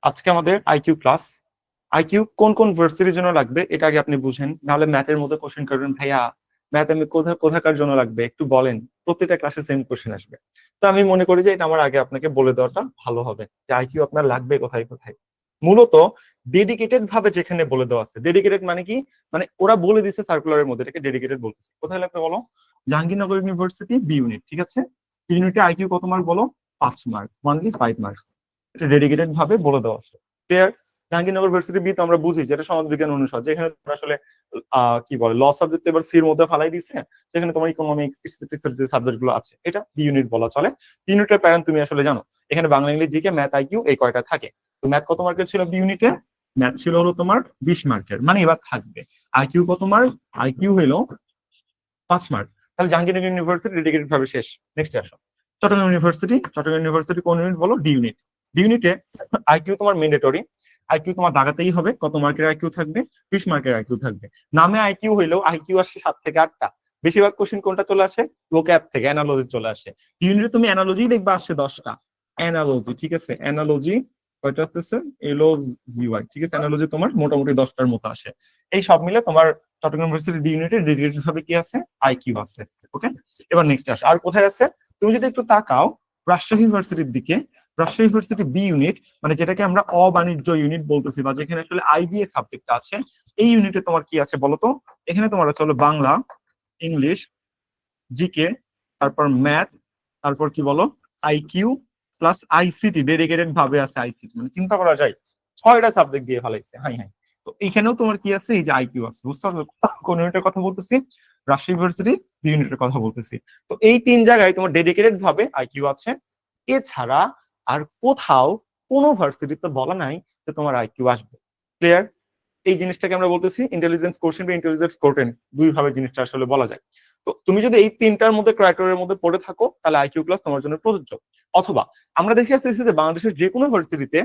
আজকে আমাদের IQ class. IQ কোন কোন ভার্সিটির জন্য লাগবে এটা আগে আপনি বুঝেন, নাহলে ম্যাথের মধ্যে কোশ্চেন করবেন ভাইয়া ম্যাথ আমি কোথাকার জন্য লাগবে একটু বলেন, প্রত্যেকটা ক্লাসে সেম কোশ্চেন আসবে। তো আমি মনে করি যে এটা আমার আগে আপনাকে বলে দেওয়াটা ভালো হবে যে আইকিউ আপনার লাগবে কোথায় কোথায়। মূলত ডেডিকেটেড ভাবে যেখানে বলে দেওয়া আছে, ডেডিকেটেড মানে কি, মানে ওরা বলে দিচ্ছে সার্কুলারের মধ্যে, এটাকে ডেডিকেটেড বলতেছে। কোথায় লাগবে বলো? জাহাঙ্গীরনগর ইউনিভার্সিটি বি ইউনিট, ঠিক আছে। ইউনিটে আইকিউ কত মার্ক বলো? 5 মার্ক, অনলি 5 মার্কস। এটা ডেডিকেটেড ভাবে বলে দেওয়া আছে। ক্লিয়ার? জাহাঙ্গীরনগর ভার্সিটি বি তো আমরা বুঝি যেটা সমাজ বিজ্ঞান অনুষদ, যেখানে তোমরা আসলে কি বলে ল সাবজেক্ট এবার সির মধ্যে ফালাই দিছে, যেখানে তোমার ইকোনমিক্স যে সাবজেক্ট গুলো আছে এটা বি ইউনিট বলা চলে। ইউনিটের প্যাটার্ন তুমি আসলে জানো, এখানে Bangla English GK math IQ এই কয়টা থাকে। তো ম্যাথ কত মার্কের ছিল বি ইউনিটে? ম্যাথ ছিল হলো তোমার 20 মার্কের, মানে এবার থাকবে। আইকিউ কত মার্ক? আইকিউ হলো 5 মার্ক। তাহলে জাহাঙ্গীরনগর ইউনিভার্সিটি ডেডিকেটেড ভাবে শেষ। নেক্সট আসো চট্টগ্রাম ইউনিভার্সিটি। চট্টগ্রাম ইউনিভার্সিটি কোন ইউনিট বলো? D unit. ডি ইউনিটে আইকিউ তোমার ম্যান্ডেটরি, আইকিউ তোমার দাগাতেই হবে। কত মার্কের আইকিউ থাকবে? 20 মার্কের আইকিউ থাকবে। নামে আইকিউ হইলেও আইকিউ আসে 7 থেকে 8টা। বেশিরভাগ কোশ্চেন কোনটা চলে আসে? ভোক্যাব থেকে, অ্যানালজি চলে আসে। ইউনিটে তুমি অ্যানালজি দেখবা আসছে 10টা। অ্যানালজি, ঠিক আছে, অ্যানালজি কয়টা আসতেছে? এলওজি ওয়াই, ঠিক আছে, অ্যানালজি তোমার মোটামুটি 10টার মতো আসে। এই সব মিলে তোমার চট্টগ্রাম ইউনিভার্সিটি ডি ইউনিটে ডেডিকেটেড ভাবে কি আছে? আইকিউ আছে। ওকে, এবার নেক্সট আসে। আর কোথায় আছে? তুমি যদি একটু তাকাও রাজশাহী ইউনিভার্সিটির দিকে, রাজশাহী ইউনিভার্সিটি বি ইউনিট, মানে যেটাকে আমরা অবাণিজ্য ইউনিট বলতেছি, বা যেখানে আসলে আইবিএ সাবজেক্ট আছে, এই ইউনিটে তোমার কি আছে বলতো? এখানে তোমার আছে হলো বাংলা, ইংলিশ, জিকে, তারপর ম্যাথ, তারপর কি বলো আইকিউ প্লাস আইসিটি। ডেডিকেটেড ভাবে আছে আইসিটি, মানে চিন্তা করা যায় 6টা সাবজেক্ট দিয়ে ফেলাইছে। হ্যাঁ হ্যাঁ, তো এখানেও তোমার কি আছে? এই যে আইকিউ আছে। বুঝতে পারছো কোন ইউনিটের কথা বলতেছি? রাজশাহী ইউনিভার্সিটি বি ইউনিটের কথা বলতেছি। তো এই 3 জায়গায় তোমার ডেডিকেটেড ভাবে আইকিউ আছে। এছাড়া আর কোথাও কোনো ভার্সিটিতে বলা নাই যে তোমার আইকিউ আসবে। ক্লিয়ার? এই জিনিসটাকে আমরা বলতেছি ইন্টেলিজেন্স কোশ্চেন বা ইন্টেলিজেন্স কোটেন, দুই ভাবে জিনিসটা আসলে বলা যায়। তো তুমি যদি এই 3টার মধ্যে ক্রাইটেরিয়ার মধ্যে পড়ে থাকো তাহলে আইকিউ ক্লাস তোমার জন্য প্রযোজ্য। অথবা আমরা দেখে আসতেছি যে বাংলাদেশের যে কোনো ভার্সিটিতে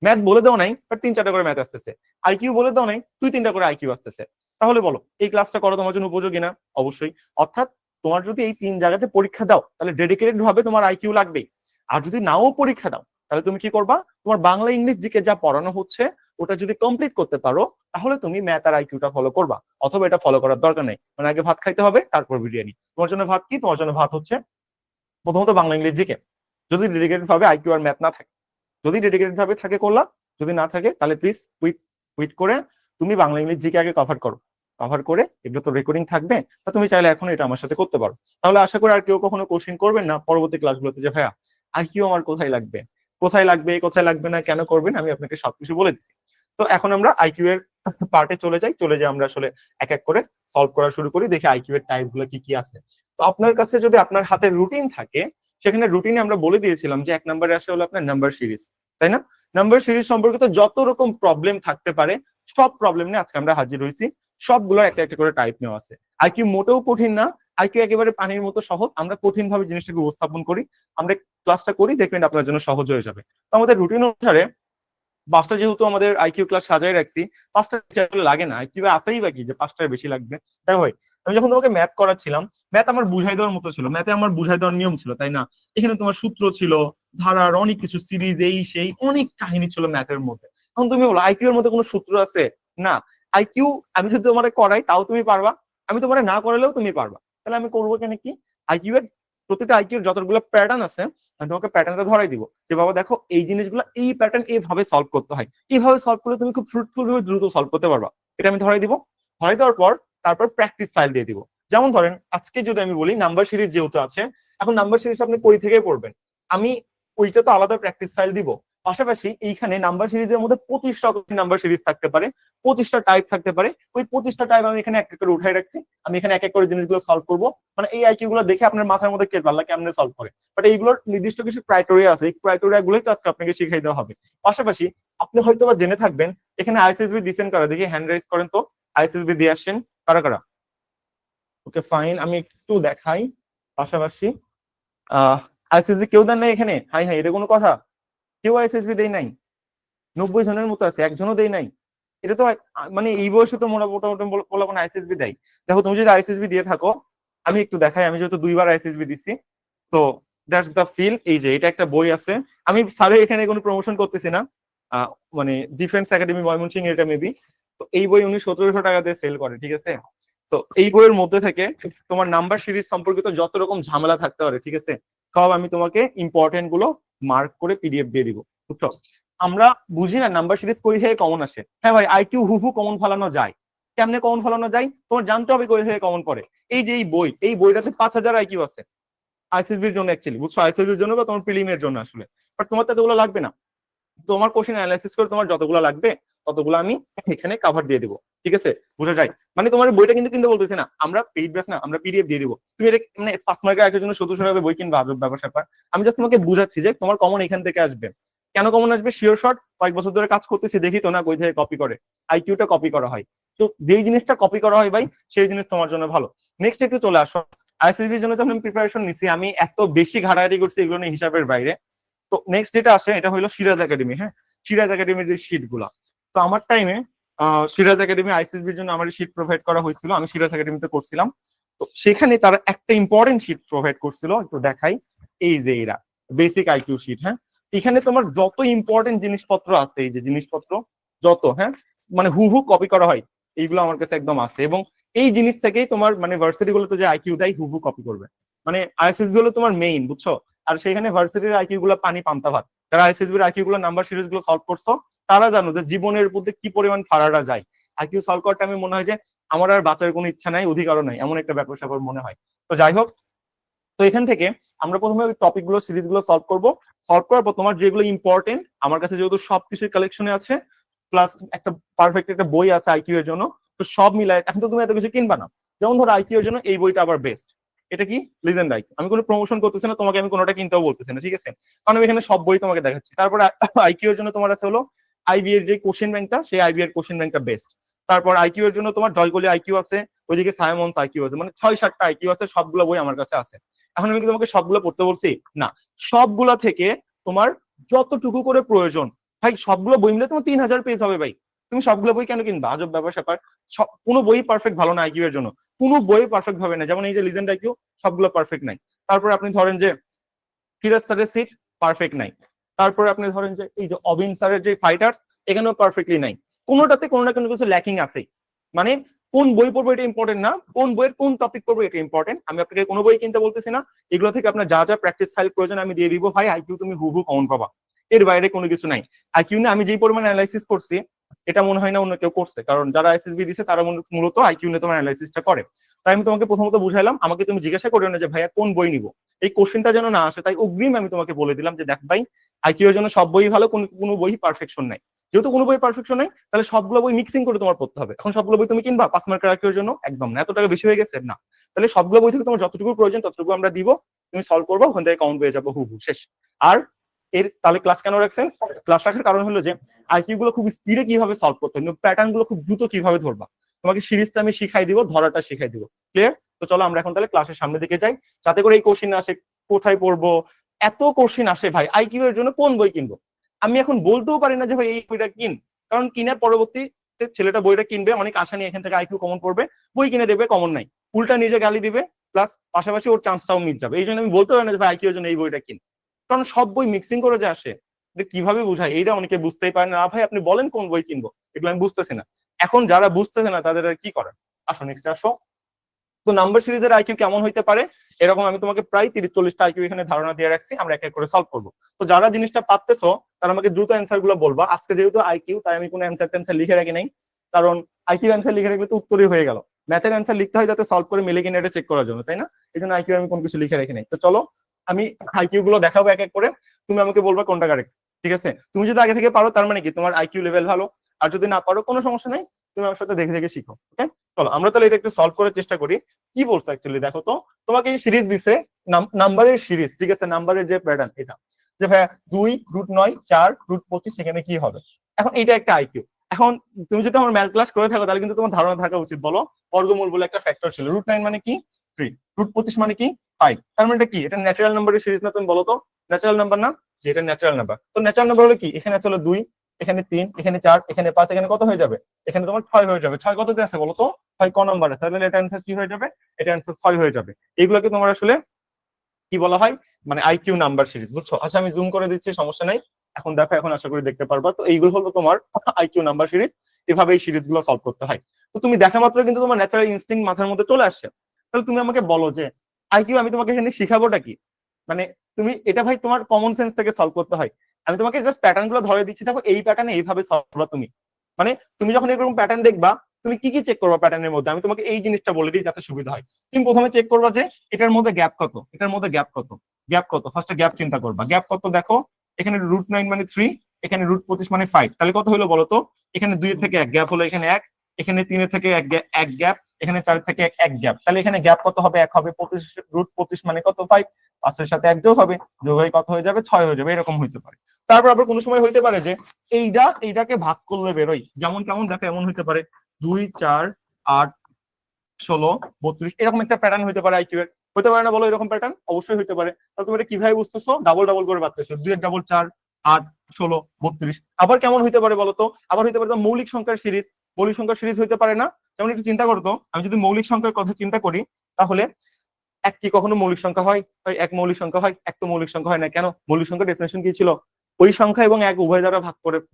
ম্যাথ বলে দেওয়া নাই, বাট 3-4টা করে ম্যাথ আসতেছে। আইকিউ বলে দেওয়া নাই, 2-3টা করে আইকিউ আসতেছে। তাহলে বলো এই ক্লাসটা করো তোমার জন্য উপযোগী না? অবশ্যই। অর্থাৎ তোমার যদি এই 3 জায়গাতে পরীক্ষা দাও তাহলে ডেডিকেটেড ভাবে তোমার আইকিউ লাগবেই। আর যদি নাও পরীক্ষা দাও তাহলে তুমি কি করবা? তোমার বাংলা ইংলিশ জিকে যা পড়ানো হচ্ছে ওটা যদি কমপ্লিট করতে পারো তাহলে তুমি ম্যাথ আর আইকিউটা ফলো করবা। অথবা এটা ফলো করার দরকার নেই, মানে আগে ভাত খাইতে হবে তারপর বিরিয়ানি। তোমার জন্য ভাত কি? তোমার জন্য ভাত হচ্ছে প্রথমত বাংলা ইংলিশ জিকে, যদি ডেডিকেটেড ভাবে আইকিউ আর ম্যাথ না থাকে। যদি ডেডিকেটেড ভাবে থাকে করলা, যদি না থাকে তাহলে প্লিজ কুইট কুইট করে তুমি বাংলা ইংলিশ জিকে আগে কভার করো। কভার করে এগুলো তো রেকর্ডিং থাকবে, তা তুমি চাইলে এখন এটা আমার সাথে করতে পারো। তাহলে আশা করি আর কেউ কখনো কোশ্চেন করবেন না পরবর্তী ক্লাসগুলোতে যে ভাইয়া আইকিউ আমার কোথায় লাগবে, কোথায় লাগবে, কোথায় লাগবে না, কেন করবেন, আমি আপনাকে সবকিছু বলে দিচ্ছি। তো এখন আমরা আইকিউ এর পার্টে চলে যাই আমরা আসলে এক এক করে সলভ করা শুরু করি, দেখি আইকিউ এর টাইপ গুলো কি কি আছে। তো আপনার কাছে যদি আপনার হাতে রুটিন থাকে, সেখানে রুটিনে আমরা বলে দিয়েছিলাম যে 1 নম্বরে আসে হলো আপনার নাম্বার সিরিজ, তাই না? নাম্বার সিরিজ সম্পর্কিত যত রকম প্রবলেম থাকতে পারে সব প্রবলেম নিয়ে আজকে আমরা হাজির হয়েছি। সবগুলো একটা একটা করে টাইপ নেওয়া আছে। আইকিউ মোটেও কঠিন না, আইকিউ একেবারে পানির মতো সহজ। আমরা কঠিন ভাবে জিনিসটাকে উপস্থাপন করি, আমরা ক্লাসটা করি, দেখবেন আপনার জন্য সহজ হয়ে যাবে। তো আমাদের রুটিন অনুসারে 5টা যেহেতু আমাদের আইকিউ ক্লাস সাজাই রাখছি, 5টা লাগে না, আইকিউ আছেই বাকি যে 5টার বেশি লাগবে। তাই হয়, আমি যখন তোমাকে ম্যাথ করাচ্ছিলাম, ম্যাথ আমার বুঝাই দেওয়ার মতো ছিল, ম্যাথে আমার বুঝাই দেওয়ার নিয়ম ছিল, তাই না? এখানে তোমার সূত্র ছিল, ধারার অনেক কিছু, সিরিজ, এই সেই অনেক কাহিনী ছিল ম্যাথের মধ্যে। এখন তুমি বলো আইকিউ এর মধ্যে কোনো সূত্র আছে? না। আইকিউ আমি যদি তোমার করাই তাও তুমি পারবা, আমি তোমার না করালেও তুমি পারবা। তাহলে আমি করবো কেন কি? আইকিউ এর প্রতিটা আইকিউর যতগুলো প্যাটার্ন আছে আমি তোমাকে প্যাটার্নটা ধরাই দিব যে বাবা দেখো এই জিনিসগুলো এই প্যাটার্ন এইভাবে সলভ করতে হয়, এইভাবে সলভ করলে তুমি খুব ফ্রুটফুল ভাবে দ্রুত সলভ করতে পারবা। এটা আমি ধরাই দিব। ধরাই দেওয়ার পর তারপর প্র্যাকটিস ফাইল দিয়ে দিব। যেমন ধরেন আজকে যদি আমি বলি নাম্বার সিরিজ যেহেতু আছে, এখন নাম্বার সিরিজ আপনি কই থেকে পড়বেন, আমি ওইটা তো আলাদা প্র্যাকটিস ফাইল দিব। পাশাপাশি এইখানে নাম্বার সিরিজের মধ্যে 25 রকমের নাম্বার সিরিজ থাকতে পারে, 25টা টাইপ থাকতে পারে। ওই 25টা টাইপ আমি এখানে এক এক করে উঠাই রাখছি, আমি এখানে এক এক করে জিনিসগুলো সলভ করবো। মানে এই আইকিউ গুলো দেখে আপনার মাথার মধ্যে পারলা কেমনে সলভ করে। বাট এইগুলোর নির্দিষ্ট কিছু ক্রাইটেরিয়া আছে, এই ক্রাইটেরিয়া গুলোই তো আজকে আপনাকে শিখাই দেওয়া হবে। পাশাপাশি আপনি হয়তো বা জেনে থাকবেন এখানে আইএসএসবি দিচ্ছেন কারা, দেখি হ্যান্ড রাইজ করেন তো। আইএসএসবি দিয়ে আসছেন কারা কারা? ওকে ফাইন, আমি একটু দেখাই। পাশাপাশি আইএসএসবি কেউ দেন নাই এখানে? হাই হাই, এটা কোনো কথা? কেউ আইএসএসবি দেয় নাই? 90 জনের মতো আছে, একজনও দেয় নাই? এটা তো মানে এই বয়সে তো মোটামুটি বলা কোনো আইএসএসবি দেয়। দেখো তুমি যদি আইএসএসবি দিয়ে থাকো, আমি একটু দেখাই, আমি যেহেতু 2বার আইএসএসবি দিচ্ছি। তো দ্যাটস দ্য ফিল। এই যে এটা একটা বই আছে, আমি স্যারের এখানে কোনো প্রমোশন করতেছি না, মানে ডিফেন্স একাডেমি ময়মনসিংহ এটা মেবি। তো এই বই উনি 1700 টাকা দিয়ে সেল করে, ঠিক আছে। তো এই বইয়ের মধ্যে থেকে তোমার নাম্বার সিরিজ সম্পর্কিত যত রকম ঝামেলা থাকতে পারে, ঠিক আছে, সব আমি তোমাকে ইম্পর্টেন্ট গুলো মার্ক করে পিডিএফ দিয়ে দিব, বুঝছো। আমরা বুঝি না নাম্বার সিরিজ কই থেকে কমন আসে। হ্যাঁ ভাই, আইকিউ হুবহু কমন ফেলানো যায়। কেমনে কমন ফেলানো যায় তোমার জানতে হবে কই থেকে কমন পড়ে। এই যে এই বইটাতে 5000 আইকিউ আছে আইসিএসবির জন্য, অ্যাকচুয়ালি বুঝছো, আইসিএসবির জন্য বা তোমার প্রিলিমের জন্য আসলে। বাট তোমার তো এতগুলো লাগবে না। তোমার কোশ্চেন অ্যানালাইসিস করে তোমার যতগুলো লাগবে ততগুলো আমি এখানে কভার দিয়ে দিব, ঠিক আছে, বুঝা যায়। মানে তোমার বইটা কিন্তু কিনতে বলতেছি না, আমরা পেইড ব্যাচ না, আমরা পিডিএফ দিয়ে দিব। তুমি এটা মানে 5 মার্কের একজনের জন্য 1700 টাকা বই কিনবা, ব্যাপার। আমি জাস্ট তোমাকে বুঝাচ্ছি যে তোমার কমন এখান থেকে আসবে। কেন কমন আসবে শিওর শর্ট, কয়েক বছর ধরে কাজ করতেছি, দেখি তো না কই থেকে কপি করে। আইকিউটা কপি করা হয়, তো যেই জিনিসটা কপি করা হয় ভাই সেই জিনিস তোমার জন্য ভালো। নেক্সট একটু চলে আসো, আইসিএসবির জন্য আমি প্রিপারেশন নিছি, আমি এত বেশি ঘাটাঘাটি করছি এগুলো নিয়ে হিসাবের বাইরে। তো নেক্সট যেটা আসে এটা হলো সিরাজ একাডেমি। হ্যাঁ, সিরাজ একাডেমির যে শীট গুলা, তো আমার টাইমে সিরাজ একাডেমি আইসিএসবির জন্য আমার শীট প্রোভাইড করা হয়েছিল, আমি সিরাজ একাডেমিতে করছিলাম। তো সেখানে তারা একটা ইম্পর্টেন্ট শীট প্রোভাইড করছিল, একটু দেখাই। এই যে এরা বেসিক আইকিউ শীট। হ্যাঁ, এখানে তোমার যত ইম্পর্টেন্ট জিনিসপত্র আছে, এই যে জিনিসপত্র যত, হ্যাঁ, মানে হুবহু কপি করা হয়, এইগুলো আমার কাছে একদম আছে। এবং এই জিনিস থেকেই তোমার মানে ভার্সিটি গুলোতে যে আইকিউ দেয় হুবহু কপি করবে। মানে আইএসএসবি হলো তোমার মেইন, বুঝছো। আর সেখানে ভার্সিটির আইকিউ গুলো পানি পান্তা ভাত। যারা আইএসএসবির আইকিউ গুলো নাম্বার সিরিজ গুলো সলভ করছো তারা জানো যে জীবনের মধ্যে কি পরিমাণ ফারাটা যায়। আইকিউ সলভ করতে আমি মনে হয় যে আমার আর বাঁচার কোনো ইচ্ছা নাই, অধিকারও নাই, এমন একটা ব্যাপার স্যাপার মনে হয়। তো যাই হোক, তো এখান থেকে আমরা প্রথমে টপিক গুলো সিরিজ গুলো সলভ করবো। সলভ করার পর তোমার যেগুলো ইম্পর্টেন্ট, আমার কাছে যেহেতু সবকিছুর কালেকশনে আছে, প্লাস একটা পারফেক্ট একটা বই আছে আইকিউ এর জন্য, তো সব মিলায় এখন তো তুমি এত কিছু কিনবা না। যেমন ধরো আইকিউ এর জন্য এই বইটা আবার বেস্ট। এটা কি লিজেন্ড আইকিউ, আমি কোনো প্রমোশন করতেছি না তোমাকে, আমি কোনোটা কিনতেও বলতেছি না, ঠিক আছে, কারণ আমি এখানে সব বই তোমাকে দেখাচ্ছি। তারপর আইকিউ এর জন্য তোমার আছে হলো আইবি এর যে কোশ্চেন ব্যাংকটা, সেই আইবি এর কোশ্চেন ব্যাংকটা বেস্ট। তারপর আইকিউ এর জন্য তোমার জয়কলি আইকিউ আছে, ওইদিকে সাইমন্স আইকিউ আছে, মানে 6-7টা আইকিউ আছে, সবগুলো বই আমার কাছে আছে। এখন আমি কি তোমাকে সবগুলো পড়তে বলছি না, সবগুলা থেকে তোমার যতটুকু করে প্রয়োজন, ভাই সবগুলো বই মিলে তোমার 3000 পেজ হবে ভাই, তুমি সবগুলো বই কেন কিনবা, আজব ব্যাপার স্যাপার। কোনো বই পারফেক্ট ভালো না আইকিউ এর জন্য, কোনো বই পারফেক্ট হবে না। যেমন এই যে লিজেন্ড আইকিউ, সবগুলো পারফেক্ট নাই। তারপর আপনি ধরেন যে ফিরাজ স্যারের সিট পারফেক্ট নাই। তারপরে আপনি ধরেন যে এই যে অবিন স্যারের যে ফাইটার্স, এখানেও পারফেক্টলি নাই। কোনোটাতে কোনো না কোনো কিছু ল্যাকিং আছে। মানে কোন বই পড়বো এটা ইম্পর্টেন্ট না, কোন বইয়ের কোন টপিক পড়বো এটা ইম্পর্টেন্ট। আমি আপনাকে কোনো বই কিনতে বলতেছি না, এগুলো থেকে আপনার যা যা প্র্যাকটিস ফাইল প্রয়োজন আমি দিয়ে দিব ভাই, আইকিউ তুমি হুবহু কমন পাবা, এর বাইরে কোনো কিছু নাই। আইকিউ নিয়ে আমি যেই পরিমাণ অ্যানালাইসিস করছি এটা মনে হয় না অন্য কেউ করছে, কারণ যারা এসএসবি দিছে তারা মূলত আইকিউ নিয়ে তোমার অ্যানালাইসিসটা করে। তাই আমি তোমাকে প্রথমত বুঝাইলাম, আমাকে তুমি জিজ্ঞাসা করিও না যে ভাইয়া কোন বই নিবো, এই কোশ্চেনটা যেন না আসে, তাই অগ্রিম আমি তোমাকে বলে দিলাম যে দেখ ভাই, আইকিউ এর জন্য সব বই ভালো, কোনো বই পারফেকশন নাই। যেহেতু কোনো বই পারফেকশন নাই, তাহলে সবগুলো বই মিক্সিং করে তোমার পড়তে হবে। এখন সবগুলো বই তুমি কিনবা 5 মার্কের আইকিউ এর জন্য, একদম না, এত টাকা বেশি হয়ে গেছে না। তাহলে সবগুলো বই থেকে তোমার যতটুকু প্রয়োজন ততটুকু আমরা দিব, তুমি সলভ করবো, ওখান থেকে কাউন্ট পেয়ে যাবো হুবহু শেষ। আর এর তাহলে ক্লাস কেন রাখছেন, ক্লাস রাখার কারণ হলো যে আইকিউ গুলো খুব স্পিডে কিভাবে সলভ করতে হবে, প্যাটার্ন গুলো খুব দ্রুত কিভাবে ধরবা, তোমাকে সিরিজটা আমি শিখাই দিব, ধরাটা শিখাই দিব। ক্লিয়ার? তো চলো আমরা এখন তাহলে ক্লাসের সামনের দিকে যাই, যাতে করে এই কোশ্চিন আসে কোথায় পড়বো। এত কোশ্চিন আসে ভাই আইকিউ এর জন্য কোন বই কিনবো, আমি এখন বলতেও পারি না যে ভাই এই বইটা কিন, কারণ কিনে পরবর্তীতে ছেলেটা বইটা কিনবে অনেক আশা নিয়ে, এখান থেকে আইকিউ কমন পড়বে, বই কিনে দেবে কমন নাই, উল্টা নিজে গালি দিবে, প্লাস পাশাপাশি ওর চান্সটাও মিট যাবে। এই জন্য আমি বলতে পারি না যে ভাই আইকিউ এর জন্য এই বইটা কিন, কারণ সব বই মিক্সিং করে যে আসে, এটা কিভাবে বুঝায় এইটা অনেকে বুঝতেই পারে না। ভাই আপনি বলেন কোন বই কিনবো, এগুলো আমি বুঝতেছি না। এখন যারা বুঝতেছে না তাদের আর কি করার, আসো নেক্সট আসো। তো নাম্বার সিরিজের আইকিউ কেমন হইতে পারে, এরকম আমি তোমাকে প্রায় 30-40টা আইকিউ এখানে ধারণা দিয়ে রাখছি, আমরা এক এক করে সলভ করবো। তো যারা জিনিসটা পারতেছো তারা আমাকে দ্রুত অ্যান্সার গুলো বলবা। আজকে যেহেতু আইকিউ, তাই আমি কোনো অ্যান্সার লিখে রাখি নাই, কারণ আইকিউ অ্যান্সার লিখে রাখলে তো উত্তরই হয়ে গেল। ম্যাথের অ্যান্সার লিখতে হয় যাতে সলভ করে মিলে কিনা এটা চেক করার জন্য, তাই না? এই জন্য আইকিউ আমি কোনো কিছু লিখে রাখি নাই। তো চলো আমি আইকিউ গুলো দেখাবো এক এক করে, তুমি আমাকে বলবা কোনটা কারেক্ট, ঠিক আছে? তুমি যদি আগে থেকে পারো তার মানে কি তোমার আইকিউ লেভেল ভালো, আর যদি না পারো কোনো সমস্যা নাই, তুমি আমার সাথে দেখে দেখে শিখো। ওকে, চলো আমরা তাহলে এটা একটু সলভ করার চেষ্টা করি। কি বলছে অ্যাকচুয়ালি দেখো তো, তোমাকে এই সিরিজ দিছে নাম্বারের সিরিজ, ঠিক আছে, নাম্বারের যে প্যাটার্ন এটা, যে ভাইয়া 2 √9 4 √25 সেখানে কি হবে। এখন এটা একটা আইকিউ। এখন তুমি যদি আমার ম্যাথ ক্লাস করে থাকো তাহলে কিন্তু তোমার ধারণা থাকা উচিত, বলো বর্গমূল বলে একটা ফ্যাক্টর ছিল, √9 মানে কি 3, √25 মানে কি 5, তার মানে এটা কি, এটা ন্যাচারাল নাম্বারের সিরিজ না? তুমি বলো তো, ন্যাচারাল নাম্বার না? যে এটা ন্যাচারাল নাম্বার, তো ন্যাচারাল নাম্বার হলো কি, এখানে আছে হলো 2, এখানে 3, এখানে 4, এখানে 5, এখানে কত হয়ে যাবে, এখানে তোমার 6 হয়ে যাবে। 6 কততে আছে বলো তো, 6 ক নাম্বারে, তাহলে এটা অ্যান্সার কি হয়ে যাবে, এটা অ্যান্সার 6 হয়ে যাবে। এগুলোকে তোমার আসলে কি বলা হয়, মানে আইকিউ নাম্বার সিরিজ, বুঝছো? আচ্ছা আমি জুম করে দিচ্ছি, সমস্যা নাই। এখন দেখো, এখন আশা করি দেখতে পারবা। তো এইগুলো হলো তোমার আইকিউ নাম্বার সিরিজ। এভাবে এই সিরিজ গুলো সলভ করতে হয়। তো তুমি দেখা মাত্র কিন্তু তোমার ন্যাচারাল ইনস্টিংক্ট মাথার মধ্যে চলে আসছে। তাহলে তুমি আমাকে বলো যে আইকিউ আমি তোমাকে এখানে শিখাবোটা কি? মানে তুমি এটা ভাই তোমার কমন সেন্স থেকে সলভ করতে হয়। আমি তোমাকে জাস্ট প্যাটার্ন গুলো ধরে দিচ্ছি, দেখো এই প্যাটার্নে এইভাবে সলভ করবা তুমি। মানে তুমি যখন এরকম প্যাটার্ন দেখবা, তুমি কি কি চেক করবা প্যাটার্নের মধ্যে, আমি তোমাকে এই জিনিসটা বলে দিই যাতে সুবিধা হয়। তুমি প্রথমে চেক করবা যে এটার মধ্যে গ্যাপ কত, এটার মধ্যে গ্যাপ কত, গ্যাপ কত। ফার্স্টে গ্যাপ চিন্তা করবা, গ্যাপ কত দেখো। এখানে √9 মানে 3, এখানে √25 মানে 5, তাহলে কত হলো বলো তো? এখানে 2 থেকে 1 গ্যাপ হলো, এখানে 1, এখানে 3 থেকে 1 গ্যাপ, এখানে 4 থেকে 1 গ্যাপ। তাহলে এখানে গ্যাপ কত হবে? 1 হবে। 25 মানে কত? 5। 5 এর সাথে 1 যোগ হবে, যোগ হয়ে কত হয়ে যাবে? 6 হয়ে যাবে। এরকম হইতে পারে। তারপর আবার কোনো সময় হইতে পারে যে এইটাকে ভাগ করলে বেরোই, যেমন কেমন দেখো, এমন হইতে পারে 2, 4, 8, 16, 32, এরকম একটা প্যাটার্ন হইতে পারে আইকিউ এর। হইতে পারে না বলো? এরকম প্যাটার্ন অবশ্যই হইতে পারে। তাহলে তুমি এটা কিভাবে বুঝতেছো? ডাবল ডাবল করে বাড়তেছো, 2 এর ডাবল 4, 8, 16, 32। আবার কেমন হইতে পারে বলতো? আবার হইতে পারে মৌলিক সংখ্যার সিরিজ। মৌলিক সংখ্যার সিরিজ হইতে পারে না? যেমন একটু চিন্তা করতো, আমি যদি মৌলিক সংখ্যার কথা চিন্তা করি, তাহলে এক কি কখনো মৌলিক সংখ্যা হয়? এক মৌলিক সংখ্যা হয়? এক তো মৌলিক সংখ্যা হয় না। কেন? মৌলিক সংখ্যার ডেফিনেশন কি ছিল? ওই সংখ্যা এবং এক উভয় দ্বারা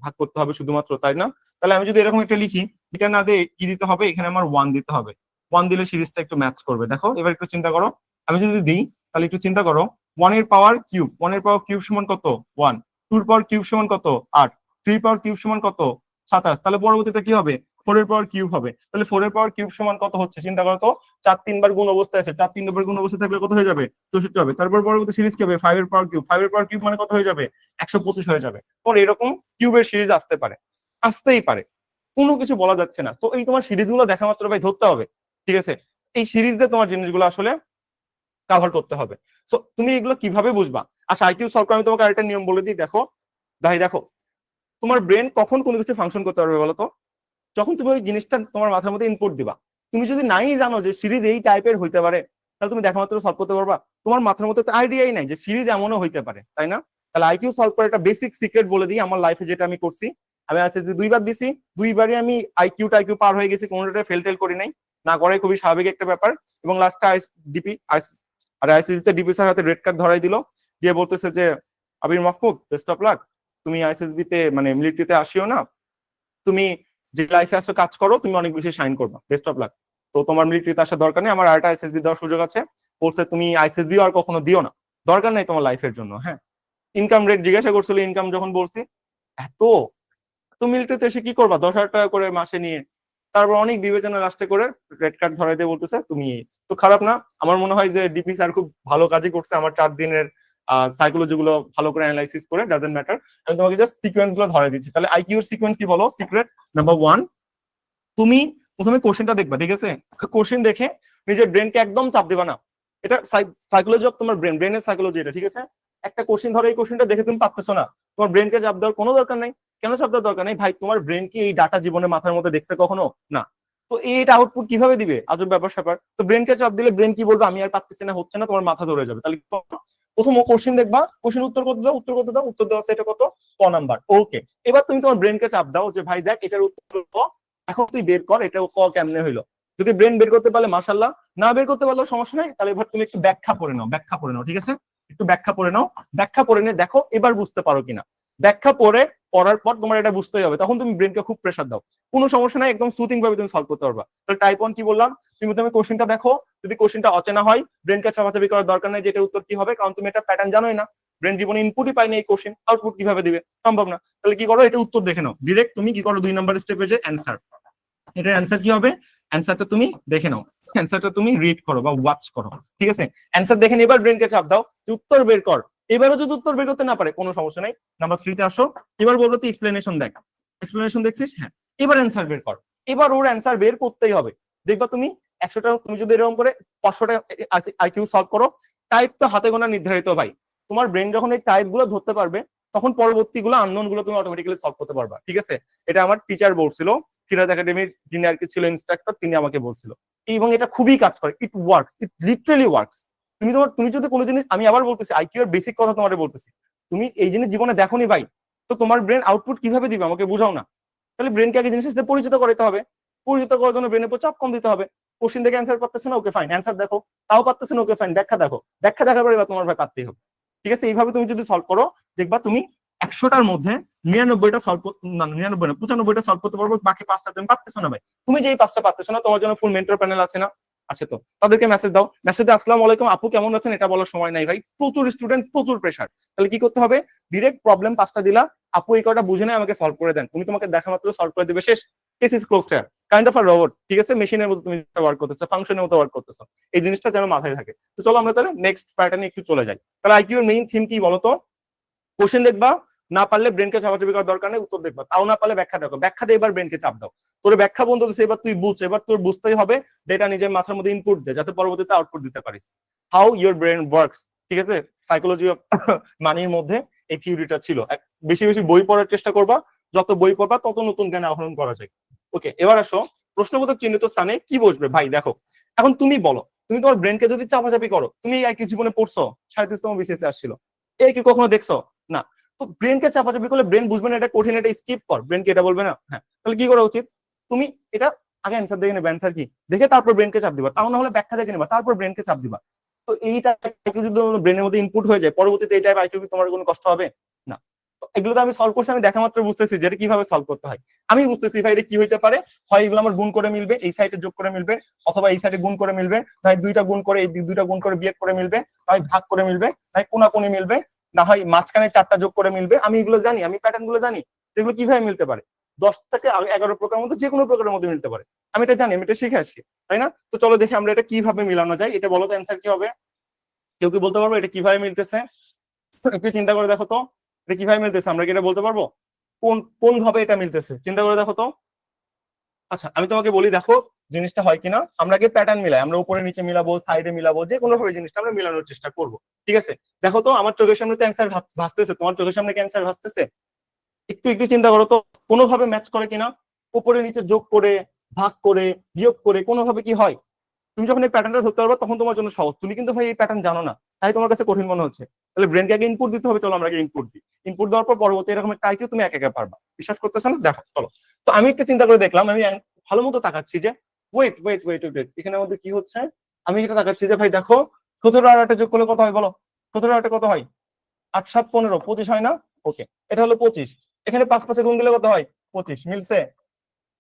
ভাগ করতে হবে শুধুমাত্র, তাই না? তাহলে আমি যদি এরকম একটা লিখি, এটা না দিয়ে কি দিতে হবে? এখানে আমার 1 দিতে হবে। 1 দিলে সিরিজটা একটু ম্যাচ করবে। দেখো এবার একটু চিন্তা করো, আমি যদি দিই তাহলে একটু চিন্তা করো, 1 এর পাওয়ার কিউব, 1 এর পাওয়ার কিউব সমান কত? 1। 2 এর পাওয়ার কিউব সমান কত? 8। 3 এর পাওয়ার কিউব সমান কত? 27। তাহলে পরবর্তীটা কি হবে? 4 এর পাওয়ার কিউব হবে। তাহলে 4 এর পাওয়ার কিউব সমান কত হচ্ছে? চিন্তা করো তো, 4 3 বার গুণ অবস্থায় আছে, 4 3 বার গুণ অবস্থায় থাকলে কত হয়ে যাবে? 64 হবে। তারপর পরবর্তী সিরিজ কি হবে? 5 এর পাওয়ার কিউব, 5 এর পাওয়ার কিউব মানে কত হয়ে যাবে? 125 হয়ে যাবে। তোর এরকম কিউবের সিরিজ আসতে পারে, আসতেই পারে, কোনো কিছু বলা যাচ্ছে না। তো এই তোমার সিরিজগুলো দেখা মাত্র ভাই ধরতে হবে, ঠিক আছে? এই সিরিজ দিয়ে তোমার জিনিসগুলো আসলে কভার করতে হবে। সো তুমি এগুলো কিভাবে বুঝবা? আচ্ছা, আইকিউ সলভ করে আমি তোমাকে আরেকটা নিয়ম বলে দিই। দেখো ভাই, দেখো তোমার ব্রেন কখন কোনো কিছু ফাংশন করতে পারবে বলো তো? যখন তুমি ওই জিনিসটা তোমার মাথার মধ্যে ইনপুট দিবা। তুমি যদি নাই জানো যে সিরিজ এই টাইপের হইতে পারে, তাহলে তুমি দেখা মাত্র সলভ করতে পারবা? তোমার মাথার মধ্যে তো আইডিয়াই নাই যে সিরিজ এমনও হইতে পারে, তাই না? তাহলে আইকিউ সলভ করার একটা বেসিক সিক্রেট বলে দিই আমার লাইফে, যেটা আমি করছি। আমি আছে যে 2 বার দিছি, 2 বারই আমি আইকিউ পার হয়ে গেছি, কোনোটা ফেল টেল করি নাই। না করাই খুবই স্বাভাবিক একটা ব্যাপার। এবং লাস্টে আইসিডিতে ডিপি স্যার হাতে রেড কার্ড ধরাই দিল, দিয়ে বলতেছে যে আবির মাহমুদ, বেস্ট অফ লাক, তুমি আইএসএসবি তে মানে মিলিটারিতে আসিও না, তুমি যে লাইফে আসো কাজ করো, তুমি অনেক বেশি শাইন করবা, বেস্ট অফ লাক। তো তোমার মিলিটারিতে আসার দরকার নেই, আমার আরেকটা আইএসএসবি দেওয়ার সুযোগ আছে। বলছে তুমি আইএসএসবি আর কখনো দিও না, দরকার নেই তোমার লাইফের জন্য। হ্যাঁ, ইনকাম রেট জিজ্ঞাসা করছিল, ইনকাম যখন বলছি এত, তো মিলিটারিতে এসে কি করবা 10,000 টাকা করে মাসে নিয়ে? তারপর অনেক বিবেচনা লাস্টে করে রেড কার্ড ধরাই দিয়ে বলতেছে তুমি। তো খারাপ না, আমার মনে হয় যে ডিপি স্যার খুব ভালো কাজই করছে। আমার 4 দিনের সাইকোলজি গুলো ভালো করে অ্যানালাইসিস করে, ডাজেন্ট ম্যাটার, আমি তোমাকে জাস্ট সিকোয়েন্স গুলো ধরে দিচ্ছি। তাহলে আইকিউ এর সিকোয়েন্স কি বলো? সিক্রেট নাম্বার 1, তুমি প্রথমে কোশ্চেনটা দেখবা, ঠিক আছে? কোশ্চেন দেখে নিজের ব্রেনকে একদম চাপ দিবা না। এটা সাইকোলজি অফ তোমার ব্রেনের সাইকোলজি এটা, ঠিক আছে? একটা কোশ্চেন ধরো, এই কোশ্চেনটা দেখে তুমি পারতেছো না, তোমার ব্রেনকে চাপ দেওয়ার কোনো দরকার নেই। কেন চাপ দেওয়ার দরকার নেই ভাই? তোমার ব্রেন কি এই ডাটা জীবনে মাথার মধ্যে দেখছে কখনো? না। তো এইটা আউটপুট কিভাবে দিবে? আজব ব্যাপার স্যাপার। তো ব্রেনকে চাপ দিলে ব্রেন কি বলবে? আমি আর পারতেছি না, হচ্ছে না, তোমার মাথা ধরে যাবে। তাহলে প্রথম কোশ্চেন দেখবা, কোশ্চেন উত্তর করতে দাও, উত্তর করতে দাও, উত্তর দেওয়া আছে এটা কত? ক নাম্বার। ওকে, এবার তুমি তোমার ব্রেনকে চাপ দাও যে ভাই দেখ এটার উত্তর ক, এখন তুই বের কর এটা ক কেমনে হইলো। যদি ব্রেন বের করতে পারলে মাশাআল্লাহ, না বের করতে পারলেও সমস্যা নাই। তাহলে এবার তুমি একটু ব্যাখ্যা করে নাও, ব্যাখ্যা করে নাও, ঠিক আছে? একটু ব্যাখ্যা করে নাও, ব্যাখ্যা করে নিয়ে দেখো এবার বুঝতে পারো কিনা। ব্যাখ্যা পড়ার পর তোমার এটা বুঝতেই হবে, তখন তুমি ব্রেনকে খুব প্রেসার দাও, কোনো সমস্যা নাই, একদম সুথিং ভাবে তুমি সলভ করতে পারবা। তাহলে টাইপ 1 কি বললাম? তুমি কোশ্চেনটা দেখো, যদি কোশ্চেনটা অচেনা হয় ব্রেনকে চাপাচাপি করার দরকার নাই যে এটার উত্তর কি হবে, কারণ তুমি এটা প্যাটার্ন জানোই না। ব্রেন জীবনে ইনপুটই পাইনি, এই কোশ্চেন আউটপুট কিভাবে দিবে? সম্ভব না। তাহলে কি করো, এটা উত্তর দেখে নাও ডিরেক্ট। তুমি কি করো, 2 নাম্বার স্টেপে যে অ্যান্সার, এটার অ্যান্সার কি হবে? অ্যান্সারটা তুমি দেখে নাও, অ্যান্সারটা তুমি রিড করো বা ওয়াচ করো, ঠিক আছে? অ্যান্সার দেখে এবার ব্রেনকে চাপ দাও যে উত্তর বের কর। এবারও যদি উত্তর বের করতে না পারে কোনো সমস্যা নাই, নাম্বার 3 তে আসো। এবার বলবো তুই এক্সপ্লেনেশন দেখ, এক্সপ্লেনেশন দেখছিস? হ্যাঁ, এবার অ্যান্সার বের কর। এবার ওর অ্যান্সার বের করতেই হবে। দেখবা তুমি 100টা, তুমি যদি এরকম করে 500টা আইকিউ সলভ করো, টাইপ তো হাতে গোনা নির্ধারিত ভাই। তোমার ব্রেন যখন এই টাইপ গুলো ধরতে পারবে, তখন পরবর্তী গুলো আননোন গুলো তুমি অটোমেটিক্যালি সলভ করতে পারবা, ঠিক আছে? এটা আমার টিচার বলছিল, সিরাজ একাডেমির যিনি আর কি ছিল ইনস্ট্রাক্টর, তিনি আমাকে বলছিল। এবং এটা খুবই কাজ করে, it works, it literally works. তুমি যদি কোনো জিনিস, আমি আবার বলতেছি আইকিউ এর বেসিক কথা তোমাকে বলতেছি, তুমি এই জিনিস জীবনে দেখোনি ভাই, তো তোমার ব্রেন আউটপুট কিভাবে দিবে আমাকে বুঝাও না। তাহলে ব্রেনকে আগে জিনিসের সাথে পরিচিত করতে হবে, পরিচিত করার জন্য ব্রেনের উপর চাপ কম দিতে হবে। কোশ্চেন দেখে অ্যান্সার পারতেছে না, ওকে ফাইন, অ্যান্সার দেখো। তাও পারতেছে না, ওকে ফাইন, ব্যাখ্যা দেখো। ব্যাখ্যা দেখার পরে এবার তোমার ভাই পারতেই হবে, ঠিক আছে? এইভাবে তুমি যদি সলভ করো, দেখবা তুমি 100টার মধ্যে 99টা সলভ, না 99 না 95টা সলভ করতে পারবো, বাকি 5টা তুমি পারতেছো না ভাই। তুমি যে এই 5টা পারতেছো না, তোমার জন্য ফুল মেন্টর প্যানেল আছে না? আছে তো, তাদেরকে মেসেজ দাও, মেসেজে আসসালামু আলাইকুম আপু কেমন আছেন এটা বলার সময় নাই ভাই, প্রচুর স্টুডেন্ট, প্রচুর প্রেসার। তাহলে কি করতে হবে, ডিরেক্ট প্রবলেম 5টা দিলা, আপু এই কটা বুঝে নেই আমাকে সলভ করে দেন, তুমি তোমাকে দেখা মাত্র সলভ করে দিবে, শেষ, case is closed here. Kind of a robot, ঠিক আছে, মেশিনের মতো তুমি ওয়ার্ক করতেছো, ফাংশনের মতো ওয়ার্ক করতেছো, এই জিনিসটা যেন মাথায় থাকে। তো চলো আমরা তাহলে নেক্সট প্যাটার্নে একটু চলে যাই। তাহলে আইকিউ এর মেইন থিম কি বলতো, কোশ্চেন দেখবা, না পারলে ব্রেনকে চাপাচাপি করার দরকার নেই, উত্তর দেখবা, তাও না পারলে ব্যাখ্যা দেখো, ব্যাখ্যা দিয়ে এবার ব্রেনকে চাপ দাও, তোর ব্যাখ্যা বন্ধ দিচ্ছে, এবার তুই বুঝ, এবার তোর বুঝতেই হবে, ডেটা নিজের মাথার মধ্যে ইনপুট দে যাতে পরবর্তীতে আউটপুট দিতে পারিস, হাউ ইউর ব্রেন ওয়ার্কস, ঠিক আছে, সাইকোলজি অফ মানির মধ্যে এই থিওরিটা ছিল। বেশি বেশি বই পড়ার চেষ্টা করবা, যত বই পড়বা তত নতুন জ্ঞান আহরণ করা যায়। ওকে, এবার আসো প্রশ্নবোধক চিহ্নিত স্থানে কি বসবে ভাই, দেখো এখন তুমি বলো, তুমি তোমার ব্রেনকে যদি চাপাচাপি করো, তুমি এই আইকিউ জীবনে পড়ছো, 37তম বিসিএস আসছিল, এই কি কখনো দেখছো? না। তো ব্রেনকে চাপাচাপি করলে ব্রেন বুঝবে না এটা কঠিন, এটা স্কিপ কর, ব্রেনকে এটা বলবে না। হ্যাঁ, তাহলে কি করা উচিত, তুমি এটা আগে অ্যান্সার দেখে নেবে, অ্যান্সার কি দেখে তারপর ব্রেনকে চাপ দিবা, তাও না হলে ব্যাখ্যা দেখে নেবা, তারপর ব্রেনকে চাপ দিবা। তো এইটা যদি ব্রেনের মধ্যে ইনপুট হয়ে যায়, পরবর্তীতে এই টাইপ আইকিউ তোমার কোনো কষ্ট হবে না। এগুলো তো আমি সলভ করছি, আমি দেখা মাত্র বুঝতেছি যে এটা কিভাবে সলভ করতে হয়, আমি বুঝতেছি ভাই এটা কি হইতে পারে, হয় এগুলো আমার গুণ করে মিলবে, এই সাইডে যোগ করে মিলবে, অথবা এই সাইডে গুণ করে মিলবে, নয় দুইটা গুণ করে, এই দুইটা গুণ করে বিয়োগ করে মিলবে, নয় ভাগ করে মিলবে, নয় কোনাকুনি মিলবে, না হয় মাঝখানে 4টা যোগ করে মিলবে, আমি এগুলো জানি, আমি প্যাটার্ন গুলো জানি, এগুলো কিভাবে মিলতে পারে, 10 থেকে 11 প্রকারের মধ্যে যে কোনো প্রকারের মধ্যে মিলতে পারে, আমি এটা জানি, আমি এটা শিখে আসছি, তাই না? তো চলো দেখি আমরা এটা কিভাবে মিলানো যায়, এটা বলো তো অ্যান্সার কি হবে, কেউ কি বলতে পারবো এটা কিভাবে মিলতেছে? একটু চিন্তা করে দেখো তো, এটা কিভাবে মিলতেছে, আমরা কি এটা বলতে পারবো? কোন কোন ভাবে এটা মিলতেছে, চিন্তা করে দেখো তো। আচ্ছা আমি তোমাকে বলি, দেখো জিনিসটা হয় কিনা, আমরা আগে প্যাটার্ন মিলাই, আমরা উপরে নিচে মিলাবো, সাইডে মিলাবো, যে কোনো ভাবে জিনিসটা আমরা মিলানোর চেষ্টা করব, ঠিক আছে? দেখো তো আমার চোখের সামনে তো অ্যান্সার ভাসতেছে, তোমার চোখের সামনে কি অ্যান্সার ভাসতেছে? একটু একটু চিন্তা করো তো, কোনোভাবে ম্যাচ করে কিনা, উপরে নিচে যোগ করে, ভাগ করে, বিয়োগ করে, কোনোভাবে কি হয়? তুমি যখন এই প্যাটার্নটা ধরতে পারবে তখন তোমার জন্য সহজ, তুমি কিন্তু ভাই এই প্যাটার্ন জানো না, তাই তোমার কাছে কঠিন মনে হচ্ছে। তাহলে ব্রেনকে আগে ইনপুট দিতে হবে, চলো আমরা আগে ইনপুট দিই, ইনপুট দেওয়ার পর পরবর্তী এরকম একটা আইকিউ তুমি একা একা পারবা, বিশ্বাস করতেছো না? দেখো চলো, তো আমি একটা চিন্তা করে দেখলাম, আমি ভালো মতো তাকাচ্ছি যে ওয়েট ওয়েট ওয়েট ওয়েট এখানে মধ্যে কি হচ্ছে, আমি এটা তাকাচ্ছি যে ভাই দেখো 17 আর 8 যোগ করলে কত হয় বলো, 17 আর 8 কত হয়, 8 7 15, 25 হয় না? ওকে, এটা হলো 25, এখানে 5 5 গুণ দিলে কত হয়, 25, মিলছে?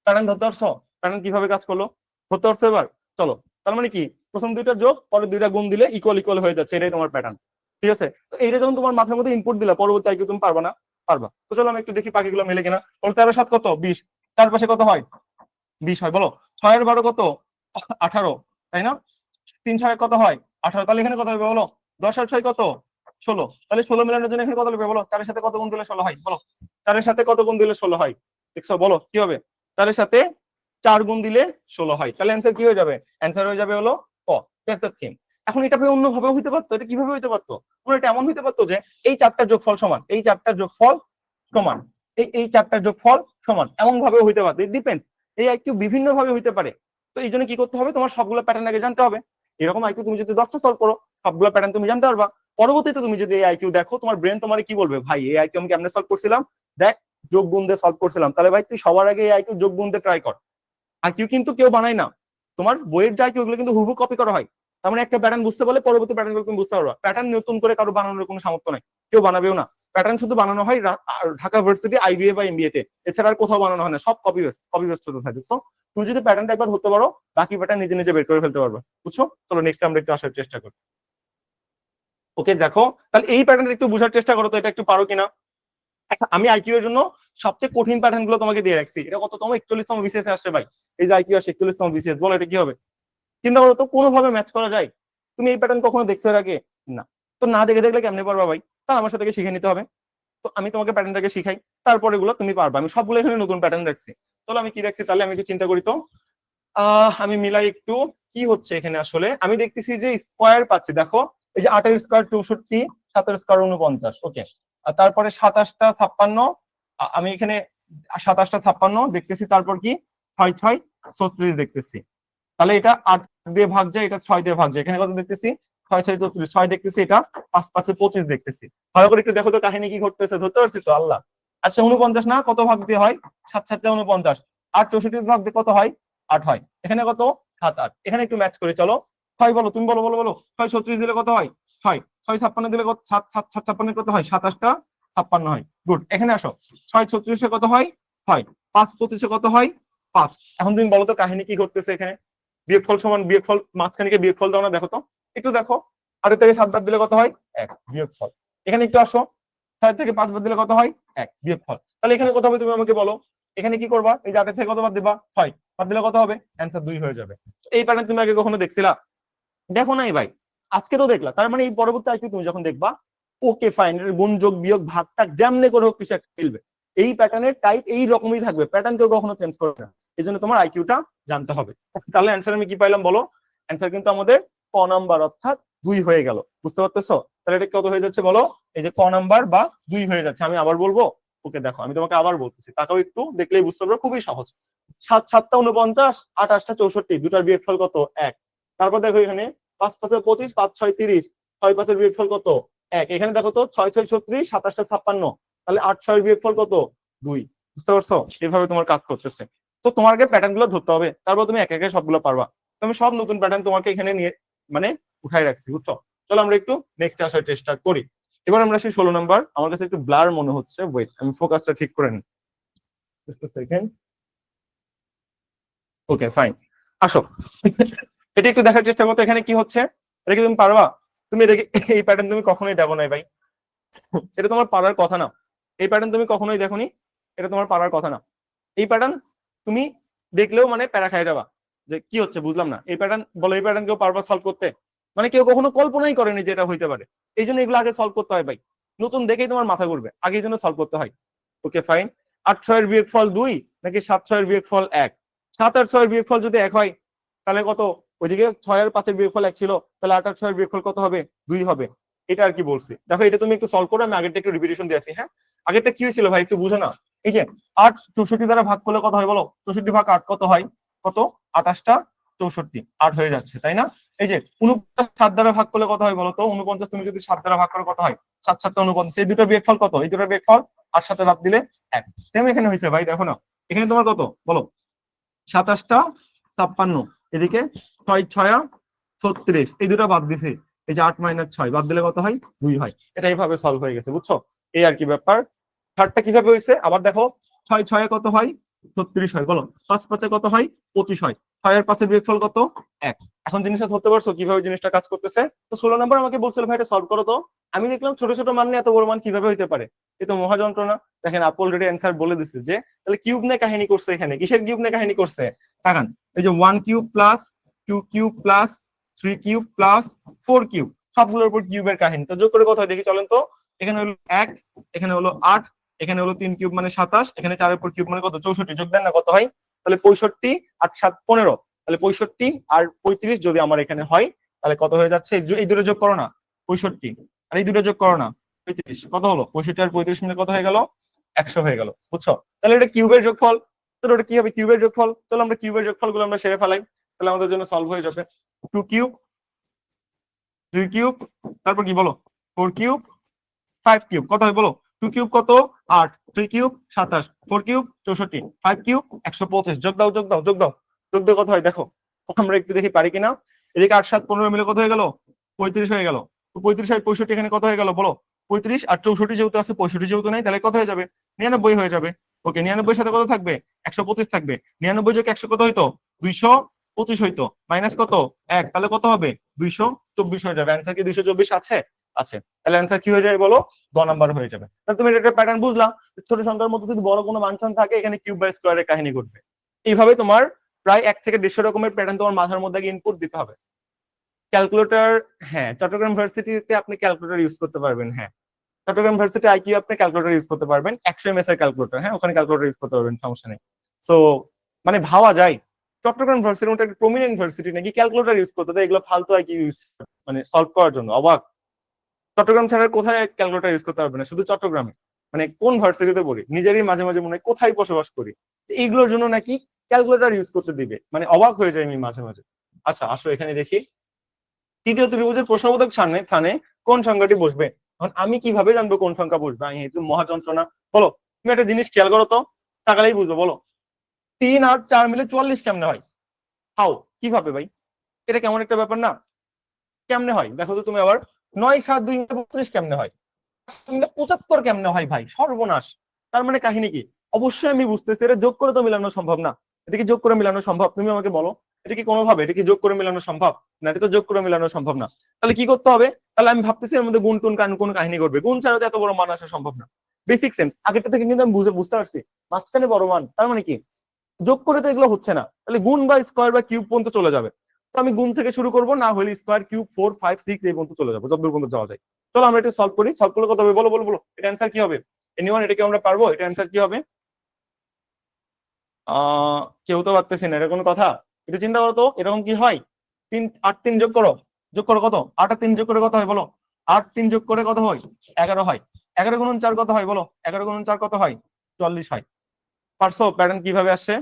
প্যাটার্ন ধরতে পারছো, প্যাটার্ন কিভাবে কাজ করলো ধরতে পারছো এবার? চলো, তার মানে কি, প্রথম দুইটা যোগ পরে দুইটা গুণ দিলে ইকুয়াল ইকুয়াল হয়ে যাচ্ছে, এটাই তোমার প্যাটার্ন, ঠিক আছে? তো এইটা যখন তোমার মাথার মধ্যে ইনপুট দিলা, পরবর্তী আইকিউ তুমি পারবা না? পারবা। তো চলো আমি একটু দেখি বাকিগুলো মিলে কিনা। 13 7 কত, 20, চারপাশে কত হয়, 20 হয়, বলো 6 আর 12 কত, 18, তাই না? 3 6 কত হয়, 18, তাহলে এখানে কত হবে বলো, 10 আর 6 কত, 16, তাহলে 16 মেলানোর জন্য এখানে কত লাগবে বলো, 4 এর সাথে কত গুণ দিলে 16 হয় বলো, 4 এর সাথে কত গুণ দিলে 16 হয়, দেখছো বলো কি হবে, 4 এর সাথে 4 গুণ দিলে 16 হয়, তাহলে অ্যান্সার কি হয়ে যাবে, অ্যান্সার হয়ে যাবে হলো ক, দ্যাটস দ্য থিং। এখন এটা অন্য ভাবে হইতে পারতো, এটা কিভাবে হইতে পারতো, এটা এমন হইতে পারতো যে এই 4টার যোগফল সমান, এই 4টার যোগফল সমান, এই 4টার যোগফল সমান, এমন ভাবে হইতে পারতো, ইট ডিপেন্ডস, এই আইকিউ বিভিন্ন ভাবে হইতে পারে। তো এই জন্য কি করতে হবে, তোমার সবগুলো প্যাটার্ন আগে জানতে হবে, এরকম আইকিউ তুমি যদি 10টা সলভ করো, সবগুলো প্যাটার্ন তুমি জানতে পারবা, পরবর্তীতে তুমি যদি এই আইকিউ দেখো, তোমার ব্রেন তোমার কি বলবে, ভাই এই আইকিউ আমি কেমনে সলভ করছিলাম, দেখ যোগ গুণ দিয়ে সলভ করছিলাম, তাহলে ভাই তুই সবার আগে এই আইকিউ যোগ গুণ দিয়ে ট্রাই কর। আইকিউ কিন্তু কেউ বানায় না, তোমার বইয়ের যে আইকিউ ওগুলো কিন্তু হুবহু কপি করা হয়, তার মানে একটা প্যাটার্ন বুঝতে পারলে পরবর্তী প্যাটার্ন গুলো তুমি বুঝতে পারবা, প্যাটার্ন নতুন করে কারো বানানোর কোনো সামর্থ্য নাই, কেউ বানাবেও না, প্যাটার্ন শুধু বানানো হয় ঢাকা ভার্সিটি আইবিএ বা এমবিএ তে, এছাড়া আর কোথাও বানানো হয় না, সব কপি পেস্ট হতে থাকে। তো তুমি যদি প্যাটার্নটা একবার ধরতে পারো, বাকি প্যাটার্ন নিজে নিজে বের করে ফেলতে পারবে, বুঝছো? চলো নেক্সট আমরা একটু আসার চেষ্টা করি। ওকে দেখো, তাহলে এই প্যাটার্নটা একটু বোঝার চেষ্টা করো তো, এটা একটু পারো কিনা। আমি আইকিউ এর জন্য সবচেয়ে কঠিন প্যাটার্ন গুলো তোমাকে দিয়ে রাখছি, এটা কততম, 41তম বিসিএস আসছে ভাই, এই যে আইকিউ আসছে 41তম বিসিএস, বলো এটা কি হবে, চিন্তা করো তো কোনোভাবে ম্যাচ করা যায়? তুমি এই প্যাটার্ন কখনো দেখছো এর আগে? না। তো না দেখে দেখলে কেমনে পারবা ভাই, তাহলে আমার সাথে শিখে নিতে হবে। তো আমি তোমাকে প্যাটার্নটাকে শিখাই, তারপরে এগুলো তুমি পারবা, আমি সবগুলো এখানে নতুন প্যাটার্ন রাখছি। চলো আমি কি রাখছি তাহলে আমি একটু চিন্তা করি তো, আমি মিলাই একটু, কি হচ্ছে এখানে আসলে, আমি দেখতেছি যে স্কোয়ার পাচ্ছি, দেখো এই যে 8 এর স্কোয়ার 64, 7 এর স্কোয়ার 49, ওকে, আর তারপরে 27টা 56, আমি এখানে 27টা 56 দেখতেছি, তারপর কি 6 6 36 দেখতেছি, তাহলে এটা 8 দিয়ে ভাগ যায়, এটা 6 দিয়ে ভাগ যায়, এখানে কত দেখতেছি 6 6 34, 6 দেখতেছি, এটা 5 5 25 দেখতেছি, ভালো করে একটু দেখো তো কাহিনী কি ঘটতেছে, ধরতে পারছি তো আল্লাহ। আচ্ছা 49 না, কত ভাগ দিয়ে হয়, 7 7 49, 8 64 ভাগ দিয়ে কত হয়, 8 হয়, এখানে কত 7 8, এখানে একটু ম্যাচ করে চলো, 6 বলো তুমি, বলো বলো বলো, 6 36 দিলে কত হয়, 6 6 56 দিলে কত, 7 7 7 56 কত হয়, 27টা 56 হয়। গুড, এখানে আসো। 6 36 কত হয় 6, 5 25 কত হয় 5। এখন তুমি বলো তো কাহিনী কি ঘটতেছে এখানে? বিয়োগফল সমান বিয়োগফল, মাঝখানে বিয়োগফল দাও না, দেখো তো, একটু দেখো। 8 থেকে 7 বাদ দিলে কত হয় 1, বিয়োগফল। এখানে একটু আসো, 6 থেকে 5 বাদ দিলে কত হয় 1, বিয়োগফল। তাহলে এখানে কত হবে তুমি আমাকে বলো। এখানে কি করবা, এই যে 8 থেকে কত বাদ দিবা 6, বাদ দিলে কত হবে, অ্যান্সার 2 হয়ে যাবে। এই প্যাটার্ন তুমি আগে কখনো দেখছিলা? দেখো নাই ভাই, আজকে তো দেখলা। তার মানে এই পরবর্তী আইকিউ তুমি যখন দেখবা, ওকে ফাইন, গুণ যোগ বিয়োগ ভাগ টাগ যেমনে করে হোক কিছু একটা মিলবে। এই প্যাটার্নের টাইপ এই রকমই থাকবে, প্যাটার্ন কেউ কখনো চেঞ্জ করবে না। এই জন্য তোমার আইকিউটা জানতে হবে। তাহলে অ্যান্সার আমি কি পাইলাম বলো? অ্যান্সার কিন্তু আমাদের ক নাম্বার, অর্থাৎ 2 হয়ে গেল। বুঝতে পারতেছো? তাহলে এটা কত হয়ে যাচ্ছে বলো? এই যে ক নাম্বার বা 2 হয়ে যাচ্ছে। আমি আবার বলবো, ওকে দেখো আমি তোমাকে আবার বলতেছি, তাকাও একটু, দেখলেই বুঝতে পারবে, খুবই সহজ। 7 7 49, 28 64, দুটার বিয়োগফল কত 1। তারপর দেখো এখানে 5 5 25, 5 6 30, 6 5 এর বিয়োগফল কত 1। এখানে দেখো তো 6 6 36, 27 56, তাহলে 8 6 এর বিয়োগফল কত 2। বুঝতে পারছো? এইভাবে তোমার কাজ করতেছে। তো তোমাকে প্যাটার্ন গুলো ধরতে হবে, তারপর তুমি একে একে সবগুলো পারবা। তুমি সব নতুন প্যাটার্ন তোমাকে এখানে নিয়ে মানে উঠাই রাখছি, বুঝছো? চলো আমরা একটু নেক্সট আসার চেষ্টা করি। এবার আমরা আসি 16 নাম্বার। আমার কাছে একটু ব্লার মনে হচ্ছে, ওয়েট আমি ফোকাসটা ঠিক করে নিই, জাস্ট আ সেকেন্ড। ওকে ফাইন, আসো। এটা একটু দেখার চেষ্টা করো, এখানে কি হচ্ছে, এটা কি তুমি পারবা? তুমি দেখে এই প্যাটার্ন তুমি কখনোই দেখো নাই ভাই, এটা তোমার পারার কথা না। এই প্যাটার্ন তুমি কখনোই দেখোনি, এটা তোমার পারার কথা না। এই প্যাটার্ন তুমি দেখলেও মানে প্যারা খাই যাবা, যে কি হচ্ছে বুঝলাম না। এই প্যাটার্ন বলো, এই প্যাটার্ন কেউ পারবা সলভ করতে? মানে কেউ কখনো কল্পনাই করেনি যে এটা হইতে পারে। এই জন্য এগুলো আগে সলভ করতে হয় ভাই, নতুন দেখেই তোমার মাথা ঘুরবে, আগে এই জন্য সলভ করতে হয়। Okay fine. 8 6 এর বিয়োগফল 2 নাকি 7 6 এর বিয়োগফল 1? 7 আর 6 এর বিয়োগফল যদি 1 হয় তাহলে কত? ওইদিকে 6 আর 5 এর বিয়োগফল 1 ছিল, তাহলে 8 আর 6 এর বিয়োগফল কত হবে 2 হবে। এটা আর কি বলছি, দেখো এটা তুমি একটু সলভ করো, আমি আগেরটা একটু রিপিটেশন দিয়েছি। হ্যাঁ, আগেরটা কি হয়েছিল ভাই একটু বুঝো না। এই যে 8 64 দ্বারা ভাগ করলে কত হয় বলো? 64 ভাগ 8 কত হয়? কত? 28টা 64, 8 হয়ে যাচ্ছে তাই না? এই যে 49 7 দ্বারা ভাগ করলে কত হয় বলো তো? 49 তুমি যদি 7 দ্বারা ভাগ করো কত হয়? 7 7 49। এই দুটোর বিয়োগফল কত? এই দুটোর বিয়োগফল 8 সাথে বাদ দিলে 1। সেম এখানে হয়েছে ভাই, দেখো না। এখানে তোমার কত বলো? 27টা 56, এদিকে 6 6 36, এই দুটো বাদ দিছি। এই যে 8 - 6 বাদ দিলে কত হয়? 2 হয়। এটা এইভাবে সলভ হয়ে গেছে, বুঝছো? এই আর কি ব্যাপার। থার্ডটা কিভাবে হয়েছে আবার দেখো। 6 6 কত হয়? 36 হয়। বলো 5 5 কত হয়? 25 হয়। 6 আর 5 এর বিয়োগফল কত? 1। এখন জিনিসটা ধরতে পারছো কিভাবে জিনিসটা কাজ করতেছে? তো 16 নম্বর আমাকে বলছিল ভাই এটা সলভ করো তো। আমি দেখলাম ছোট ছোট মান নিয়ে এত বড় মান কিভাবে হইতে পারে, এ তো মহা যন্ত্রণা। দেখেন আপু অলরেডি অ্যান্সার বলে দিচ্ছে যে তাহলে কিউব নিয়ে কাহিনী করছে। এখানে কিসের কিউব নিয়ে কাহিনী করছে? তাকান, এই যে 1 cube plus 2 cube plus 3 cube plus 4 cube, সবগুলোর উপর কিউবের কাহিনী। তো যোগ করে কত হয় দেখি চলেন তো। এখানে হলো 1, এখানে হলো 8, এখানে হলো 3 কিউব মানে 27, এখানে 4 এর উপর কিউব মানে কত? 64। যোগ দেন না কত হয়? তাহলে 65 8 7 15, তাহলে 65 আর 35 যদি আমার এখানে হয় তাহলে কত হয়ে যাচ্ছে? এই দুটো যোগ করো না, 65 আর এই দুটো যোগ করো না 35, কত হলো? 65 আর 35 মিলে কত হয়ে গেল? 100 হয়ে গেল, বুঝছো? তাহলে এটা কিউবের যোগফল। তাহলে ওটা কি হবে? কিউবের যোগফল। তাহলে আমরা কিউবের যোগফল গুলো আমরা সেরে ফেলাই, তাহলে আমাদের জন্য সলভ হয়ে যাবে। 2 কিউব 3 কিউব, তারপর কি বলো? 4 কিউব 5 কিউব, কত হয় বলো? 2 কিউব কত? 8, 3 কিউব 27, 4 কিউব 64, 5 কিউব 125। যোগ দাও যোগ দাও যোগ দাও, যোগ দিয়ে কত হয় দেখো। আমরা একটু দেখি পারি কিনা। এদিকে 8 7 15 মিলে কত হয়ে গেল? 35 হয়ে গেল। তো 35 আর 65 এখানে কত হয়ে গেল বলো? 35 আর 64 যেহেতু আছে, 65 যেহেতু নাই, তাহলে কত হয়ে যাবে? 99 হয়ে যাবে। ওকে, 99 এর সাথে কত থাকবে? 125 থাকবে। 99 যোগ 100 কত হইতো? 225 হইতো। মাইনাস কত? 1, তাহলে কত হবে? 224 হয়ে যাবে। অ্যান্সার কি 224 আছে? আছে। তাহলে অ্যান্সার কি হয়ে যাবে বলো? গ নাম্বার হয়ে যাবে। তাহলে তুমি এটা প্যাটার্ন বুঝলা, ছোট সংখ্যার মধ্যে যদি বড় কোনো মানসান থাকে এখানে কিউব বাই স্কয়ারের কাহিনী ঘটবে। এইভাবে তোমার প্রায় 1 থেকে 150 রকমের প্যাটার্ন তোমার মাথার মধ্যে ইনপুট দিতে হবে। ক্যালকুলেটর, হ্যাঁ চট্টগ্রাম ভার্সিটিতে আপনি ক্যালকুলেটর ইউজ করতে পারবেন। হ্যাঁ, চট্টগ্রাম ভার্সিটি আইকিউ আপনি ক্যালকুলেটর ইউজ করতে পারবেন, 100 এমএস এর ক্যালকুলেটর। হ্যাঁ, ওখানে ক্যালকুলেটর ইউজ করতে পারবেন, সমস্যা নেই। সো মানে ভাবা যায় চট্টগ্রাম ভার্সিটি মতো একটা প্রমিনেন্ট ভার্সিটি নাকি ক্যালকুলেটর ইউজ করতে, এগুলো ফালতু আইকিউ ইউজ মানে সলভ করার জন্য। অবাক। চট্টগ্রাম ছাড়া কোথায় ক্যালকুলেটর ইউজ করতে পারবে না, শুধু চট্টগ্রামে। মানে কোন ভার্সিটিতে পড়ি নিজেরই মাঝে মাঝে মনে হয় কোথায় বসবাস করি, এইগুলোর জন্য নাকি ক্যালকুলেটর ইউজ করতে দিবে, মানে অবাক হয়ে যায় আমি মাঝে মাঝে। আচ্ছা আসো এখানে দেখি, তৃতীয় ত্রিভুজের প্রশ্নবোধক স্থানে কোন সংখ্যাটি বসবে। এখন আমি কিভাবে জানবো কোন সংখ্যা বসবে? আমি এই তো মহাযন্ত্রণা। বলো তুমি একটা জিনিস খেয়াল করো তো, তাকালেই বুঝবো। বলো 3 আর 4 মিলে 44 কেমনে হয়? হাও, কিভাবে ভাই? এটা কেমন একটা ব্যাপার না? কেমনে হয় দেখো তো তুমি আবার। 9 7 2 মিলে 32 কেমনে হয়? 75 কেমনে হয় ভাই, সর্বনাশ। তার মানে কাহিনী কি? অবশ্যই আমি বুঝতেছি এটা যোগ করে তো মিলানো সম্ভব না। এটা কি যোগ করে মিলানো সম্ভব? তুমি আমাকে বলো, এটা কি কোনোভাবে এটা কি যোগ করে মিলানো সম্ভব? না, এটা তো যোগ করে মিলানো সম্ভব না। তাহলে কি করতে হবে? তাহলে আমি ভাবতেছি এর মধ্যে গুণ টুন কোন কাহিনী করবে, গুণ ছাড়া তো এত বড় মান আসা সম্ভব না। বেসিক সেন্স আগেরটা থেকে কিন্তু আমি বুঝতে পারছি মাঝখানে বড় মান, তার মানে কি যোগ করে তো এগুলো হচ্ছে না, তাহলে গুণ বা স্কোয়ার বা কিউব পর্যন্ত চলে যাবে। তো আমি গুণ থেকে শুরু করবো, না হলে স্কোয়ার কিউব 4 5 6 এই পর্যন্ত চলে যাবো, যতদূর পর্যন্ত যাওয়া যায়। চলো আমরা এটা সলভ করি। সলভ করলে কত হবে বলো বলো বলো, এটা অ্যান্সার কি হবে? এনিওয়ান, এটা কি আমরা পারবো? এটা অ্যান্সার কি হবে? কেউ তো পারতেছি না, এটা কোনো কথা? একটু চিন্তা করো তো, এরকম কি হয়? 3 8 3 যোগ করো, যোগ করো কত? 8 আর 3 যোগ করে কত হয় বলো? 8 3 যোগ করে কত হয়? 11 হয়। 11 গুণন 4 কত হয় বলো? 11 গুণন 4 কত হয়? 44 হয়। পারছো প্যাটার্ন কিভাবে আসছে?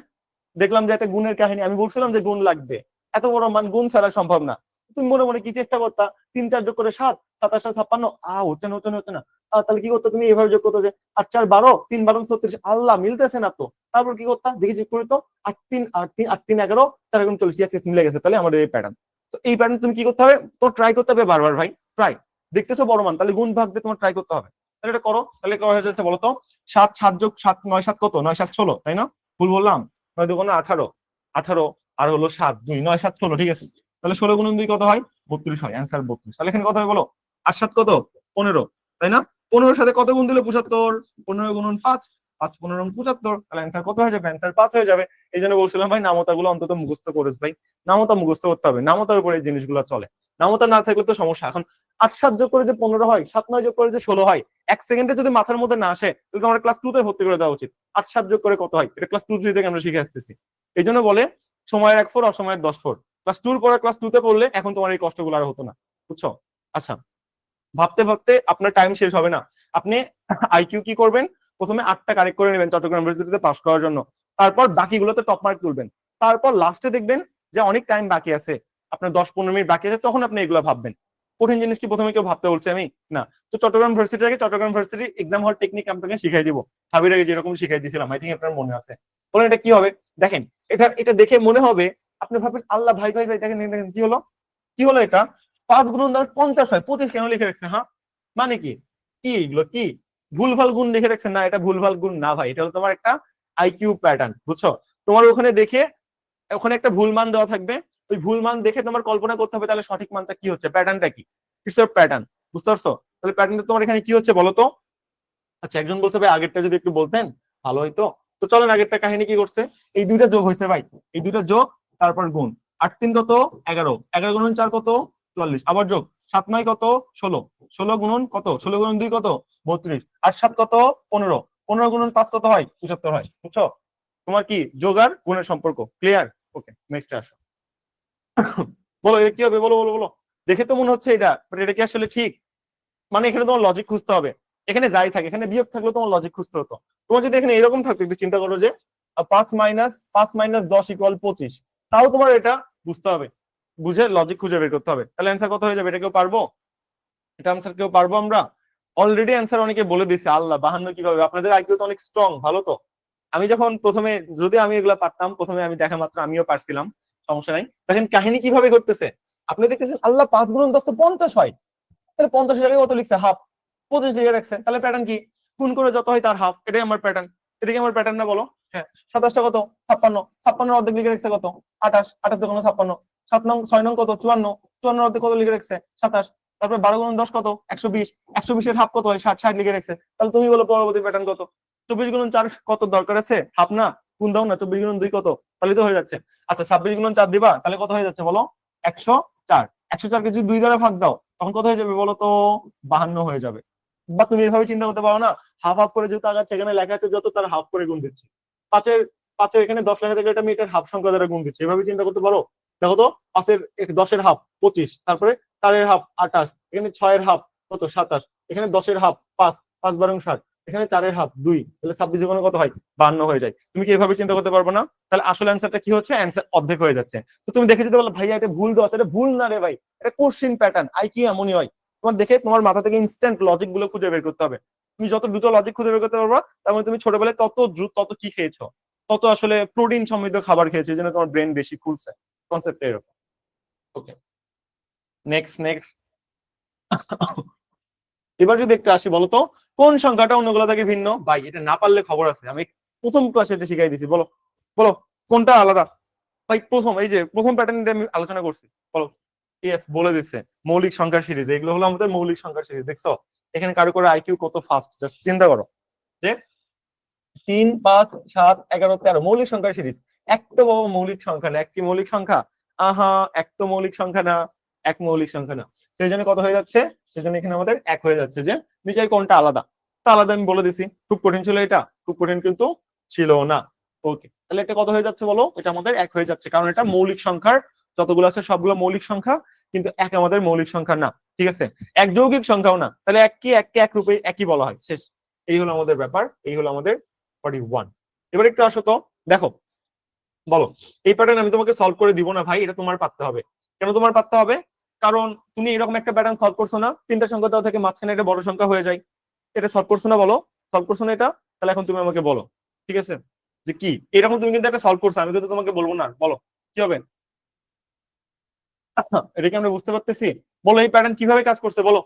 দেখলাম যে একটা গুণের কাহিনী, আমি বলছিলাম যে গুণ লাগবে, এত বড় মান গুণ ছাড়া সম্ভব না। তুমি মনে মনে কি চেষ্টা করতা? 3 4 যোগ করে 7, 7 8 56, হচ্ছে না হচ্ছে না হচ্ছে না। তাহলে কি করতো তুমি? এভাবে যোগ করতো যে 8 4 12, 3 12 36, আল্লাহ মিলতেছে না তো। তারপর কি করতা? দেখি চেক করে তো, 8 3 8 3 8 3 11, 4 গুণ 40, মিলে গেছে। তাহলে আমাদের এই প্যাটার্ন। তো এই প্যাটার্ন তুমি কি করতে হবে? তো ট্রাই করতে হবে বারবার ভাই, ট্রাই। দেখতেছো বড় মান, তাহলে গুণ ভাগ দিয়ে তোমার ট্রাই করতে হবে। তাহলে এটা করো, তাহলে করা হয়ে যাচ্ছে বলো তো। 7 7 যোগ 7 9 7 কত? 9 7 16, তাই না? ভুল বললাম? 9 2 18, 18 আর হলো 7 2 9 7 16, ঠিক আছে। তাহলে 16 গুণন 2 কত হয়? 32 হয়, অ্যান্সার 32। তাহলে এখানে কত হয় বলো? 8 7 কত? 15, তাই না? 15 সাথে কত গুণ দিলে 75? 15 গুণন 5, 5 15 75, তাহলে অ্যান্সার কত হয়ে যাবে? অ্যান্সার 5 হয়ে যাবে। এই জন্য বলছিলাম ভাই নামতা গুলো অন্তত মুখস্থ করিস ভাই, নামতা মুখস্থ করতে হবে, নামতার উপরে এই জিনিসগুলো চলে। নামতা না থাকলে তো সমস্যা। এখন 8 7 যোগ করে যে 15 হয়, 7 9 যোগ করে যে 16 হয়, এক সেকেন্ডে যদি মাথার মধ্যে না আসে তাহলে তো আমার ক্লাস 2 তে ভর্তি করে দেওয়া উচিত। 8 7 যোগ করে কত হয়, এটা ক্লাস 2 3 থেকে আমরা শিখে আসতেছি। এই জন্য বলে সময়ের 1 4 অসময়ের 10 4। ক্লাস 2 পরে ক্লাস 2 তে পড়লে এখন তোমার এই কষ্টগুলো আর হতো না, বুঝছো? আচ্ছা, ভাবতে ভাবতে আপনার টাইম শেষ হবে না। আপনি আইকিউ কি করবেন? প্রথমে 8টা কারেক্ট করে নেবেন চট্টগ্রাম ইউনিভার্সিটিতে পাস করার জন্য। তারপর বাকিগুলোতে টপ মার্ক তুলবেন। তারপর লাস্টে দেখবেন যে অনেক টাইম বাকি আছে, আপনার 10 15 মিনিট বাকি আছে, তখন আপনি এগুলো ভাববেন। কঠিন জিনিস কি প্রথমে কেউ ভাবতে বলছে আমি? না। তো চট্টগ্রাম ইউনিভার্সিটি থেকে Chittagong university exam hall technique আপনাকে শিখাই দিব। ভাবির আগে যেরকম শিখাই দিয়েছিলাম, আই থিঙ্ক আপনার মনে আছে। বলেন এটা কি হবে? দেখেন, এটা এটা দেখে মনে হবে, আপনি ভাবেন আল্লাহ ভাই ভাই ভাই, দেখেন দেখেন কি হলো, কি হলো এটা? 5 গুণন 10 50 হয়, 25 কেন লিখে রাখছে? হ্যাঁ, মানে কি? কি এগুলো কি ভুলভাল গুণ লিখে রাখছে? না, এটা ভুলভাল গুণ না ভাই, এটা হলো তোমার একটা আইকিউ প্যাটার্ন, বুঝছো? তোমার ওখানে দেখে, ওখানে একটা ভুল মান দেওয়া থাকবে, ওই ভুল মান দেখে তোমার কল্পনা করতে হবে তাহলে সঠিক মানটা কি হচ্ছে, প্যাটার্নটা কি, কিসের প্যাটার্ন, বুঝতে পারছো? তাহলে প্যাটার্নটা তোমার এখানে কি হচ্ছে বলো তো? আচ্ছা, একজন বলছে ভাই আগেরটা যদি একটু বলতেন ভালো হইতো। তো চলেন, আগেরটা কাহিনী কি করছে? এই দুইটা যোগ হয়েছে ভাই, এই দুইটা যোগ, তারপর গুণ। 8 3 কত? 11, 11 গুণন 4 কত? 44, আবার যোগ। 7 9 কত? 16, 16 গুণন কত? 16 গুণন 2 কত? 32, আর 7 কত? 15, 15 গুণন 5 কত হয়? 75 হয়, বুঝছো? তোমার কি যোগ আর গুণের সম্পর্ক ক্লিয়ার? ওকে, নেক্সট আসো। বলো এটা কি হবে, বলো বলো বলো। দেখে তো মনে হচ্ছে এটা, বাট এটা কি আসলে ঠিক? মানে এখানে তোমার লজিক খুঁজতে হবে। এখানে যাই থাকে, এখানে বিয়োগ থাকলে তোমার লজিক খুঁজতে হতো। তোমার যদি এখানে এরকম থাকতো, একটু চিন্তা করো যে 5 - 5 - 10 = 25, তাও তোমার এটা বুঝতে হবে, বুঝে লজিক খুঁজে বের করতে হবে। তাহলে অ্যান্সার কত হয়ে যাবে? এটা কেউ পারবো? এটা অ্যান্সার কেউ পারবো? আমরা অলরেডি অ্যান্সার অনেকে বলে দিছে। আল্লাহ 52 কিভাবে? আপনাদের আইকিউ তো অনেক স্ট্রং, ভালো তো। আমি যখন প্রথমে, যদি আমি এগুলা পারতাম, প্রথমে আমি দেখা মাত্র আমিও পারছিলাম, সমস্যা নাই। দেখেন কাহিনী কিভাবে করতেছে, আপনি দেখতেছেন আল্লাহ 5 গুণন 10 তো 50 হয়, তাহলে 50 জায়গায় কত লিখছে? হাফ। 25 লিখে রাখছে, তাহলে প্যাটার্ন কি? গুণ করে যত হয় তার হাফ, এটাই আমার প্যাটার্ন। এটা কি আমার প্যাটার্ন না বলো? হ্যাঁ। 27টা কত? 56, 56 অর্ধেক লিখে রাখছে কত? 28, 28 দুগুণ 56, 7 নং 6 নং কত? 54, 54 অর্ধেক কত লিখে রাখছে? 27। তারপর 12 গুণন 10 কত? 120, 120 এর হাফ কত হয়? 60, 60 লিখে রাখছে। তাহলে তুমি বলো পরবর্তী প্যাটার্ন কত? 24 গুণন 4 কত দরকার আছে? হাফ না? গুণ দাও না, 24 গুণন 2 কত? তাহলে তো হয়ে যাচ্ছে। আচ্ছা, 26 গুণন 4 দিবা, তাহলে কত হয়ে যাচ্ছে বলো? 104। 104 কে যদি 2 দ্বারা ভাগ দাও, তখন কত হয়ে যাবে বলো তো? 52 হয়ে যাবে। বা তুমি এভাবে চিন্তা করতে পারো না, হাফ হাফ করে যেহেতু আগাচ্ছে, এখানে লেখা আছে যত, তার হাফ করে গুণ দিচ্ছি। পাঁচের পাঁচের এখানে 10 লেখা থেকে এটা আমি এটার হাফ সংখ্যা দ্বারা গুণ দিচ্ছি, এভাবে চিন্তা করতে পারো। দেখো তো, 10-এর হাফ 25, তারপরে 4-এর হাফ 28, এখানে 6-এর হাফ কত? 27, এখানে 10-এর হাফ 5, 5 12 60, এখানে 4-এর হাফ 2, তাহলে 26 গুণ কত হয়? 52 হয়ে যায়। তুমি কি এভাবে চিন্তা করতে পারবে না? তাহলে আসলে অ্যান্সারটা কি হচ্ছে? অ্যান্সার অর্ধেক হয়ে যাচ্ছে। তো তুমি দেখে যেতে বলো ভাইয়া এটা ভুল দেওয়া আছে, এটা ভুল না রে ভাই, এটা কোশ্চিন প্যাটার্ন, আইকিউ এমনই হয়। তোমার দেখে তোমার মাথা থেকে ইনস্ট্যান্ট লজিক গুলো খুঁজে বের করতে হবে। তুমি যত দ্রুত লজিক খুঁজে বের করতে পারবা, তার মানে তুমি ছোটবেলায় তত দ্রুত তত কি খেয়েছো, তত আসলে প্রোটিন সমৃদ্ধ খাবার খেয়েছো, এই জন্য তোমার ব্রেন বেশি খুলছে। কনসেপ্টটা এরকম। ওকে, নেক্সট নেক্সট। এবার যদি একটু আসি, বলো তো কোন সংখ্যাটা অন্যগুলো থেকে ভিন্ন? ভাই এটা না পারলে খবর আছে, আমি প্রথম ক্লাসে এটা শিখাই দিছি। বলো বলো কোনটা আলাদা? ভাই প্রথম, এই যে প্রথম প্যাটার্নটা আমি আলোচনা করছি, বলো। ইয়েস, বলে দিচ্ছে মৌলিক সংখ্যার সিরিজ, এগুলো হলো আমাদের মৌলিক সংখ্যার সিরিজ। দেখছো এখানে কারো করে আইকিউ কত ফাস্ট, জাস্ট চিন্তা করো যে 3, 5, 7, 11, 13 মৌলিক সংখ্যার সিরিজ। এক তো বাবা মৌলিক সংখ্যা না, এক কি মৌলিক সংখ্যা? আহা, এক তো মৌলিক সংখ্যা না, এক মৌলিক সংখ্যা না। সেই জন্য কত হয়ে যাচ্ছে? সেই জন্য এখানে আমাদের এক হয়ে যাচ্ছে, যে নিচের কোনটা আলাদা। তা আলাদা আমি বলে দিছি। খুব কঠিন ছিল এটা? খুব কঠিন কিন্তু ছিল না। ওকে, তাহলে এটা কত হয়ে যাচ্ছে বলো? এটা আমাদের এক হয়ে যাচ্ছে, কারণ এটা মৌলিক সংখ্যার যতগুলো আছে সবগুলো মৌলিক সংখ্যা, কিন্তু এক আমাদের মৌলিক সংখ্যা না। ঠিক আছে, এক যৌগিক সংখ্যাও না, তাহলে এক কি, এককে এক রূপে একই বলা হয়, শেষ। এই হলো আমাদের ব্যাপার, এই হলো আমাদের 41। এবার একটু আসো তো, দেখো, বলো। এই প্যাটার্ন আমি তোমাকে সলভ করে দিব না ভাই, এটা তোমার পারতে হবে। কেন তোমার পারতে হবে? কারণ তুমি এরকম একটা প্যাটার্ন সলভ করছো না, তিনটা সংখ্যা দেওয়া থেকে মাঝখানে একটা বড় সংখ্যা হয়ে যায়, এটা সলভ করছো না? বলো, সলভ করছো না এটা? তাহলে এখন তুমি আমাকে বলো, ঠিক আছে, যে কি এরকম তুমি কিন্তু একটা সলভ করছো, আমি কিন্তু তোমাকে বলবো না, বলো কি হবে? এটা কি আমরা বুঝতে পারতেছি? বলো এই প্যাটার্ন কিভাবে কাজ করছে, বলো।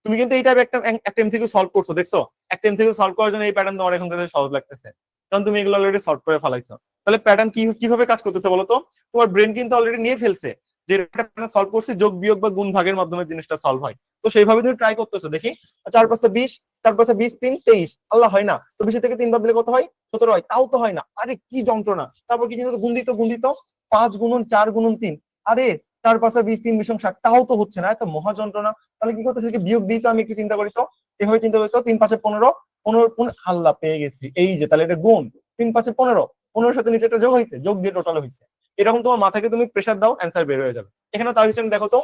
তুমি কিন্তু এই টাইপের একটা এমসিকিউ সলভ করছো, দেখছো? একটা এমসিকিউ সলভ করার জন্য এই প্যাটার্ন তোমার এখন থেকে সহজ লাগতেছে, কারণ তুমি এগুলো অলরেডি সলভ করে ফেলাইছো। তাহলে প্যাটার্ন কিভাবে কাজ করতেছে বলো তো? তোমার ব্রেন কিন্তু অলরেডি নিয়ে ফেলছে যে একটা প্যাটার্ন সলভ করছি, যোগ বিয়োগ বা গুণ ভাগের মাধ্যমে জিনিসটা সলভ হয়। তো সেইভাবে তুমি ট্রাই করতেছো, দেখি। 4 × 5 = 20, 4 × 5 = 20, 3 = 23, আল্লাহ হয় না তো? 20 থেকে 3 বাদ দিলে কত হয়? 17 হয়, তাও তো হয় না। আরে কি যন্ত্রণা! তারপর কি জিনিস? গুণ দিত 5 × 4 × 3, আরে 4 × 5 = 20, 3 × 60, তাও তো হচ্ছে না, এত মহা যন্ত্রণা। তাহলে কি করতেছে? বিয়োগ দিই তো, আমি একটু চিন্তা করি তো, এভাবে চিন্তা করি তো। 3 × 5 = 15, 15 আল্লাহ পেয়ে গেছি, এই যে। তাহলে এটা গুণ, 3 × 5 = 15, 15 সাথে নিচে একটা যোগ হয়েছে, যোগ দিয়ে টোটাল হয়েছে। এরকম তোমার মাথাকে তুমি প্রেসার দাও, অ্যান্সার বের হয়ে যাবে। এখানে তার হিসেবে দেখো তো,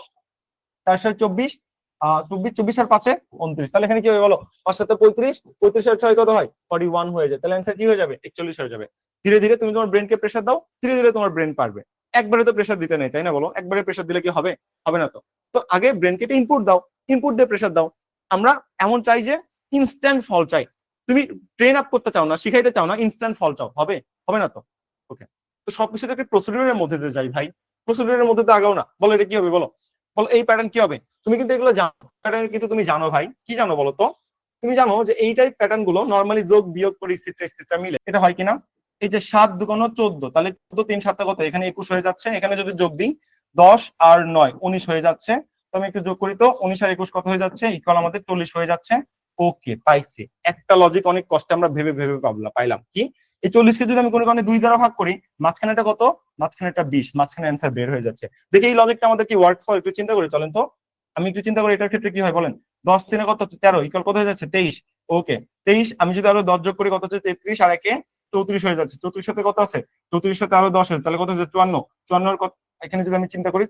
4 × 7 = 24, 24, 24 আর 5 = 29। তাহলে এখানে কি হবে বলো? 5 × 7 = 35, 35 আর 6 কত হয়? 41 হয়ে যায়। তাহলে অ্যান্সার কি হয়ে যাবে? 41 হয়ে যাবে। ধীরে ধীরে তুমি তোমার ব্রেনকে প্রেসার দাও, ধীরে ধীরে তোমার ব্রেন পারবে। একবারে তো প্রেসার দিতে নেই, তাই না? বলো, একবারে প্রেসার দিলে কি হবে? হবে না তো। তো আগে ব্রেনকে ইনপুট দাও, ইনপুট দিয়ে প্রেসার দাও। আমরা এমন চাই যে ইনস্ট্যান্ট ফল চাই। তুমি ট্রেন আপ করতে চাও না, শিখাইতে চাও না, ইনস্ট্যান্ট ফল চাও, হবে? হবে না তো। ওকে, তো সবকিছু একটা প্রসিডিউরের মধ্যে দিয়ে যাই ভাই, প্রসিডিউরের মধ্যে তো আগাও না। বলো এটা কি হবে? বলো বলো এই প্যাটার্ন কি হবে? তুমি কিন্তু এগুলো জানো, প্যাটার্ন কিন্তু তুমি জানো ভাই, কি জানো বলো তো? তুমি জানো যে এই টাইপ প্যাটার্ন গুলো নরমালি যোগ বিয়োগ করে এটসেট্রা মিলে, এটা হয় কিনা? এই যে 7 × 2 = 14, তাহলে 14 3 7 কত? এখানে 21 হয়ে যাচ্ছে। এখানে যদি যোগ দিই 10 আর 9 19 হয়ে যাচ্ছে। তো আমি একটু যোগ করি তো, 19 আর 21 কত হয়ে যাচ্ছে? ইকুয়াল আমাদের 40 হয়ে যাচ্ছে। ওকে, পাইছি। একটা লজিক অনেক কষ্টে আমরা ভেবে ভেবে পাইলাম কি, এই 40 কে যদি আমি কোনো কারণে 2 দ্বারা ভাগ করি, মাঝখানেটা কত? মাঝখানেটা 20, মাঝখানে অ্যান্সার বের হয়ে যাচ্ছে। দেখি এই লজিকটা আমাদের কি ওয়ার্ক ফর, একটু চিন্তা করে চলেন তো। আমি একটু চিন্তা করি এটার ক্ষেত্রে কি হয় বলেন। 10 3 কত? 13, ইকুয়াল কত হয়ে যাচ্ছে? 23। ওকে, 23 আমি যদি আরো 10 যোগ করি কত হচ্ছে? 33 আর 1 34 হয়ে যাচ্ছে। 34 সাথে কত আছে? 34 সাথে আরো 10 আছে, তাহলে কত হচ্ছে? 54। 54 এর কত? এখানে যদি আমি চিন্তা করি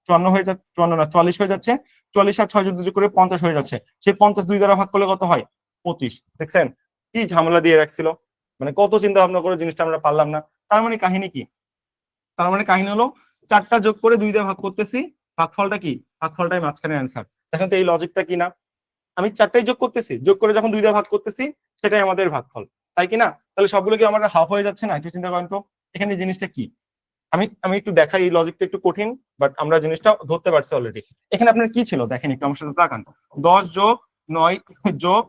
54 হয়ে যাচ্ছে, 54 না 44 হয়ে যাচ্ছে। 44 আর 6 যদি যোগ করে 50 হয়ে যাচ্ছে। সেই 50 2 দ্বারা ভাগ করলে কত হয়? 25। দেখছেন কি ঝামেলা দিয়ে রাখছিল? মানে কত চিন্তা ভাবনা করে জিনিসটা আমরা পারলাম না। তার মানে কাহিনী কি? তার মানে কাহিনী হলো 4টা যোগ করে 2 দিয়ে ভাগ করতেছি, ভাগফলটা কি? ভাগফলটাই মাঝখানে অ্যান্সার। দেখেন তো এই লজিকটা কি না? আমি 4টাই যোগ করতেছি, যোগ করে যখন 2 দিয়ে ভাগ করতেছি, সেটাই আমাদের ভাগফল, তাই কি না? তাহলে সবগুলো কি আমার হাফ হয়ে যাচ্ছে না? একটু চিন্তা করেন তো এখানে জিনিসটা কি। আমি আমি একটু দেখাই, এই লজিকটা একটু কঠিন, বাট আমরা জিনিসটা ধরতে পারছি অলরেডি। এখানে আপনার কি ছিল দেখেন, একটু আমার সাথে তাকান। 10 যোগ 9 যোগ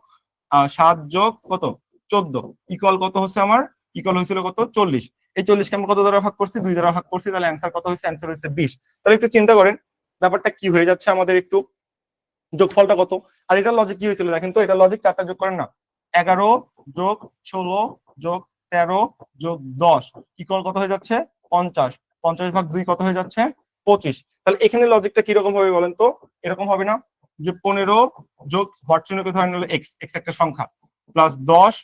7 যোগ কত? 14 ইকুয়াল কত হচ্ছে আমার? ইকুয়াল হয়েছিল কত? 40। এই 40কে আমরা কত দ্বারা ভাগ করছি? 2 দ্বারা ভাগ করছি, তাহলে অ্যান্সার কত হয়েছে? অ্যান্সার হয়েছে 20। তাহলে একটু চিন্তা করেন ব্যাপারটা কি হয়ে যাচ্ছে আমাদের, একটু যোগফলটা কত? আর এটা লজিক কি হয়েছিল দেখেন তো, এটা লজিক 4টা যোগ করেন না, 11 যোগ 16 যোগ 13 যোগ 10 ইকুয়াল কত হয়ে যাচ্ছে? 50। 50/2 কত হয়ে যাচ্ছে? 25। তাহলে এখানে লজিকটা কিরকম হবে বলেন তো? এরকম হবে না যে 15 যোগ হরচিহ্নকে ধরে নিল এক্স, এক্স একটা সংখ্যা, প্লাস 10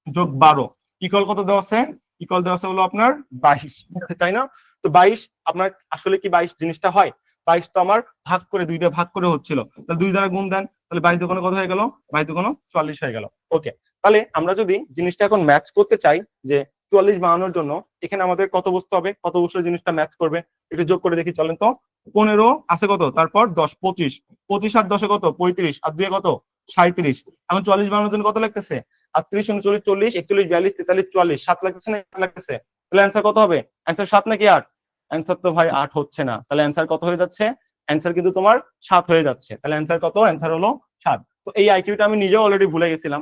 যোগ 12 ইকুয়াল কত দেওয়া আছে? ইকুয়াল দেওয়া আছে হলো আপনার 22, তাই না? তো 22 আপনার আসলে কি 22 জিনিসটা হয়? 22 তো আমার ভাগ করে 2 দিয়ে ভাগ করে হচ্ছিল, তাহলে 2 দ্বারা গুণ দেন, তাহলে 22 দুগুণে কত হয়ে গেল? 22 দুগুণে 44 হয়ে গেল। ওকে, তাহলে আমরা যদি জিনিসটা এখন ম্যাচ করতে চাই যে 44 বানানোর জন্য, এখানে আমাদের কত বস্তু হবে, কত বস্তু জিনিসটা ম্যাচ করবে, একটু যোগ করে দেখি চলেন তো। 15 আছে কত, তারপর 10 25, 25 আর 10 কত? 35, আর 2 কত? 37। এখন 44 বানানোর জন্য কত লাগতেছে? 38 39 40 41 42 43 44, 7 লাগতেছে না 8 লাগতেছে? তাহলে অ্যান্সার কত হবে? অ্যান্সার 7 নাকি 8? অ্যান্সার তো ভাই 8 হচ্ছে না, তাহলে অ্যান্সার কত হয়ে যাচ্ছে? অ্যান্সার কিন্তু তোমার 7 হয়ে যাচ্ছে। তাহলে অ্যান্সার কত? অ্যান্সার হলো 7। তো এই আইকিউটা আমি নিজেও অলরেডি ভুলে গেছিলাম।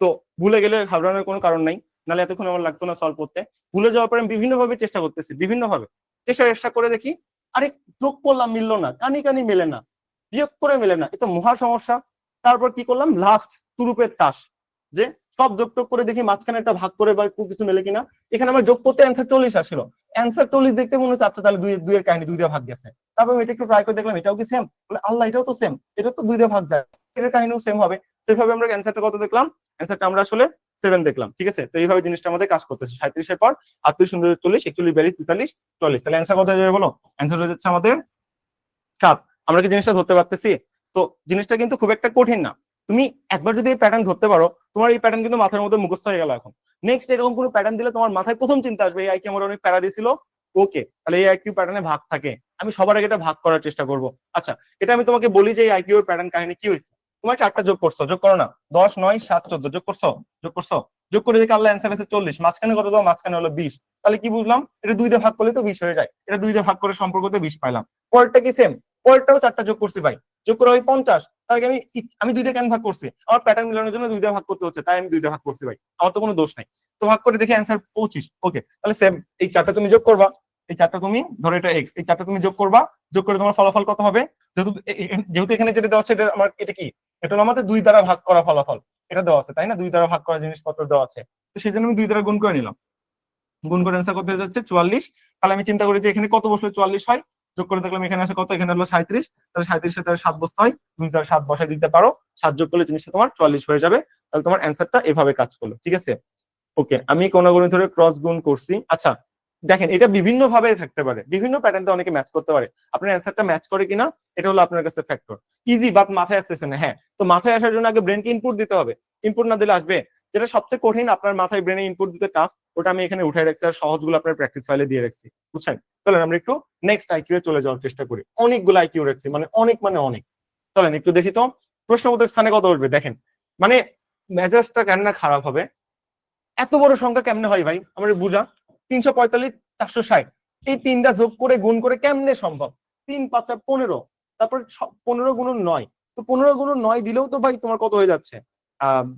তো ভুলে গেলে ঘাবড়ানোর কোনো কারণ নাই, নাহলে এতক্ষণ আমার লাগতো না সলভ করতে। ভুলে যাওয়ার পরে আমি বিভিন্নভাবে চেষ্টা করতেছি, বিভিন্নভাবে চেষ্টা করে দেখি, আরে যোগ করলাম মিললো না, কানি কানি মেলে না, বিয়োগ করে মেলে না, এটা মহা সমস্যা। তারপর কি করলাম, লাস্ট তুরুপের তাস, যে সব যোগ টোগ করে দেখি মাঝখানে একটা ভাগ করে বা কিছু মেলে কিনা। এখানে আমার যোগ করতে অ্যান্সার 40 আসছিল, অ্যান্সার 40 দেখতে মনে হচ্ছে আচ্ছা তাহলে দুইয়ের কাহিনী 2 দিয়ে ভাগ গেছে। তারপর আমি এটা একটু ট্রাই করে দেখলাম, এটাও কি সেম, বলে আল্লাহ এটাও তো সেম, এটা তো 2 দিয়ে ভাগ যায়, এটার কাহিনীও সেম হবে। সেভাবে আমরা অ্যান্সারটা কত দেখলাম, অ্যান্সারটা আমরা আসলে 7 দেখলাম। ঠিক আছে, তো এইভাবে জিনিসটা আমাদের কাজ করতেছে। 37 এর পর 38, 39, 41, 42, 43, 44, তাহলে অ্যান্সার কত হয়ে যাবে বলো? অ্যান্সার হয়ে যাচ্ছে আমাদের 7। আমরা কি জিনিসটা ধরতে পারতেছি? তো জিনিসটা কিন্তু খুব একটা কঠিন না। তুমি একবার যদি এই প্যাটার্ন ধরতে পারো, তোমার এই প্যাটার্ন কিন্তু মাথার মধ্যে মুখস্থ হয়ে গেল। এখন নেক্সট এরকম কোনো প্যাটার্ন দিলে তোমার মাথায় প্রথম চিন্তা আসবে এই আইকিউ আমার অনেক প্যারা দিছিল, ওকে তাহলে এই আইকিউ প্যাটার্নে ভাগ থাকে, আমি সবার আগে এটা ভাগ করার চেষ্টা করব। আচ্ছা, এটা আমি তোমাকে বলি যে এই আইকিউ এর প্যাটার্ন কাহিনী কি হয়েছে। তোমার 4টা যোগ করছো, যোগ করো না, 10, 9, 7, 14 যোগ করছো, যোগ করে দেখি আল্লাহ অ্যান্সার আছে 40, মাঝখানে কত দাও, মাঝখানে হলো 20। তাহলে কি বুঝলাম, এটা 2 দিয়ে ভাগ করলে তো 20 হয়ে যায়, এটা 2 দিয়ে ভাগ করে সম্পর্কতে 20 পাইলাম। পরেরটা কি সেম, পরেরটাও 4টা যোগ করছি ভাই, যোগ করে হয় 50। তাহলে আমি 2 দিয়ে কেন ভাগ করছি, আমার প্যাটার্ন মিলানোর জন্য 2 দিয়ে ভাগ করতে হচ্ছে, তাই আমি 2 দিয়ে ভাগ করছি ভাই, আমার তো কোনো দোষ নাই। তো ভাগ করে দেখি অ্যান্সার 25, ওকে তাহলে সেম এই 4টা তুমি যোগ করবা, এই 4টা তুমি ধরো এটা এক্স, এই 4টা তুমি যোগ করবা, যোগ করে তোমার ফলাফল কত হবে, যেহেতু যেহেতু এখানে যেটা দেওয়া আছে এটা আমার, এটা কি, এটা হলো আমাদের 2 দ্বারা ভাগ করা ফলাফল, এটা দেওয়া আছে তাই না, 2 দ্বারা ভাগ করা জিনিসপত্র দেওয়া আছে। তো সেই জন্য আমি 2 দ্বারা গুণ করে নিলাম, গুণ করে অ্যান্সার কত হয়ে যাচ্ছে 44। তাহলে আমি চিন্তা করি যে এখানে কত বসলে 44 হয়, যোগ করে দেখলাম এখানে আসে কত, এখানে হলো 37, তাহলে 37 সাথে 7 বসতে হয়, তুমি তার 7 বসাই দিতে পারো, 7 যোগ করলে জিনিসটা তোমার 44 হয়ে যাবে। তাহলে তোমার অ্যান্সারটা এভাবে কাজ করলো। ঠিক আছে, ওকে আমি কোনাগুনি ধরে ক্রস গুণ করছি। আচ্ছা দেখেন, এটা বিভিন্ন ভাবে থাকতে পারে, বিভিন্ন প্যাটার্নটা অনেকে ম্যাচ করতে পারে, আপনার অ্যান্সারটা ম্যাচ করে কিনা এটা হলো আপনার কাছে ফ্যাক্টর। ইজি বাট মাথায় আসতেছে না, হ্যাঁ তো মাথায় আসার জন্য আগে ব্রেনকে ইনপুট দিতে হবে, ইনপুট না দিলে আসবে। যেটা সবচেয়ে কঠিন আপনার মাথায় ব্রেনে ইনপুট দিতে টাফ, ওটা আমি এখানে উঠাই রাখছি, আর সহজগুলো আপনার প্র্যাকটিস ফাইলে দিয়ে রাখছি, বুঝছেন। চলেন আমরা একটু নেক্সট আইকিউ এ চলে যাওয়ার চেষ্টা করি। অনেকগুলো আইকিউ রাখছি, মানে অনেক। চলেন একটু দেখি তো প্রশ্নবোধক স্থানে কত উঠবে। দেখেন মানে মেজাজটা কেন না খারাপ হবে, এত বড় সংখ্যা কেমনে হয় ভাই আমার বুঝা, 345, 460, এই 3টা যোগ করে গুণ করে কেমনে সম্ভব, 3 5 15, তারপর 15 গুণন 9, তো 15 গুণন 9 দিলেও তো ভাই তোমার কত হয়ে যাচ্ছে,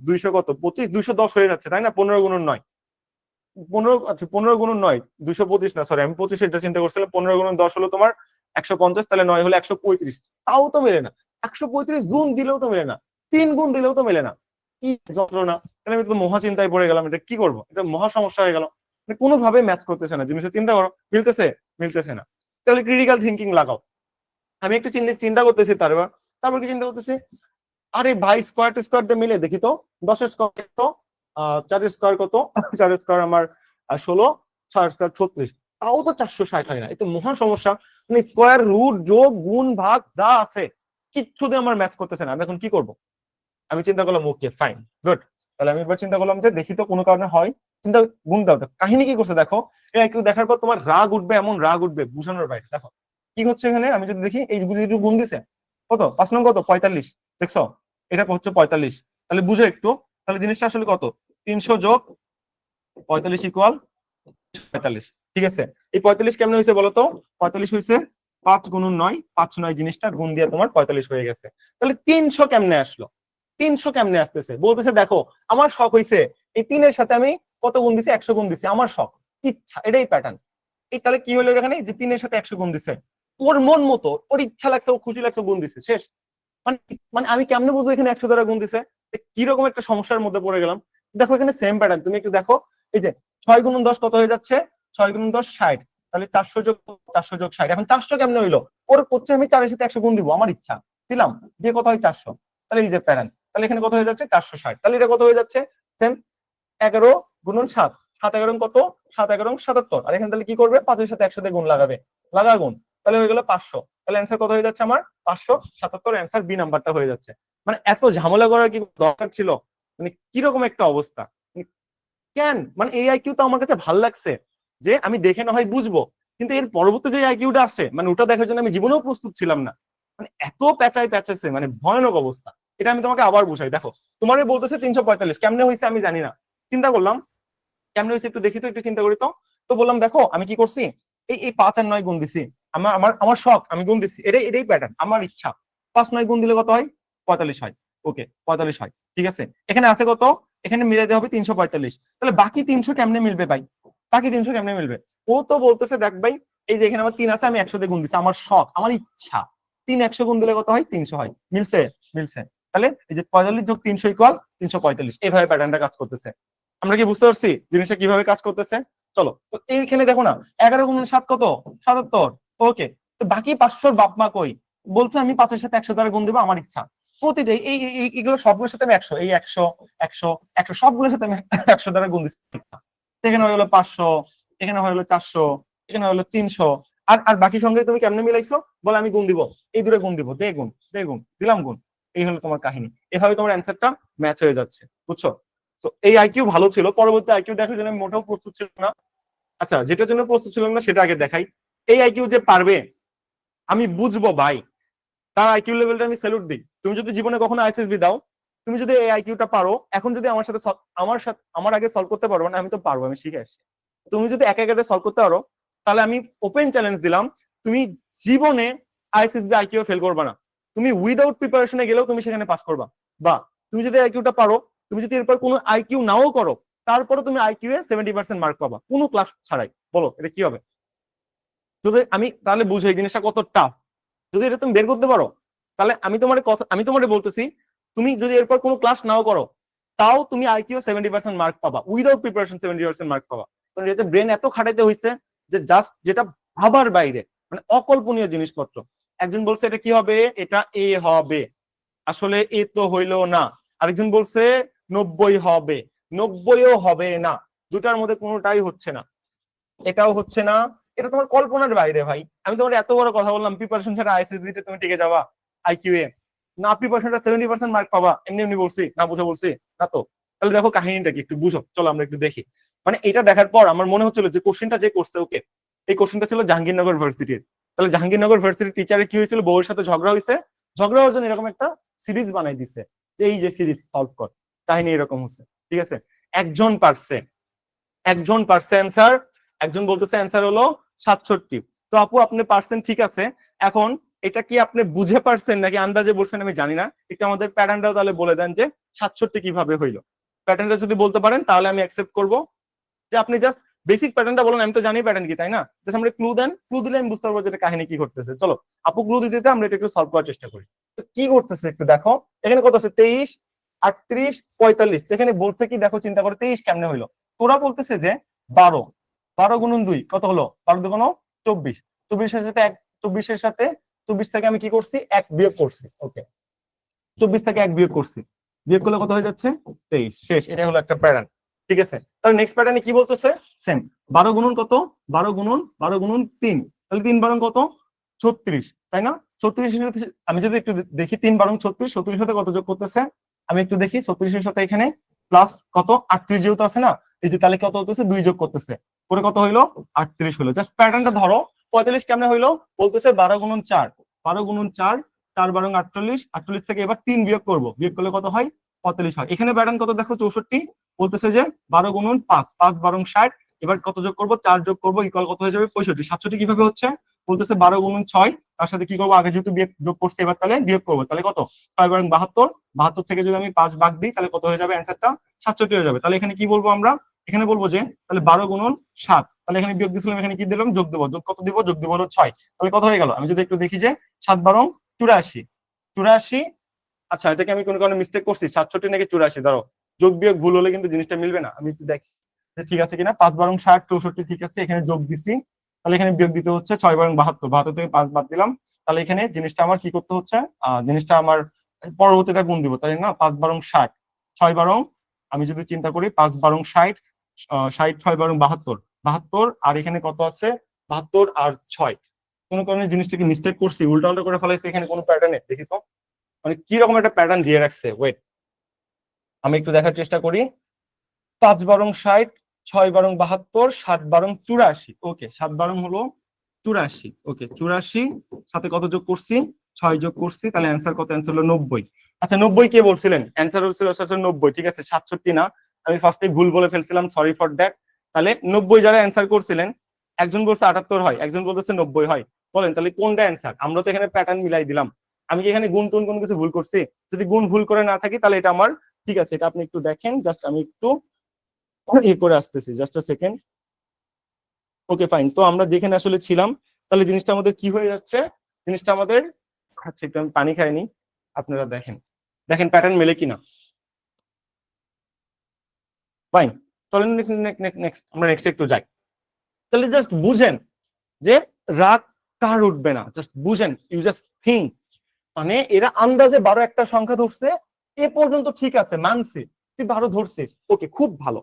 200 কত 25, 210 হয়ে যাচ্ছে তাই না, 15 গুণন 9, 15, আচ্ছা 15 গুণন 9 225 না, সরি আমি 25 এটা চিন্তা করছিলাম, 15 গুণন 10 হলো তোমার 150, তাহলে 9 হলো 135, তাও তো মেলে না, 135 গুণ দিলেও তো মেলে না, 3 গুণ দিলেও তো মেলে না, কি যন্ত্রণা। তাহলে আমি তো মহা চিন্তায় পড়ে গেলাম, এটা কি করবো, এটা মহা সমস্যা হয়ে গেল, মানে কোনোভাবে ম্যাচ করতেছে না জিনিসটা, চিন্তা করো মিলতেছে না। তাহলে ক্রিটিক্যাল থিঙ্কিং লাগাও। আমি একটু চিন্তা করতেছি, তারপর কি চিন্তা করতেছি, আরে ভাই স্কোয়ার টু স্কোয়ার দিয়ে মিলে দেখি তো, 10 স্কোয়ার কত, 4 স্কোয়ার কত, 4 স্কোয়ার আমার 16, 6 স্কোয়ার 36, তাও তো 460 হয় না, এটা মহা সমস্যা। মানে স্কোয়ার রুট যোগ গুণ ভাগ যা আছে কিচ্ছু দিয়ে আমার ম্যাচ করতেছে না, আমি এখন কি করব। আমি চিন্তা করলাম ওকে ফাইন গুড, তাহলে আমি এবার চিন্তা করলাম যে দেখি তো কোনো কারণে হয়, চিন্তা গুণ দাও, কাহিনী কি করছে দেখো, কেউ দেখার পর তোমার রাগ উঠবে, এমন রাগ উঠবে বুঝানোর বাইরে। দেখো কি হচ্ছে এখানে, আমি যদি দেখি এই গুণ দিছে কত, 5 নং কত 45, দেখছো এটা হচ্ছে 45, তাহলে বুঝো একটু, তাহলে জিনিসটা আসলে কত, 300 যোগ 45 ইকুয়াল 45। ঠিক আছে, এই 45 কেমন হয়েছে বলতো, 45 হয়েছে 5 গুণন 9, 5 9 জিনিসটা গুণ দিয়ে তোমার 45 হয়ে গেছে। তাহলে 300 কেমনে আসলো, 300 কেমনে আসতেছে, বলতেছে দেখো আমার শখ হয়েছে এই 3-এর সাথে আমি কত গুণ দিছি, 100 গুণ দিছি, আমার শখ ইচ্ছা, এটাই প্যাটার্ন। এই তাহলে কি হলো এখানে, যে 3-এর সাথে 100 গুণ দিছে, ওর মন মতো, ওর ইচ্ছা লাগছে, ও খুশি লাগছে, গুণ দিছে, শেষ। মানে মানে আমি কেমনে বুঝবো এখানে 100 দ্বারা গুণ দিছে, কিরকম একটা সমস্যার মধ্যে পড়ে গেলাম। দেখো এখানে সেম প্যাটার্ন, তুমি একটু দেখো, এই যে 6 গুণন 10 কত হয়ে যাচ্ছে, 6 গুণন 10 60, তাহলে 400 যোগ 60, এখন 400 কেমনে হইলো, ওর করছে আমি 4-এর সাথে 100 গুণ দিব, আমার ইচ্ছা দিলাম, দিয়ে কত হয় 400, তাহলে এই যে প্যাটার্ন, তাহলে এখানে কত হয়ে যাচ্ছে 460, তাহলে এটা কত হয়ে যাচ্ছে সেম 11 গুণন 7, 7 11 কত, 7 11 77, আর এখানে তাহলে কি করবে, 5-এর সাথে 100 দিয়ে গুণ লাগাবে, গুণ, তাহলে হয়ে গেল 500, তাহলে অ্যান্সার কত হয়ে যাচ্ছে আমার 577, অ্যান্সার বি নাম্বারটা হয়ে যাচ্ছে। মানে এত ঝামেলা করার কি দরকার ছিল, মানে কিরকম একটা অবস্থা, মানে কেন, মানে এই আইকিউ তো আমার কাছে ভালো লাগছে, যে আমি দেখে না হয় বুঝবো, কিন্তু এর পরবর্তী যে আইকিউটা আসে মানে ওটা দেখার জন্য আমি জীবনেও প্রস্তুত ছিলাম না, মানে এত প্যাচাইছে, মানে ভয়ানক অবস্থা। এটা আমি তোমাকে আবার বুঝাই, দেখো তোমারে বলতেছে 345 কেমনে হয়েছে আমি জানি না, চিন্তা করলাম কেমনে হয়েছে একটু দেখি তো, একটু চিন্তা করি তো। তো বললাম দেখো আমি কি করছি, এই 5 আর 9 গুণ দিছি, আমার শখ, আমি গুণ দিছি, এটাই প্যাটার্ন, আমার ইচ্ছা, 5 9 গুণ দিলে কত হয় 45 হয়, ওকে 45 হয়, ঠিক আছে। এখানে আছে কত, এখানে মিলাইতে হবে 345। তাহলে বাকি 300 কেমনে মিলবে ভাই, বাকি 300 কেমনে মিলবে? ও তো বলতেছে দেখ ভাই, এই যে এখানে আমার 3 আছে, আমি 100 দিয়ে গুণ দিচ্ছি, আমার শখ, আমার ইচ্ছা, 3 100 গুণ দিলে কত হয়, 300 হয়। মিলছে, মিলছে। তাহলে এই যে 45 যোগ 300 ইকুয়াল 345, এইভাবে প্যাটার্নটা কাজ করতেছে। আমরা কি বুঝতে পারছি জিনিসটা কিভাবে কাজ করতেছে? চলো, তো এইখানে দেখো না, 11 গুণ 7 কত, 77। ওকে, তো বাকি 500 বাপ মা কই? বলছে আমি 5 এর সাথে 100 দ্বারা গুণ দেবো, আমার ইচ্ছা। প্রতিটাই এইগুলো সবগুলোর সাথে আমি 100, এই 100 100 100 সবগুলোর সাথে আমি 100 দ্বারা গুণ দিচ্ছি। এখানে হয়ে গেলো 500, এখানে হয়ে গেলো 400, এখানে হয়ে গেলো 300। আর আর বাকি সঙ্গে তুমি কেমনে মিলাইছো? বলে আমি গুণ দিব, এই দূরে গুণ দিব, দে গুণ, দে গুণ, দিলাম গুণ। এই হলো তোমার কাহিনী। এভাবে তোমার অ্যান্সারটা ম্যাচ হয়ে যাচ্ছে, বুঝছো? তো এই আইকিউ ভালো ছিল। পরবর্তী আইকিউ দেখার জন্য আমি মোটেও প্রস্তুত ছিল না। আচ্ছা, যেটার জন্য প্রস্তুত ছিলাম না সেটা আগে দেখাই। এই আইকিউ যে পারবে, আমি বুঝবো ভাই, তার আইকিউ লেভেলটা আমি স্যালুট দিই। তুমি যদি জীবনে কখনো আইসিএসবি দাও, তুমি যদি এই আইকিউটা পারো, এখন যদি আমার সাথে আমার আগে সলভ করতে পারবো না, আমি তো পারবো, আমি শিখে আসছি। তুমি যদি এক একে সলভ করতে পারো, তাহলে আমি ওপেন চ্যালেঞ্জ দিলাম, তুমি জীবনে আইসিএসবি আইকিউ ফেল করবে না। তুমি উইদাউট প্রিপারেশনে গেলেও তুমি সেখানে পাস করবা। বা তুমি যদি আইকিউটা পারো, তুমি যদি এরপর কোনো আইকিউ নাও করো, তারপরে তুমি আইকিউ এ 70% মার্ক পাবা, কোনো ক্লাস ছাড়াই। বলো এটা কি হবে? যদি আমি তাহলে বুঝো এই জিনিসটা কত টাফ। যদি এটা তুমি বের করতে পারো, তাহলে আমি তোমার বলতেছি, তুমি যদি এরপর কোনো ক্লাস নাও করো, তাও তুমি আইকিউ 70% মার্ক পাবা, উইদাউট প্রিপারেশন 70% মার্ক পাবা। কারণ এতে ব্রেন এত খাটাইতে হয়েছে যে জাস্ট যেটা ভাবার বাইরে, মানে অকল্পনীয় জিনিসপত্র। একজন বলছে এটা কি হবে, এটা এ হবে, আসলে এ তো হইলো না। আরেকজন বলছে 90 হবে, 90ও হবে না। দুটার মধ্যে কোনোটাই হচ্ছে না, এটাও হচ্ছে না, এটা তোমার কল্পনার বাইরে ভাই। আমি তোমার এত বড় কথা বললাম, প্রিপারেশন ছাড়া আইসিএসবি তে তুমি টিকে যাবা আইকিউ এ? না, প্রিপারেশনটা 70% মার্ক পাবা এমনি এমনি বলছি না, বুঝে বলছি না তো? তাহলে দেখো কাহিনীটা কি একটু বুঝো, চলো আমরা একটু দেখি। মানে এটা দেখার পর আমার মনে হচ্ছিল যে কোশ্চেনটা যে করছে, ওকে, এই কোশ্চেনটা ছিল জাহাঙ্গীরনগর ভার্সিটির। তাহলে জাহাঙ্গীরনগর ভার্সিটির টিচারের কি হয়েছিল, বউয়ের সাথে ঝগড়া হয়েছে, ঝগড়া হওয়ার জন্য এরকম একটা সিরিজ বানাই দিছে, এই যে সিরিজ সলভ কর, কাহিনী এরকম হচ্ছে, ঠিক আছে। একজন পারছে, একজন পারছে অ্যান্সার, একজন বলতেছে অ্যান্সার হলো 67। তো আপু আপনি পারছেন, ঠিক আছে, এখন এটা কি আপনি বুঝে পারছেন নাকি আন্দাজে বলছেন আমি জানি না, একটু আমাদের প্যাটার্নটাও তাহলে বলে দেন যে 67 কিভাবে হইলো। প্যাটার্নটা যদি বলতে পারেন তাহলে আমি অ্যাকসেপ্ট করব, যে আপনি জাস্ট বেসিক প্যাটার্নটা বলেন, আমি তো জানি প্যাটার্ন কি, তাই না? জাস্ট আমরা ক্লু দেন, ক্লু দিলে আমি বুঝতে পারবো যে এটা কাহিনী কি করতেছে। চলো আপু ক্লু দিতে আমরা এটা একটু সলভ করার চেষ্টা করি। তো কি করতেছে একটু দেখো, এখানে কত আছে, 23 38 45। এখানে বলছে কি দেখো, চিন্তা করে 23 কেমনে হইলো। তোরা বলতেছে যে 12, 12 গুণন 2 কত হলো, 12 দুগুণ 24, 24 এর সাথে 1, 24 এর সাথে 24 থেকে আমি কি করছি, 1 বিয়োগ করছি। ওকে, 24 থেকে 1 বিয়োগ করছি, বিয়োগ করলে কত হয়ে যাচ্ছে, 23। শেষ, এটা হলো একটা প্যাটার্ন, ঠিক আছে। তাহলে নেক্সট প্যাটার্নে কি বলতেছে, সেম 12 গুণন কত, 12 গুণন 3, তাহলে 3 বারং কত, 36, তাই না? 36 এর সাথে আমি যদি একটু দেখি, 3 বারং 36, 36 এর সাথে কত যোগ করতেছে, আমি একটু দেখি, 36 এর সাথে এখানে প্লাস কত 38 যেহেতু আছে না, এই যে তাহলে কত হতেছে, 2 যোগ করতেছে, পরে কত হইলো, 38 হলো। জাস্ট প্যাটার্নটা ধরো, 45 কেমনে হইলো, বলতেছে 12 গুণন 4, 12 গুণন 4, 4 বারং 48, 48 থেকে এবার 3 বিয়োগ করবো, বিয়োগ করলে কত হয়, 45 হয়। এখানে প্যাটার্ন কত দেখো, 64, বলতেছে যে 12 গুণন 5, 5 বারং 60, এবার কত যোগ করবো, 4 যোগ করবো, ইকুয়াল কত হয়ে যাবে, 65। 67 কিভাবে হচ্ছে, বলতেছে 12 গুণন 6, তার সাথে কি করবো, আগে যেহেতু বিয়োগ যোগ করছে, এবার তাহলে বিয়োগ করবো, তাহলে কত, 6 বারং 72, 72 থেকে যদি আমি 5 ভাগ দিই, তাহলে কত হয়ে যাবে, অ্যান্সারটা 67 হয়ে যাবে। তাহলে এখানে কি বলবো আমরা, এখানে বলবো যে তাহলে 12 গুণন 7, তাহলে এখানে বিয়োগ দিয়েছিলাম, এখানে কি দিলাম, যোগ দেবো, যোগ কত দিব, যোগ দিব হলো 6, তাহলে কত হয়ে গেল, আমি যদি একটু দেখি যে 7 বারং 84, 84। আচ্ছা, এটাকে আমি কোনো কারণে মিস্টেক করছি, 67 নাকি 84, ধরো যোগ বিয়োগ ভুল হলে কিন্তু জিনিসটা মিলবে না, আমি একটু দেখি ঠিক আছে কিনা। 5 বারং 60, 64, ঠিক আছে, এখানে যোগ দিছি, তাহলে এখানে বিয়োগ দিতে হচ্ছে 6 বারং 72, 72 থেকে 5 বাদ দিলাম, তাহলে এখানে জিনিসটা আমার কি করতে হচ্ছে, জিনিসটা আমার পরবর্তীটা গুণ দিব, তাই না? 5 বারং 60, 6 বারং, আমি যদি চিন্তা করি 5 বারং 60, 60, 6 বারং 72, 72, আর এখানে কত আছে, 72 আর 6, কোনো কারণে জিনিসটাকে মিস্টেক করছি, উল্টা উল্টা করে ফেলাইছি, এখানে কোনো প্যাটার্নে দেখি তো, মানে কি রকম একটা প্যাটার্ন দিয়ে রাখছে। ওয়েট, আমি একটু দেখার চেষ্টা করি। 5 বারং 60, 6 বারং 72, 7 বারং 84, ওকে, 7 বারং হলো 84, ওকে 84, সাথে কত যোগ করছি, 6 যোগ করছি, তাহলে অ্যান্সার কত, অ্যান্সার হলো 90। আচ্ছা 90 কে বলছিলেন, অ্যান্সার হচ্ছিল 90, ঠিক আছে, 67 না, আমি ফার্স্টে ভুল বলে ফেলছিলাম, সরি ফর দ্যাট। তাহলে 90 যারা অ্যান্সার করছিলেন, একজন বলছে 78 হয়, একজন বলতেছে 90 হয়, বলেন তাহলে কোনটা অ্যান্সার? আমরা তো এখানে প্যাটার্ন মিলাই দিলাম, আমি কি এখানে গুণ টুন কোনো কিছু ভুল করছি? যদি গুণ ভুল করে না থাকি তাহলে এটা আমার ঠিক আছে। এটা আপনি একটু দেখেন, জাস্ট আমি একটু করে আসতেছি, জাস্ট আ সেকেন্ড। Okay fine. তো আমরা যেখানে আসলে ছিলাম, তাহলে জিনিসটা আমাদের কি হয়ে যাচ্ছে, জিনিসটা আমাদের, আচ্ছা একটু আমি পানি খাইনি, আপনারা দেখেন দেখেন প্যাটার্ন মেলে কিনা। ফাইন, চলেন নেক্সট, আমরা নেক্সট একটু যাই। তাহলে জাস্ট বুঝেন যে রাগ কার উঠবে না, জাস্ট বুঝেন, ইউ জাস্ট থিঙ্ক। মানে এরা আন্দাজে 12 একটা সংখ্যা ধরছে, এ পর্যন্ত ঠিক আছে, মানছি তুই 12 ধরছিস, ওকে খুব ভালো।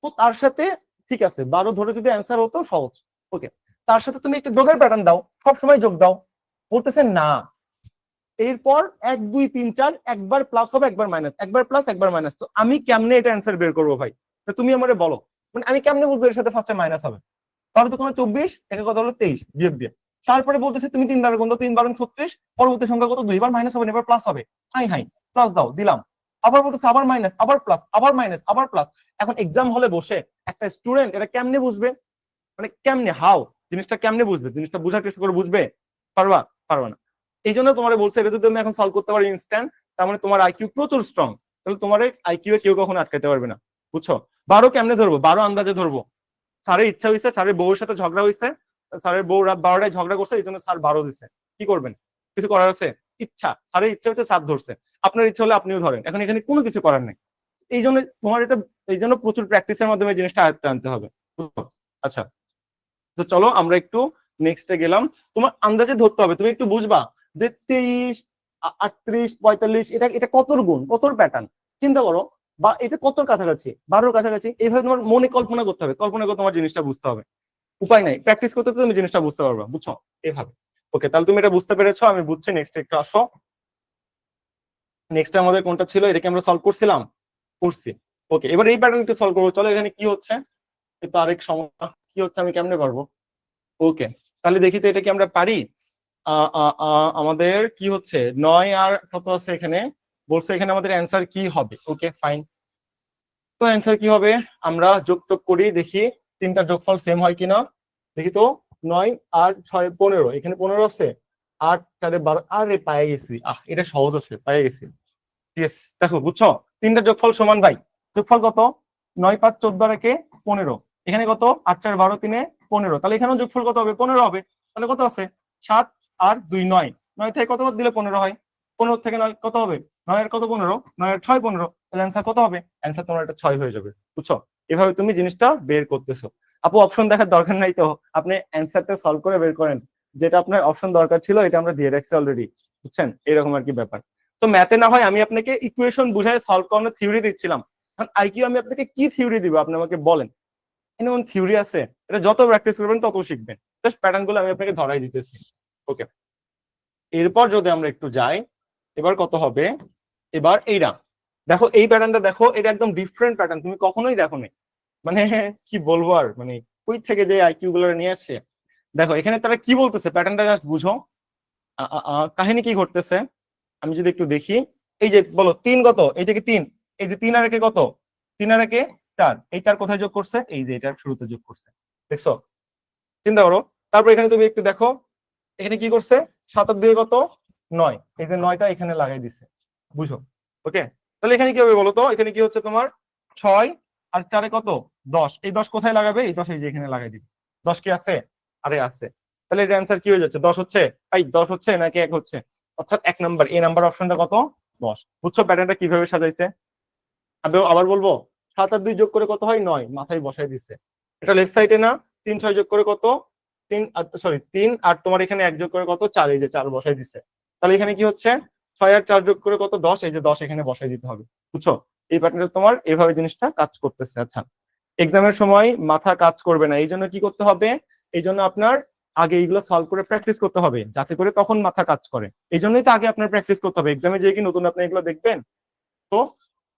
তো তার সাথে ঠিক আছে 12 ধরে যদি অ্যান্সার হতো সহজ, ওকে, তার সাথে তুমি একটা যোগের প্যাটার্ন দাও, সবসময় যোগ দাও। বলতেছেন না, এরপর 1 2 3 4 একবার প্লাস হবে একবার মাইনাস, একবার প্লাস একবার মাইনাস। তো আমি কেমনে এটা অ্যান্সার বের করবো ভাই, তুমি আমারে বলো, মানে আমি কেমনে বুঝবো এর সাথে ফার্স্টে মাইনাস হবে? তাহলে তো কোনো 24 একে কত হলো 23 বিয়োগ দিয়ে, তারপরে বলতেছে তুমি 3 দ্বারা গুণ দাও, 3 12 36, পরবর্তী সংখ্যা কত 2, এবার মাইনাস হবে না এবার প্লাস হবে, হাই হাই প্লাস দাও দিলাম, আবার বলতেছে আবার মাইনাস আবার প্লাস আবার মাইনাস আবার প্লাস। এখন এক্সাম হলে বসে একটা স্টুডেন্ট এটা কেমনে বুঝবে, মানে কেমনে হাউ জিনিসটা কেমনে বুঝবে, জিনিসটা বোঝার চেষ্টা করে বুঝবে পারবা? পারবা না। এই জন্য তোমার বলছে এটা যদি তুমি এখন সলভ করতে পারো ইনস্ট্যান্ট, তার মানে তোমার আইকিউ প্রচুর স্ট্রং, তাহলে তোমার আইকিউ এ কেউ কখনো আটকাতে পারবে না। বুঝছো? 12 কেমনে ধরবো, 12 আন্দাজে ধরবো। স্যারের ইচ্ছা হয়েছে, স্যারের বউর সাথে ঝগড়া হয়েছে, স্যারের বউ রাত 12টায় ঝগড়া করছে, এই জন্য স্যার 12 দিছে, কি করবেন? কিছু করার আছে? ইচ্ছা, স্যারের ইচ্ছা হচ্ছে স্যার ধরছে, আপনার ইচ্ছা হলে আপনিও ধরেন, এখন এখানে কোনো কিছু করার নেই। এই জন্য তোমার এটা, এই জন্য প্রচুর প্র্যাকটিসের মাধ্যমে জিনিসটা আয়ত্তে আনতে হবে। আচ্ছা, তো চলো আমরা একটু নেক্সটে গেলাম। তোমার আন্দাজে ধরতে হবে, তুমি একটু বুঝবা যে 23 38 45 এটা এটা কতর গুণ, কতর প্যাটার্ন চিন্তা করো, বা এটা কতর কাছাকাছি, 12 কাছাকাছি, এইভাবে তোমার মনে কল্পনা করতে হবে, কল্পনা করে তোমার জিনিসটা বুঝতে হবে। উপায় নাই, প্র্যাকটিস করতে তুমি জিনিসটা বুঝতে পারবা, বুঝছো? এভাবে। ওকে, তাহলে তুমি এটা বুঝতে পেরেছো, আমি বুঝছি। নেক্সট একটু আসো। নেক্সট আমাদের কোনটা ছিল, এটাকে আমরা সলভ করছিলাম, করছি। ওকে, এবার এই প্যাটার্ন একটু সলভ করবো। চলো, এখানে কি হচ্ছে, এটা আরেক সমস্যা, কি হচ্ছে আমি কেমনে পারবো? ওকে, তাহলে দেখি তো এটা কি আমরা পারি। আমাদের কি হচ্ছে 9 আর কত আছে এখানে, বলছে এখানে আমাদের অ্যান্সার কি হবে। ওকে ফাইন, তো অ্যান্সার কি হবে, আমরা যোগ টোগ করি দেখি তিনটা যোগফল সেম হয় কিনা। দেখি তো, 9 আর 6 15, এখানে 15 আছে, 8 4 12, আরে পায়ে গেছি, এটা সহজ আছে, পায়ে গেছি। ইয়েস, দেখো বুঝছো, তিনটা যোগফল সমান ভাই। যোগফল কত, 9 5 14 আর একে 15, এখানে কত 8 4 12 3 15, তাহলে এখানেও যোগফল কত হবে 15 হবে। তাহলে কত আছে 7 আর 2 9, 9 থেকে কত বাদ দিলে 15 হয়, 15 থেকে 9 কত হবে, 9 এর কত 15, 9 এর 6 15, তাহলে অ্যান্সার কত হবে, অ্যান্সার তোমার এটা 6 হয়ে যাবে। বুঝছো? এভাবে তুমি জিনিসটা বের করতেছো। আপু অপশন দেখার দরকার নাই তো, আপনি অ্যান্সারটা সলভ করে বের করেন, যেটা আপনার অপশন দরকার ছিল এটা আমরা দিয়ে রাখছি অলরেডি, বুঝছেন, এরকম আর কি ব্যাপার। তো ম্যাথে না হয় আমি আপনাকে ইকুয়েশন বুঝায় সলভ করানোর থিওরি দিচ্ছিলাম, এখন আইকিউ আমি আপনাকে কি থিওরি দিব আপনি আমাকে বলেন। এমন থিওরি আছে, এটা যত প্র্যাকটিস করবেন তত শিখবেন, জাস্ট প্যাটার্ন গুলো আমি আপনাকে ধরাই দিতেছি। ওকে, এরপর যদি আমরা একটু যাই, এবার কত হবে, এবার এইটা দেখো, এই প্যাটার্নটা দেখো, এটা একদম ডিফারেন্ট প্যাটার্ন, তুমি কখনোই দেখো নি, মানে কি বলবো আর, মানে কই থেকে যে আইকিউ গুলো নিয়ে আসে। দেখো এখানে তারা কি বলতেছে, প্যাটার্নটা জাস্ট বুঝো। কাহিনী কি ঘটতেছে আমি যদি একটু দেখি, এই যে বলো 3 কত, এই থেকে 3, এই যে 3 আর একে কত, 3 আর একে 4, এই 4 কোথায় যোগ করছে, এই যে এটার শুরুতে যোগ করছে, দেখছো? চিন্তা করো। তারপর এখানে তুমি একটু দেখো, এখানে কি করছে, 7 আর 2 কত 9, এই যে 9টা এখানে লাগাই দিছে, বুঝো? ওকে, তাহলে এখানে কি হবে বলো তো, এখানে কি হচ্ছে তোমার 6 আর 4 কত 10, এই 10 কোথায় লাগাবে, এই 10 এই যে এখানে লাগাই দিবে। 10 কি আছে, আরে আছে, তাহলে এর অ্যান্সার কি হয়ে যাচ্ছে, 10 হচ্ছে, এই 10 হচ্ছে নাকি 1 হচ্ছে, অর্থাৎ 1 নাম্বার, এই নাম্বার অপশনটা কত 10। বুঝছো প্যাটার্নটা কিভাবে সাজাইছে? আবার বলবো, 7 আর 2 যোগ করে কত হয় 9, মাথায় বসাই দিচ্ছে। এটা লেফট সাইডে না, 3 6 যোগ করে কত 3, সরি 3 আর তোমার এখানে 1 যোগ করে কত 4, এই যে 4 বসাই দিচ্ছে। তাহলে এখানে কি হচ্ছে 6 আর 4 যোগ করে কত 10, এই যে 10 এখানে বসাই দিতে হবে। বুঝছো? এই প্যাটার্নটা তোমার এভাবে জিনিসটা কাজ করতেছে। আচ্ছা, এক্সামের সময় মাথা কাজ করবে না, এই জন্য কি করতে হবে, এই জন্য আপনার আগে এইগুলো সলভ করে প্র্যাকটিস করতে হবে, যাতে করে তখন মাথা কাজ করে। এই জন্যই তো আগে আপনার প্র্যাকটিস করতে হবে, এক্সামে যে কি নতুন আপনি এগুলো দেখবেন, তো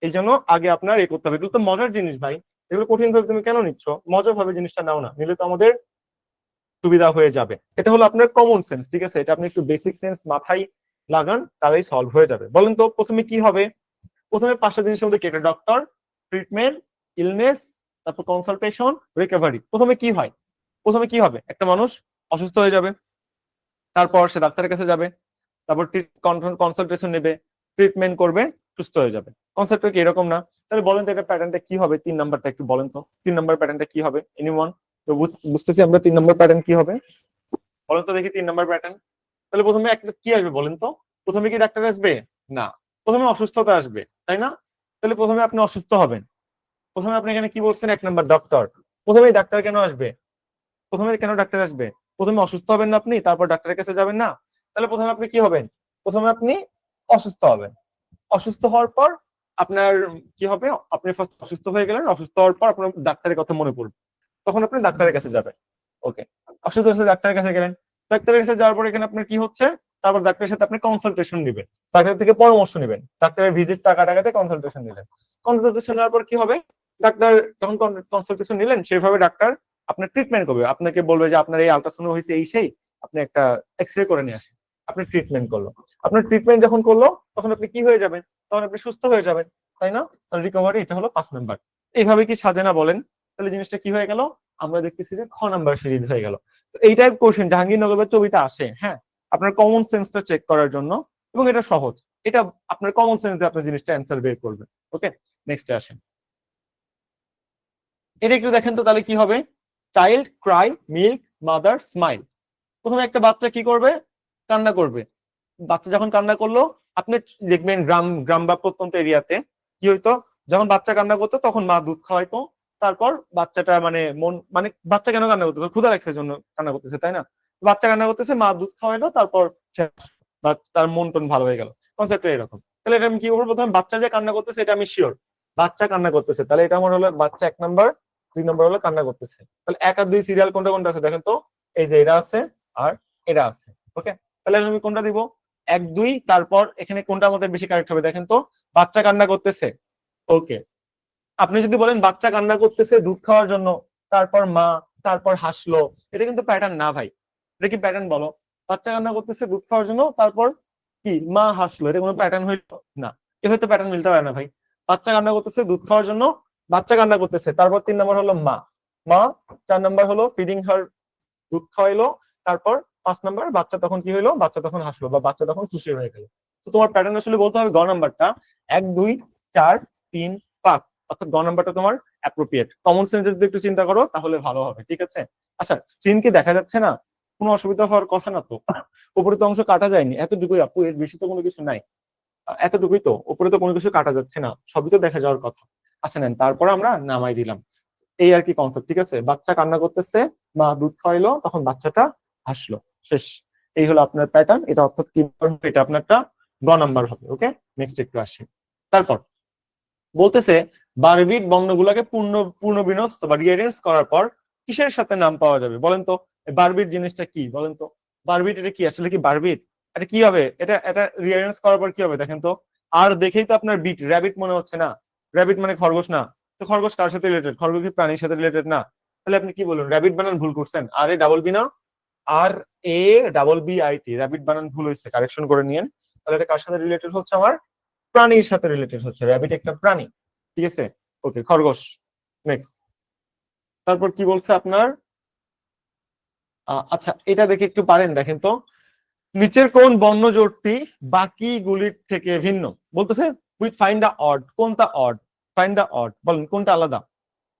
এই জন্য আগে আপনার এ করতে হবে। এগুলো তো মজার জিনিস ভাই, এগুলো কঠিন ভাবে তুমি কেন নিচ্ছ, মজার ভাবে জিনিসটা নাও না, নিলে তো আমাদের সুবিধা হয়ে যাবে। এটা হলো আপনার কমন সেন্স, ঠিক আছে, এটা আপনি একটু বেসিক সেন্স মাথায় লাগান, তাহলেই সলভ হয়ে যাবে। বলেন তো প্রথমে কি হবে, প্রথমে 5টা জিনিসের মধ্যে কেটে, ডক্টর, ট্রিটমেন্ট, ইলনেস, তারপর কনসালটেশন, রিকভারি। প্রথমে কি হয়, প্রথমে কি হবে, একটা মানুষ অসুস্থ হয়ে যাবে, তারপর সে ডাক্তারের কাছে যাবে, তারপর কনসালটেশন নেবে, ট্রিটমেন্ট করবে, সুস্থ হয়ে যাবে। কনসেপ্টটা কি এরকম না? তাহলে বলেন তো এটা প্যাটার্নটা কি হবে? 3 নাম্বারটা একটু বলেন তো, 3 নাম্বার প্যাটার্নটা কি হবে? এনিওয়ান? তো বুঝতেছি আমরা 3 নাম্বার প্যাটার্ন কি হবে, বলেন তো দেখি 3 নাম্বার প্যাটার্ন। তাহলে প্রথমে একটা কি আসবে বলেন তো? প্রথমে কি ডাক্তার আসবে? না, প্রথমে অসুস্থতা আসবে, তাই না? তাহলে প্রথমে আপনি অসুস্থ হবেন। প্রথমে আপনি এখানে কি বলছেন? 1 নাম্বার ডক্টর। প্রথমেই ডাক্তার কেন আসবে? প্রথমে কেন ডাক্তার আসবে? প্রথমে অসুস্থ হবেন না আপনি, তারপর ডাক্তারের কাছে যাবেন না? তাহলে প্রথমে আপনি কি হবেন? প্রথমে আপনি অসুস্থ হবেন। অসুস্থ হওয়ার পর আপনার কি হবে? আপনি ফার্স্ট অসুস্থ হয়ে গেলেন, অসুস্থ হওয়ার পর আপনার ডাক্তারের কথা মনে পড়বে, তখন আপনি ডাক্তারের কাছে যাবেন। ওকে, অসুস্থ হয়েছে ডাক্তারের কাছে গেলেন, ডাক্তারের কাছে যাওয়ার পর এখানে আপনার কি হচ্ছে? তারপর ডাক্তারের সাথে আপনি কনসালটেশন নেবেন, ডাক্তার থেকে পরামর্শ নেবেন, ডাক্তারের ভিজিট টাকা টাকাতে কনসালটেশন নিলেন। কনসালটেশন নেওয়ার পর কি হবে? ডাক্তার যখন কনসালটেশন নিলেন সেভাবে ডাক্তার আপনার ট্রিটমেন্ট করবে, আপনাকে বলবে যে আপনার এই আলট্রাসাউন্ড হয়েছে এই সেই, আপনি একটা এক্সরে করে নিয়ে আসেন। আপনি ট্রিটমেন্ট করলো, আপনার ট্রিটমেন্ট যখন করলো তখন আপনি কি হয়ে যাবেন? তখন আপনি সুস্থ হয়ে যাবেন, তাই না? তাহলে রিকভারি, এটা হলো 5 নাম্বার। এইভাবে কি সাজে না বলেন? তাহলে জিনিসটা কি হয়ে গেল? আমরা দেখতেছি যে খ নাম্বার সিরিজ হয়ে গেল। তো এই টাইপ কোশ্চেন জাহাঙ্গীরনগরের ছবিতে আসে, হ্যাঁ, আপনার কমন সেন্সটা চেক করার জন্য, এবং এটা সহজ। এটা আপনার কমন সেন্স দিয়ে আপনার জিনিসটা অ্যান্সার বের করবে। ওকে, নেক্সট আসেন। এটা একটু দেখেন তো তাহলে কি হবে? Child Cry, milk, mother smile. প্রথমে একটা বাচ্চা কি করবে? কান্না করবে। বাচ্চা যখন কান্না করলো, আপনি দেখবেন গ্রাম গ্রাম বা প্রত্যন্ত এরিয়াতে কি হইতো? যখন বাচ্চা কান্না করতো তখন মা দুধ খাওয়াইতো, তারপর বাচ্চাটা মানে মন মানে বাচ্চা কেন কান্না করতেছে? ক্ষুধা লাগছে জন্য কান্না করতেছে, তাই না? বাচ্চা কান্না করতেছে, মা দুধ খাওয়াইলো, তারপর তার মন টন ভালো হয়ে গেল। কনসেপ্ট এরকম। তাহলে এটা আমি কি করবো? প্রথমে বাচ্চা যে কান্না করতেছে এটা আমি শিওর, বাচ্চা কান্না করতেছে, তাহলে এটা আমার হলো বাচ্চা 1 নাম্বার। 2 নাম্বার হলো কান্না করতেছে। তাহলে 1 আর 2 সিরিয়াল কোনটা কোনটা আছে দেখেন তো? এই যে এটা আছে আর এটা আছে। ওকে, তাহলে আমি কোনটা দিব? 1 2, তারপর এখানে কোনটা আমাদের বেশি কারেক্ট হবে দেখেন তো? বাচ্চা কান্না করতেছে। ওকে, আপনি যদি বলেন বাচ্চা কান্না করতেছে দুধ খাওয়ার জন্য, তারপর মা, তারপর হাসলো, এটা কিন্তু প্যাটার্ন না ভাই। এটা কি প্যাটার্ন বলো? বাচ্চা কান্না করতেছে দুধ খাওয়ার জন্য, তারপর কি মা হাসলো, এটা কোনো প্যাটার্ন হইলো না। এভাবে তো প্যাটার্ন মিলতে পারে না ভাই। বাচ্চা কান্না করতেছে দুধ খাওয়ার জন্য, বাচ্চা কান্না করতেছে, তারপর 3 নাম্বার হলো মা, মা 4 নাম্বার হলো ফিডিং হার, দুধ খাওয়াইলো, তারপর 5 নাম্বার বাচ্চা তখন কি হইলো? বাচ্চা তখন হাসলো বা বাচ্চা তখন খুশি হয়ে গেল। তো তোমার প্যাটার্ন আসলে বলতে হবে গ নাম্বারটা, 1 2 4 3 5, অর্থাৎ গ নাম্বারটা তোমার অ্যাপ্রোপ্রিয়েট। কমন সেন্স যদি একটু চিন্তা করো তাহলে ভালো হবে, ঠিক আছে? আচ্ছা, স্ক্রিন কি দেখা যাচ্ছে না? কোনো অসুবিধা হওয়ার কথা না তো? উপরে তো অংশ কাটা যায়নি, এতটুকুই আপু, এর বেশি তো কোনো কিছু নাই। এতটুকুই তো, উপরে তো কোনো কিছু কাটা যাচ্ছে না, সবই তো দেখা যাওয়ার কথা। আচ্ছা নেন, তারপরে আমরা নামাই দিলাম। এই আর কি কনসেপ্ট, ঠিক আছে? বাচ্চা কান্না করতেছে, মা দুধ খাওয়াইলো, তখন বাচ্চাটা হাসলো, শেষ। এই হলো আপনার প্যাটার্ন। এটা অর্থাৎ কি? এটা আপনারটা গ নাম্বার হবে। ওকে, নেক্সট একটু আসি। তারপর বলতেছে বারবিট বর্ণগুলোকে পূর্ণ পূর্ণবিন্যস্ত বা রিঅ্যারেঞ্জ করার পর কিসের সাথে নাম পাওয়া যাবে বলেন তো? বারবিট জিনিসটা কি বলেন তো? বারবিট এটা কি আসলে? কি বারবিট এটা কি হবে? এটা এটা রিঅ্যারেঞ্জ করার পর কি হবে দেখেন তো? আর দেখেই তো আপনার বিট র্যাবিট মনে হচ্ছে না? র্যাবিট মানে খরগোশ না? তো খরগোশ কার সাথে রিলেটেড? খরগোশ কি প্রাণীর সাথে রিলেটেড না? তাহলে আপনি কি বলুন? র্যাবিট বানান ভুল করছেন। আর এ ডাবল বি না, আর A double B I T, rabbit বানান ভুল হয়েছে, কারেকশন করে নিয়েন। তাহলে এটা কার সাথে রিলেটেড হচ্ছে? আমার প্রাণীর সাথে রিলেটেড হচ্ছে। র্যাবিট একটা প্রাণী, ঠিক আছে? ওকে, খরগোশ। নেক্সট, তারপর কি বলছে আপনার? আচ্ছা, এটা দেখে একটু পারেন দেখেন তো, নিচের কোন বর্ণ জোটটি বাকিগুলির থেকে ভিন্ন? বলতেছে উইথ ফাইন্ড দা অড। কোনটা অড? ফাইন্ড দা অড, বলেন কোনটা আলাদা?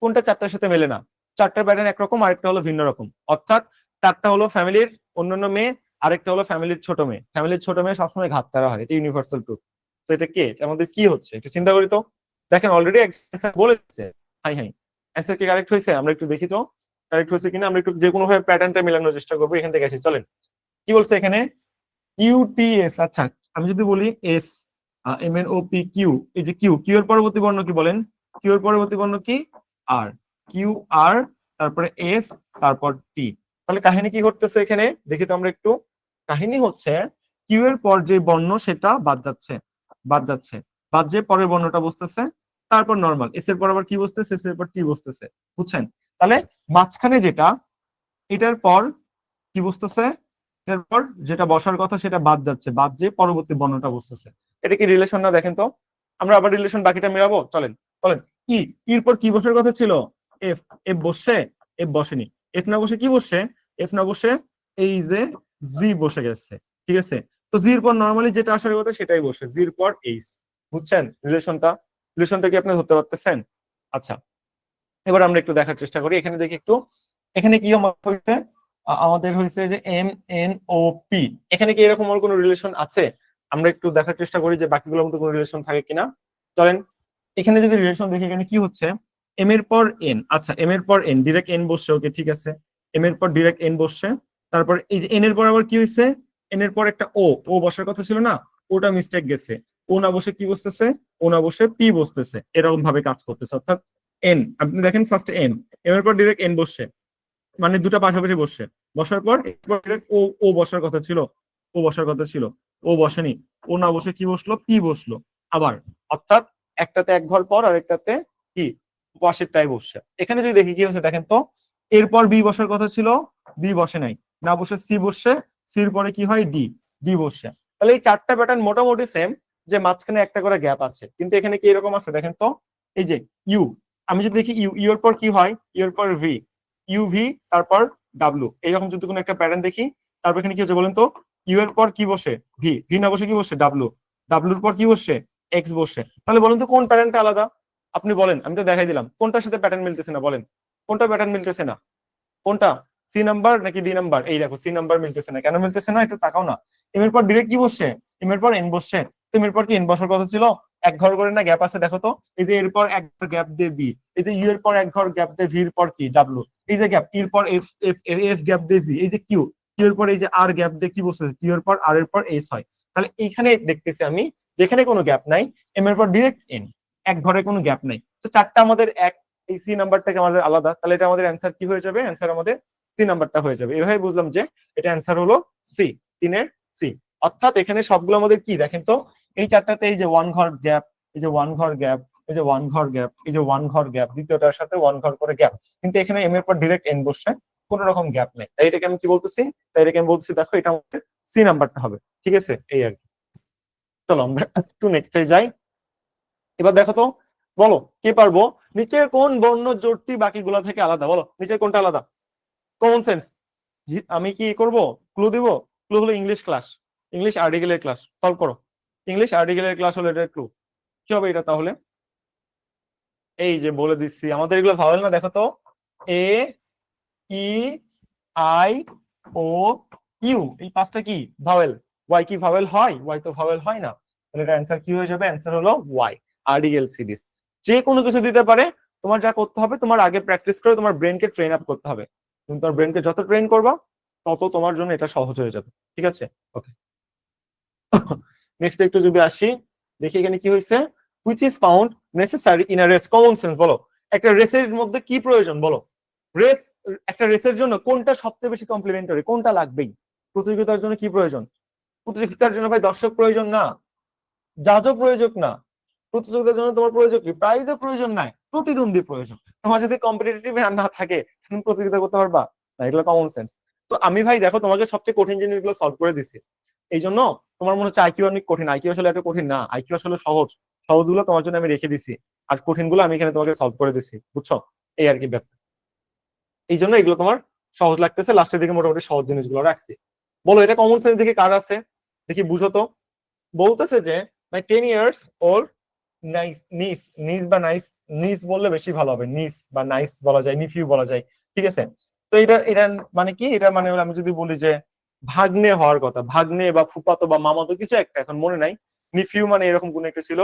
কোনটা চারটার সাথে মেলে না? চারটার প্যাটার্ন একরকম, আরেকটা হলো ভিন্ন রকম। অর্থাৎ চারটা হলো ফ্যামিলির অন্যান্য মেয়ে, আরেকটা হলো ফ্যামিলির ছোট মেয়ে। ফ্যামিলির ছোট মেয়ে সবসময় ঘাত তারা হয়, এটা ইউনিভার্সাল ট্রুথ। তো এটা কে? এটার মধ্যে কি হচ্ছে একটু চিন্তা করি তো। দেখেন অলরেডি অ্যান্সার বলে দিচ্ছে। হাই হাই, অ্যান্সার কি কারেক্ট হয়েছে? আমরা একটু দেখি তো কারেক্ট হয়েছে কিনা। আমরা একটু যে কোনো ভাবে প্যাটার্নটা মেলানোর চেষ্টা করবো। এখান থেকে আসি, চলেন। কি বলছে এখানে? ইউটিএস। আচ্ছা, আমি যদি বলি S, M N O P Q, এই যে কিউ, কিউ এর পরবর্তী বর্ণ কি বলেন? কিউ এর পরবর্তী বর্ণ কি? আর। কিউ আর, তারপরে এস, তারপর টি। তাহলে কাহিনী কি ঘটতেছে এখানে দেখি তো আমরা একটু। কাহিনী হচ্ছে কিউ এর পর যে বর্ণ সেটা বাদ যাচ্ছে, বাদ যাচ্ছে, বাদ যে পরের বর্ণটা বসতেছে, তারপর নর্মাল এস এর পর আবার কি বসতেছে? এস এর পর টি বসতেছে, বুঝছেন? তাহলে মাঝখানে যেটা, এটার পর কি বসতেছে? এরপর যেটা বসার কথা সেটা বাদ যাচ্ছে, বাদ যে পরবর্তী বর্ণটা বসতেছে। এটা কি রিলেশন না দেখেন তো? আমরা আবার রিলেশন বাকিটা মেলাবো, চলেন। বলেন, ই, এর পর কি বসার কথা ছিল? এফ। এফ বসছে? এফ বসেনি। এফ না বসে কি বসছে? এফ না বসে এই যে জি বসে গেছে, ঠিক আছে? তো জির পর নর্মালি যেটা আসার কথা সেটাই বসে, জির পর এইচ। বুঝছেন রিলেশনটা কি আপনি ধরতে পারতেছেন? আচ্ছা, এবার আমরা একটু দেখার চেষ্টা করি। এখানে দেখি একটু, এখানে কি হয়েছে, আমাদের হয়েছে যে এম এন ও পি। এখানে কি এরকম আর কোনো রিলেশন আছে? আমরা একটু দেখার চেষ্টা করি যে বাকিগুলোর মধ্যে কোনো রিলেশন থাকে কিনা। চলেন এখানে যদি রিলেশন দেখি, এখানে কি হচ্ছে, এম এর পর এন। আচ্ছা, এম এর পর এন, ডিরেক্ট এন বসছে, ওকে ঠিক আছে, এম এর পর ডিরেক্ট এন বসছে। তারপর এই যে এন এর পর আবার কি হয়েছে, এন এর পর একটা ও, ও বসার কথা ছিল না, ওটা মিস্টেক গেছে, ও না বসে কি বসতেছে, ও না বসে পি বসতেছে, এরকম ভাবে কাজ করতেছে। অর্থাৎ এন, আপনি দেখেন ফার্স্ট এন, এম এর পর ডিরেক্ট এন বসছে, মানে দুটা পাশাপাশি বসছে, বসার পর ও, ও বসার কথা ছিল, ও বসার কথা ছিল, ও বসেনি, ও না বসে কি বসলো, পি বসলো আবার। অর্থাৎ একটাতে এক ঘর পর আর একটাতে কি পাশেরটাই বসছে। এখানে যদি দেখি কি হচ্ছে দেখেন তো, এরপর বি বসার কথা ছিল, বি বসে নাই, না বসে সি বসছে, সির পরে কি হয় ডি, ডি বসছে। তাহলে এই চারটা প্যাটার্ন মোটামুটি সেম, যে মাঝখানে একটা করে গ্যাপ আছে। কিন্তু এখানে কি এরকম আছে দেখেন তো, এই যে ইউ, আমি যদি দেখি ইউ, ইউ এর পর কি হয়, ইউ এর পর ভি, ইউভি, তারপর ডাব্লু, এইরকম যদি কোনো একটা প্যাটার্ন দেখি, তারপর এখানে কি হচ্ছে বলেন তো, ইউ এর পর কি বসে, ভি, ভি না বসে কি বসে ডাব্লু, ডাব্লুর পর কি বসে এক্স বসে। তাহলে বলেন তো কোন প্যাটার্নটা আলাদা? আপনি বলেন, আমি তো দেখাই দিলাম কোনটার সাথে প্যাটার্ন মিলতেছে না, বলেন কোনটা প্যাটার্ন মিলতেছে না, কোনটা, সি নাম্বার নাকি ডি নাম্বার? এই দেখো সি নাম্বার মিলতেছে না, কেন মিলতেছে না একটু তাকাও না। এম এর পর ডিরেক্ট কি বসছে, এম এর পর এন বসছে, তো এম এর পর কি এন বসার কথা ছিল, এক ঘর করে না গ্যাপ আছে দেখো তো, এই যে এরপর এক ঘর গ্যাপ দিয়ে বি, এই যে ইউ এর পর এক ঘর গ্যাপ দিয়ে ভির পর কি ডাব্লু, এই যে গ্যাপ, এর পর এফ, এফ এফ গ্যাপ দিয়ে জি, এই যে কিউ, কিউ এর পর এই যে আর গ্যাপ দিয়ে কি বসছে, কিউ এর পর আর এর পর এস হয়। তাহলে এইখানে দেখতেছি আমি যেখানে কোনো গ্যাপ নাই, এম এর পর ডিরেক্ট এন, এক ঘরে কোনো গ্যাপ নাই, তো চারটা আমাদের এক, এই সি নাম্বারটাকে আমাদের আলাদা, তাহলে এটা আমাদের অ্যান্সার কি হয়ে যাবে, অ্যান্সার আমাদের সি নাম্বারটা হয়ে যাবে। এভাবে বুঝলাম যে এটা অ্যান্সার হলো সি, তিনের সি। অর্থাৎ এখানে সবগুলো আমাদের কি দেখেন তো, এই চারটাতে এই যে ওয়ান ঘর গ্যাপ, এই যে ওয়ান ঘর গ্যাপ, এই যে ওয়ান ঘর গ্যাপ, এই যে ওয়ান ঘর গ্যাপ, দ্বিতীয়টার সাথে ওয়ান ঘর করে গ্যাপ, কিন্তু এখানে এম এর পর ডিরেক্ট এন বসছে, কোন রকম গ্যাপ নেই। তাই এটাকে আমি কি বলতেছি, তাই এটাকে আমি বলতেছি দেখো এটা আমাদের সি নাম্বারটা হবে, ঠিক আছে, এই আর কি। চলো আমরা একটু নেক্সটে যাই। এবার দেখো তো, বলো কে পারবো, নিচের কোন বর্ণ জোটটি বাকিগুলা থেকে আলাদা, বলো নিচের কোনটা আলাদা, কমন সেন্স। আমি কি করব, ক্লু দিব, ক্লু হলো ইংলিশ ক্লাস, ইংলিশ আর্টিকেলের ক্লাস, সলভ করো, ইংলিশ আর্টিকেলের ক্লাস হলো এটা ক্লু। কি হবে এটা তাহলে, এই যে বলে দিচ্ছি আমাদের এগুলো ভাওয়েল না, দেখো তো, এ ই আই ও ইউ, এই পাঁচটা কি ভাওয়েল, ওয়াই কি ভাওয়েল হয়, ওয়াই তো ভাওয়েল হয় না, তাহলে এটা অ্যান্সার কি হয়ে যাবে, অ্যান্সার হলো ওয়াই। আর্টিকেল সিরিজ যে কোনো কিছু দিতে পারে, তোমার যা করতে হবে তোমার আগে প্র্যাকটিস করে তোমার ব্রেনকে ট্রেন আপ করতে হবে, তুমি তোমার ব্রেনকে যত ট্রেন করবা তত তোমার জন্য এটা সহজ হয়ে যাবে, ঠিক আছে। ওকে, নেক্সট একটু যদি আসি, দেখি এখানে কি হয়েছে, which is found necessary in a race, common sense বলো, একটা রেসের মধ্যে কি প্রয়োজন বলো, রেস, একটা রেসের জন্য কোনটা সবচেয়ে বেশি কমপ্লিমেন্টারি, কোনটা লাগবেই, প্রতিযোগিতার জন্য কি প্রয়োজন, প্রতিযোগিতার জন্য ভাই দর্শক প্রয়োজন না, জাজও প্রয়োজন না, প্রতিযোগিতার জন্য তোমার প্রয়োজন কি, প্রাইজও প্রয়োজন নাই, প্রতিদ্বন্দ্বী প্রয়োজন। তোমার যদি কম্পিটিটিভ না থাকে তুমি প্রতিযোগিতা করতে পারবা না, এগুলো কমন সেন্স। তো আমি ভাই দেখো তোমাকে সবচেয়ে কঠিন জিনিসগুলো সলভ করে দিছি, এই জন্য তোমার মনে হচ্ছে আইকিউ অনেক কঠিন, আইকিউ আসলে এত কঠিন না, আইকিউ আসলে সহজ, সহজ গুলো তোমার জন্য আমি রেখে দিছি, আর কঠিন গুলো আমি এখানে তোমাকে সলভ করে দিছি, বুঝছো, এই আর কি ব্যাপার। এই জন্য এগুলো তোমার সহজ লাগতেছে, লাস্টের দিকে মোটামুটি সহজ জিনিসগুলো রাখছি। বলো এটা কমন সেন্স দিকে কার আছে, দেখি বুঝো তো। বলতেছে যে মাই 10 years old নাইস নিস, নিস বা নাইস, নিস বললে বেশি ভালো হবে, নিস বা নাইস বলা যায়, নিফিউ বলা যায়, ঠিক আছে। তো এটা এটা মানে কি, এটা মানে হলো আমি যদি বলি যে ভাগ্নে হওয়ার কথা, ভাগ্নে বা ফুফাতো বা মামাতো কিছু একটা, এখন মনে নাই, নিফিউ মানে এরকম কোন একটা ছিল,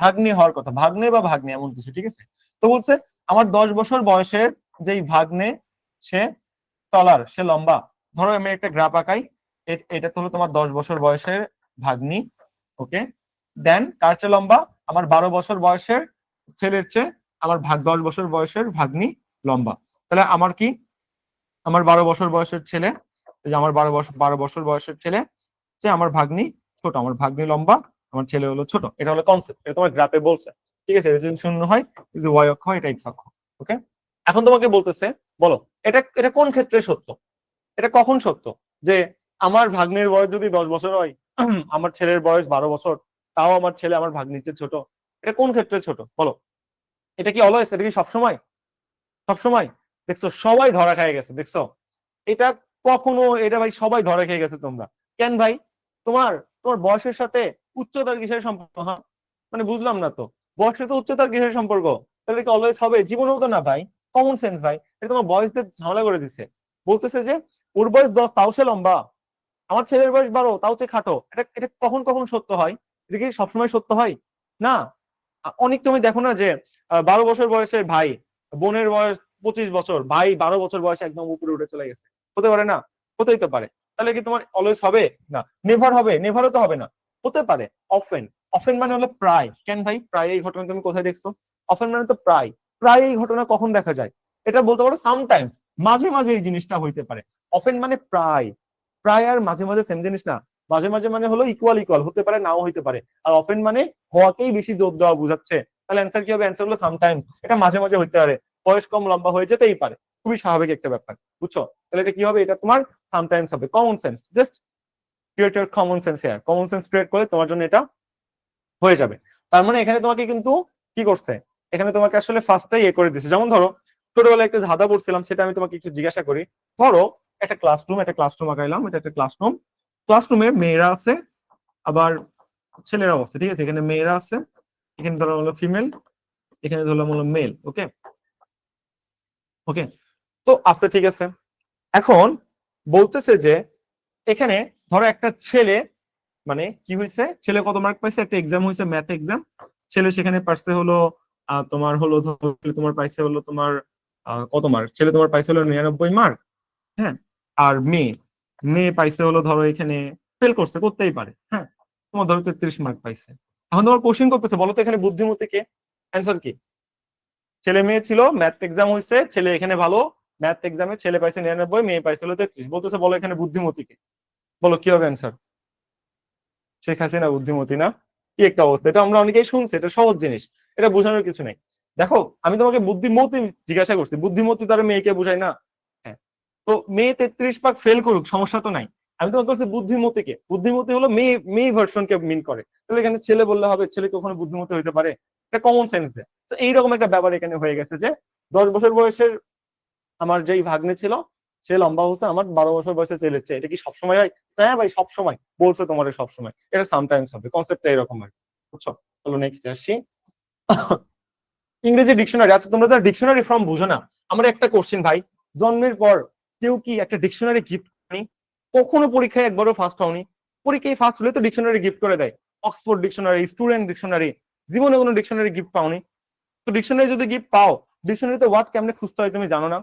ভাগ্নে হওয়ার কথা, ভাগ্নে বা ভাগ্নে এমন কিছু, ঠিক আছে। তো বলছে আমার 10 বছর বয়সের যেই ভাগ্নে, সে তলার, সে লম্বা, ধরো আমি একটা গ্রাফ আঁকাই, এটা তো হলো তোমার 10 বছর বয়সের ভাগ্নি, ওকে, দেন কার চেয়ে লম্বা, আমার 12 বছর বয়সের ছেলের চেয়ে আমার 10 বছর বয়সের ভাগ্নি লম্বা। তাহলে আমার কি, আমার 12 বছর বয়সের ছেলে, এই যে আমার 12 বছর বয়সের ছেলে যে আমার ভাগ্নি ছোট, আমার ভাগ্নি লম্বা, আমার ছেলে হলো ছোট, এটা হলো কনসেপ্ট, এটা তোমার গ্রাফে বলছে, ঠিক আছে। এটা যদি শূন্য হয়, যদি ওয়াই অক্ষ হয়, এটা এক্স অক্ষ, ওকে। এখন তোমাকে বলতেছে বলো এটা এটা কোন ক্ষেত্রে সত্য, এটা কখন সত্য, যে আমার ভাগ্নের বয়স যদি 10 বছর হয়, আমার ছেলের বয়স 12 বছর, তাও আমার ছেলে আমার ভাগ্নির চেয়ে ছোট, এটা কোন ক্ষেত্রে ছোট বলো, এটা কি অলওয়েজ, এটা কি সবসময়, সবসময়, দেখছো সবাই ধরা খেয়ে গেছে, দেখছো এটা কখনো, এটা ভাই সবাই ধরা খেয়ে গেছে তোমরা, কেন ভাই, তোমার তোমার বয়সের সাথে উচ্চতার কিসের সম্পর্ক? হ্যাঁ, মানে বুঝলাম না তো, বয়সের তো উচ্চতার কিসের সম্পর্ক? তাহলে কি অলওয়েজ হবে? জীবনেও তো না ভাই, কমন সেন্স ভাই। এটা তোমার বয়সদের ঝামেলা করে দিচ্ছে। বলতেছে যে ওর বয়স 10 তাও সে লম্বা, আমার ছেলের বয়স 12 তাও সে খাটো। এটা এটা কখন কখন সত্য হয়? এটা কি সবসময় সত্য হয়? না। অনেক তুমি দেখো না যে 12 বছর বয়সের ভাই, বোনের বয়স 25 বছর, ভাই 12 বছর বয়সে একদম উপরে উঠে চলে গেছে। হতে পারে না? হতেই তো পারে। তাহলে কি তোমার অলওয়েজ হবে? না। নেভার হবে? নেভারও তো হবে না। হতে পারে অফেন। অফেন মানে হলো প্রায়। কেন ভাই প্রায় এই ঘটনা তুমি কোথায় দেখছো? অফেন মানে তো প্রায়। প্রায় এই ঘটনা কখন দেখা যায়? এটা বলতে পারো সামটাইমস, মাঝে মাঝে এই জিনিসটা হইতে পারে। অফেন মানে প্রায়। প্রায় আর মাঝে মাঝে সেম জিনিস না। মাঝে মাঝে মানে হলো ইকুয়াল ইকুয়াল, হতে পারে নাও হইতে পারে। আর অফেন মানে হওয়াকেই বেশি জোর দেওয়া বুঝাচ্ছে। তাহলে অ্যান্সার কি হবে? অ্যান্সার হলো সামটাইম। এটা মাঝে মাঝে হইতে পারে, বয়স কম লম্বা হয়ে যেতেই পারে, খুবই স্বাভাবিক একটা ব্যাপার। বুঝছো? তাহলে এটা কি হবে? এটা তোমার সামটাইমস হবে। Common sense, just create your common sense here. Common sense create করে তোমার জন্য এটা হয়ে যাবে। তার মানে এখানে তোমাকে কিন্তু কি করছে? এখানে তোমাকে আসলে ফার্স্টটাই ইয়ে করে দিচ্ছে। যেমন ধরো ছোটবেলায় একটা ধাঁধা পড়ছিলাম, সেটা আমি তোমাকে একটু জিজ্ঞাসা করি। ধরো একটা ক্লাসরুম আঁকাইলাম, এটা একটা ক্লাসরুম। ক্লাসরুমে মেয়েরা আছে, আবার ছেলেরাও আছে। ঠিক আছে, এখানে মেয়েরা আছে, এখানে ধরো হলো ফিমেল, এখানে ধরলাম হলো মেল। ওকে ওকে, তো আছে, ঠিক আছে। এখন বলতেছে যে এখানে ধরো একটা ছেলে, মানে কি হয়েছে, ছেলে কত মার্ক পাইছে? একটা এক্সাম হয়েছে, ম্যাথ এক্সাম। ছেলে সেখানে পারছে হলো তোমার হলো তোমার পাইছে হলো তোমার কত মার্ক? ছেলে তোমার পাইছে হলো 99 মার্ক। হ্যাঁ, আর মেয়ে, মেয়ে পাইছে হলো ধরো এখানে ফেল করছে, করতেই পারে। হ্যাঁ, তোমার ধরো 33 মার্ক পাইছে। এখন তোমার কোশ্চেন করতেছে, বলো তো এখানে বুদ্ধিমতী কে? অ্যান্সার কি? ছেলে মেয়ে ছিল, ম্যাথ এক্সাম হয়েছে, ছেলে এখানে ভালো, ম্যাথ এক্সামে ছেলে পাইছে 99, মেয়ে পাইছিল 33। বলতেছে বলো এখানে বুদ্ধিমতী কে? বলো কি হবে অ্যান্সার? শেখ হাসিনা বুদ্ধিমতী না? কি একটা অবস্থা! এটা আমরা অনেকেই শুনছি, এটা সহজ জিনিস, এটা বোঝানোর কিছু নেই। দেখো আমি তোমাকে বুদ্ধিমতী জিজ্ঞাসা করছি, বুদ্ধিমতী তার মেয়েকে বুঝাই না? হ্যাঁ, তো মেয়ে 33 পাক ফেল করুক, সমস্যা তো নাই। আমি তোমাকে বলছি বুদ্ধিমতীকে, বুদ্ধিমতী হলো মেয়ে, মেয়ে ভার্সনকে মিন করে। তাহলে এখানে ছেলে বললে হবে? ছেলে কখনো বুদ্ধিমতী হইতে পারে? এটা কমন সেন্স দেয়। তো এইরকম একটা ব্যাপার এখানে হয়ে গেছে যে 10 বছর বয়সের আমার যেই ভাগ্নে ছিল, সে লম্বা হচ্ছে আমার 12 বছর বয়সে ছেলের চেয়ে। এটা কি সবসময় হয়? হ্যাঁ ভাই, সবসময় বলছে তোমার, সবসময় এটা সামটাইমস হবে। কনসেপ্টটা এরকম হয়। বুঝছো? চলো নেক্সট আসি। ইংরেজি ডিকশনারি। আচ্ছা, তোমরা যারা ডিকশনারি ফর্ম বুঝো না, আমার একটা কোশ্চেন ভাই, জন্মের পর কেউ কি একটা ডিকশনারি গিফট করেনি? কখনো পরীক্ষায় একবারও ফার্স্ট হওনি? পরীক্ষায় ফার্স্ট হলে তো ডিকশনারি গিফট করে দেয়, অক্সফোর্ড ডিকশনারি, স্টুডেন্ট ডিকশনারি। জীবনে কোনো ডিকশনারি গিফট পাওনি? তো ডিকশনারি যদি গিফট পাও, ডিকশনারিতে ওয়ার্ড কেমনে খুঁজতে হয় তুমি জানো না?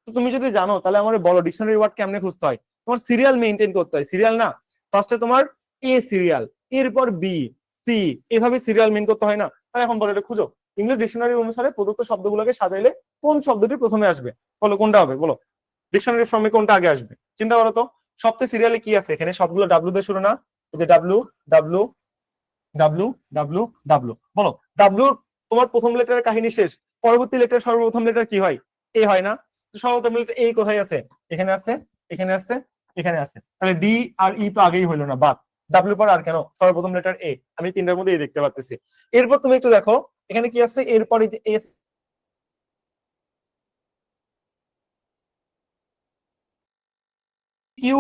তো তুমি যদি জানো তাহলে আমার বলো ডিকশনারি ওয়ার্ড কেমনে খুঁজতে হয়। তোমার সিরিয়াল মেনটেন করতে হয়, সিরিয়াল না, ফার্স্টে তোমার এ সিরিয়াল, এরপর বি, সি, এভাবে সিরিয়াল মেন করতে হয় না? তাহলে এখন বলো এটা খুঁজো। ইংলিশ ডিকশনারি অনুসারে প্রদত্ত শব্দগুলোকে সাজাইলে কোন শব্দটি প্রথমে আসবে? বলো কোনটা হবে? বলো ডিকশনারি ফর্মে কোনটা আগে আসবে? চিন্তা করো তো। সবচেয়ে সিরিয়ালে কি আছে এখানে? সবগুলো ডাব্লু দিয়ে শুরু না? এই যে W, W, W, W, W. বলো ডাব্লু তোমার প্রথম লেটারের কাহিনী শেষ, পরবর্তী লেটার সর্বপ্রথম লেটার কি হয়? এ হয় না? তো সর্বপ্রথম লেটার এই কোথায় আছে? এখানে আছে, এখানে আছে, এখানে আছে। তাহলে ডি আর ই তো আগেই হইলো না, বাদ। ডাব্লিউ পর আর কেন? সর্বপ্রথম লেটার এ। আমি তিনটার মধ্যে দেখতে পাচ্ছি। এরপর তুমি একটু দেখো এখানে কি আছে, এরপরে যে এস, কিউ,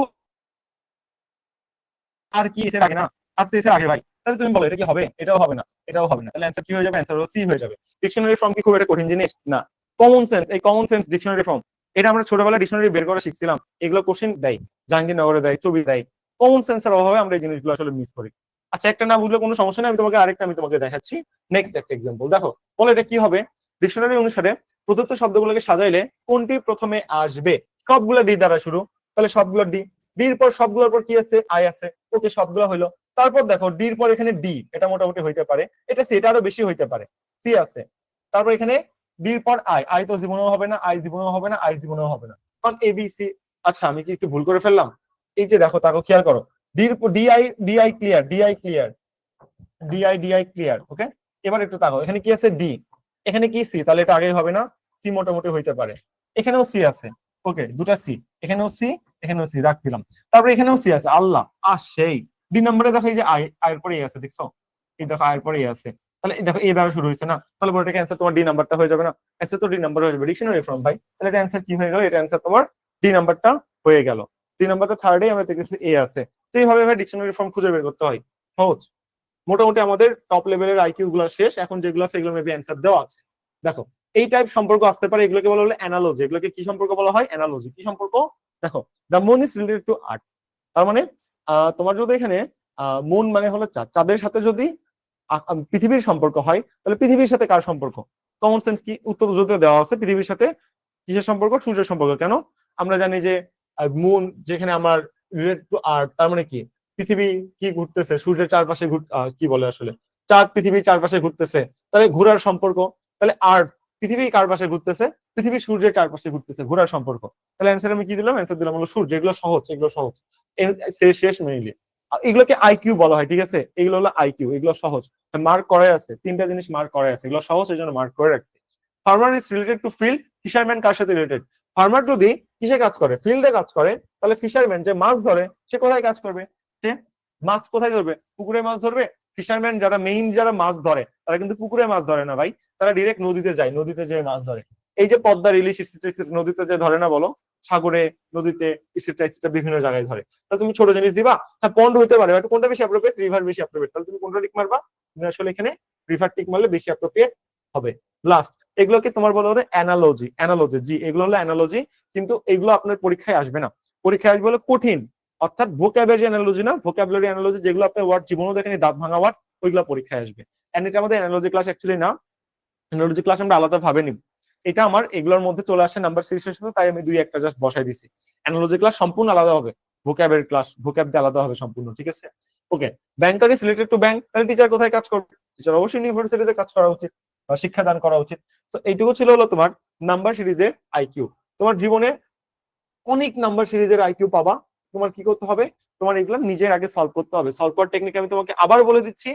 আর কি এসের আগে না? আর তো এসের আগে ভাই। তাহলে তুমি বলো এটা কি হবে? এটাও হবে না, এটাও হবে না। তাহলে অ্যান্সার কি হয়ে যাবে? অ্যান্সার হলো সি হয়ে যাবে। ডিকশনারি ফর্ম কি খুব একটা কঠিন জিনিস না? কমন সেন্স, এই কমন সেন্স ডিকশনারি ফর্ম, এটা আমরা ছোটবেলায় ডিকশনারি বের করা শিখছিলাম। এগুলো কোশ্চেন দেয়, জাহাঙ্গীরনগরে দেয়, ছবি দেয়। কমন সেন্সের অভাবে আমরা এই জিনিসগুলো আসলে মিস করি। আচ্ছা, একটা না বুঝলে কোনো সমস্যা নেই, আমি তোমাকে আরেকটা আমি তোমাকে দেখাচ্ছি। নেক্সট একটা এক্সাম্পল দেখো। বলো এটা কি হবে? ডিকশনারি অনুসারে প্রদত্ত শব্দগুলোকে সাজাইলে কোনটি প্রথমে আসবে? সবগুলো ডি দ্বারা শুরু, তাহলে সবগুলো ডি। ডির পর সবগুলোর পর কি আছে? আই আছে। ওকে, সবগুলো হইলো। তারপর দেখো ডির পর এখানে ডি, এটা মোটামুটি হইতে পারে, এটা সি, এটা আরো বেশি হইতে পারে, সি আছে। তারপর এখানে ডির পর আই, আই তো জীবনেও হবে না, আই জীবনেও হবে না, আই জীবনেও হবে না, কারণ এ বি সি। আচ্ছা, আমি কি একটু ভুল করে ফেললাম? এই যে দেখো, তাকে খেয়াল করো, ডির DI, DI clear, DI clear, DI, DI clear. Okay, এবার একটু তাকাও, এখানে কি আছে? ডি, এখানে কি সি, তাহলে এটা আগেই হবে না? সি মোটামুটি হইতে পারে। এখানেও সি আছে। ওকে, দুটা সি, এখানেও সি, এখানেও সি, রাখ দিলাম। তারপরে এখানেও সি আছে। আল্লাহ, সেই ডি নম্বরে দেখো, এই যে আই, আয়ের পরে আছে, দেখছো? এই দেখো আয়ের পরে আছে। তাহলে দেখো এ দ্বারা শুরু হয়েছে না? তাহলে বড় অ্যান্সার তোমার ডি নাম্বারটা হয়ে যাবে না? অ্যান্সার তো ডি নাম্বার হয়ে যাবে, ডিকশনারি ফর্ম ভাই। তাহলে এটা অ্যান্সার কি হয়ে গেল? এটা অ্যান্সার তোমার ডি নাম্বারটা হয়ে গেল। ডি নাম্বারটা থার্ডে আমরা দেখতেছি এ আছে। তো এইভাবে ভাই ডিকশনারি ফর্ম খুঁজে বের করতে হয়, সহজ। মোটামুটি আমাদের টপ লেভেলের আইকিউ গুলো শেষ, এখন যেগুলো আছে এগুলো মেবি অ্যান্সার দেওয়া আছে। দেখো এই টাইপ সম্পর্ক আসতে পারে, এগুলোকে বলা হলো অ্যানালজি। এগুলোকে কি সম্পর্ক বলা হয়? অ্যানালজি। কি সম্পর্ক? দেখো the moon is related to earth, তার মানে তোমার যদি এখানে মুন মানে হলো চাঁদ, চাঁদের সাথে যদি পৃথিবীর সম্পর্ক হয়, তাহলে পৃথিবীর সাথে কার সম্পর্ক? কমন সেন্স কি উত্তর যদি দেওয়া আছে পৃথিবীর সাথে কিসের সম্পর্ক? সূর্যের সম্পর্ক। কেন? আমরা জানি যে মুন যেখানে আমার রিলেটেড টু আর্থ, তার মানে কি পৃথিবী কি ঘুরতেছে সূর্যের চারপাশে, কি বলে আসলে, চাঁদ পৃথিবীর চারপাশে ঘুরতেছে, তাহলে ঘোরার সম্পর্ক। তাহলে আর্থ পৃথিবী কার পাশে ঘুরতেছে? পৃথিবী সূর্যের চারপাশে ঘুরতেছে, ঘোরার সম্পর্ক। তাহলে অ্যান্সার আমি কি দিলাম? অ্যান্সার দিলাম হলো সূর্য। এগুলো সহজ, এগুলো সহজ, শেষ মেইনলি। এগুলোকে আইকিউ বলা হয়, ঠিক আছে? এগুলো হলো আইকিউ, এগুলো সহজ, মার্ক করাই আছে, তিনটা জিনিস মার্ক করাই আছে, এগুলো সহজ এই জন্য মার্ক করে রাখছি। Farmer is related to field, fisherman কার সাথে রিলেটেড? ফার্মার যদি কিসে কাজ করে? ফিল্ডে কাজ করে, তাহলে ফিশারম্যান যে মাছ ধরে সে কোথায় কাজ করবে? সে মাছ কোথায় ধরবে? পুকুরে মাছ ধরবে। ফিশারম্যান যারা মেইন যারা মাছ ধরে তারা কিন্তু পুকুরে মাছ ধরে না ভাই, তারা ডিরেক্ট নদীতে যায়, নদীতে যেয়ে মাছ ধরে। এই যে পদ্মার ইলিশ নদীতে যে ধরে না, বলো, সাগরে, নদীতে, ইসিটা বিভিন্ন জায়গায় ধরে। তাহলে তুমি ছোট জিনিস দিবা, হ্যাঁ পন্ড হতে পারে, বাট কোনটা বেশি অ্যাপ্রোপ্রিয়েট? রিভার বেশি অ্যাপ্রোপ্রিয়েট। তাহলে তুমি কোনটা টিক মারবা? তুমি আসলে এখানে রিভার টিক মারলে বেশি অ্যাপ্রোপ্রিয়েট হবে। লাস্ট, এগুলোকে তোমার বলা হলো অ্যানালজি। অ্যানালজি, জি, এগুলো হলো অ্যানালজি, কিন্তু এগুলো আপনার পরীক্ষায় আসবে না। পরীক্ষায় আসবে হলো কঠিন, অর্থাৎ ভোকাবুলারি অ্যানালজি না, ভোকাবুলারি অ্যানালজি যেগুলো আপনি ওয়ার্ড জীবনেও দেখেনি, দাঁত ভাঙা ওয়ার্ড, ওইগুলো পরীক্ষায় আসবে। এন্ড এটা আমাদের অ্যানালজি ক্লাস অ্যাকচুয়ালি না, অ্যানালজি ক্লাস আমরা আলাদা ভাবে নিব। এটা আমার এগুলোর মধ্যে চলে আসে নাম্বার সিরিজের সাথে, তাই আমি দুই একটা জাস্ট বসাই দিছি। অ্যানালজি ক্লাস সম্পূর্ণ আলাদা হবে, ভোকাবের ক্লাস ভোকাব দিয়ে আলাদা হবে সম্পূর্ণ, ঠিক আছে? ওকে, ব্যাংকার ইজ রিলেটেড টু ব্যাংক, তাহলে টিচার কোথায় কাজ করবে? টিচার অবশ্যই ইউনিভার্সিটিতে কাজ করা উচিত বা শিক্ষাদান করা উচিত। তো এইটুকু ছিল হলো তোমার নাম্বার সিরিজের আইকিউ। তোমার জীবনে অনেক নাম্বার সিরিজের আইকিউ পাবা, তোমার কি করতে হবে? তোমার এগুলো নিজের আগে সলভ করতে হবে। সলভ করার টেকনিক আমি তোমাকে আবার বলে দিচ্ছি।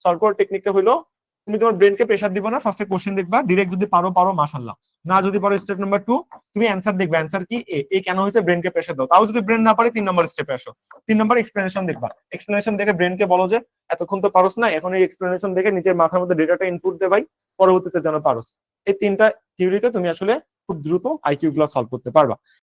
সলভ করার টেকনিকটা হলো, তুমি তোমার ব্রেনকে প্রেসার দিবা না, ফার্স্টে কোশ্চেন দেখবা, ডিরেক্ট যদি পারো পারো মাশাআল্লাহ, না যদি পারো স্টেপ নাম্বার 2 তুমি অ্যানসার দেখবা, অ্যানসার কি এ কেন হয়েছে, ব্রেনকে প্রেসার দাও। তাও যদি ব্রেন না পারে 3 নাম্বার স্টেপে আসো, 3 নাম্বার এক্সপ্লেনেশন দেখবা, এক্সপ্লেনেশন দেখে ব্রেনকে বলো যে এতক্ষণ তো পারোস না, এখন এই এক্সপ্লেনেশন দেখে নিজের মাথার মধ্যে ডেটাটা ইনপুট দে ভাই, পরবর্তীতে যেন পারোস। এই তিনটা থিওরিতে তুমি আসলে খুব দ্রুত আইকিউ গুলো সলভ করতে পারবা।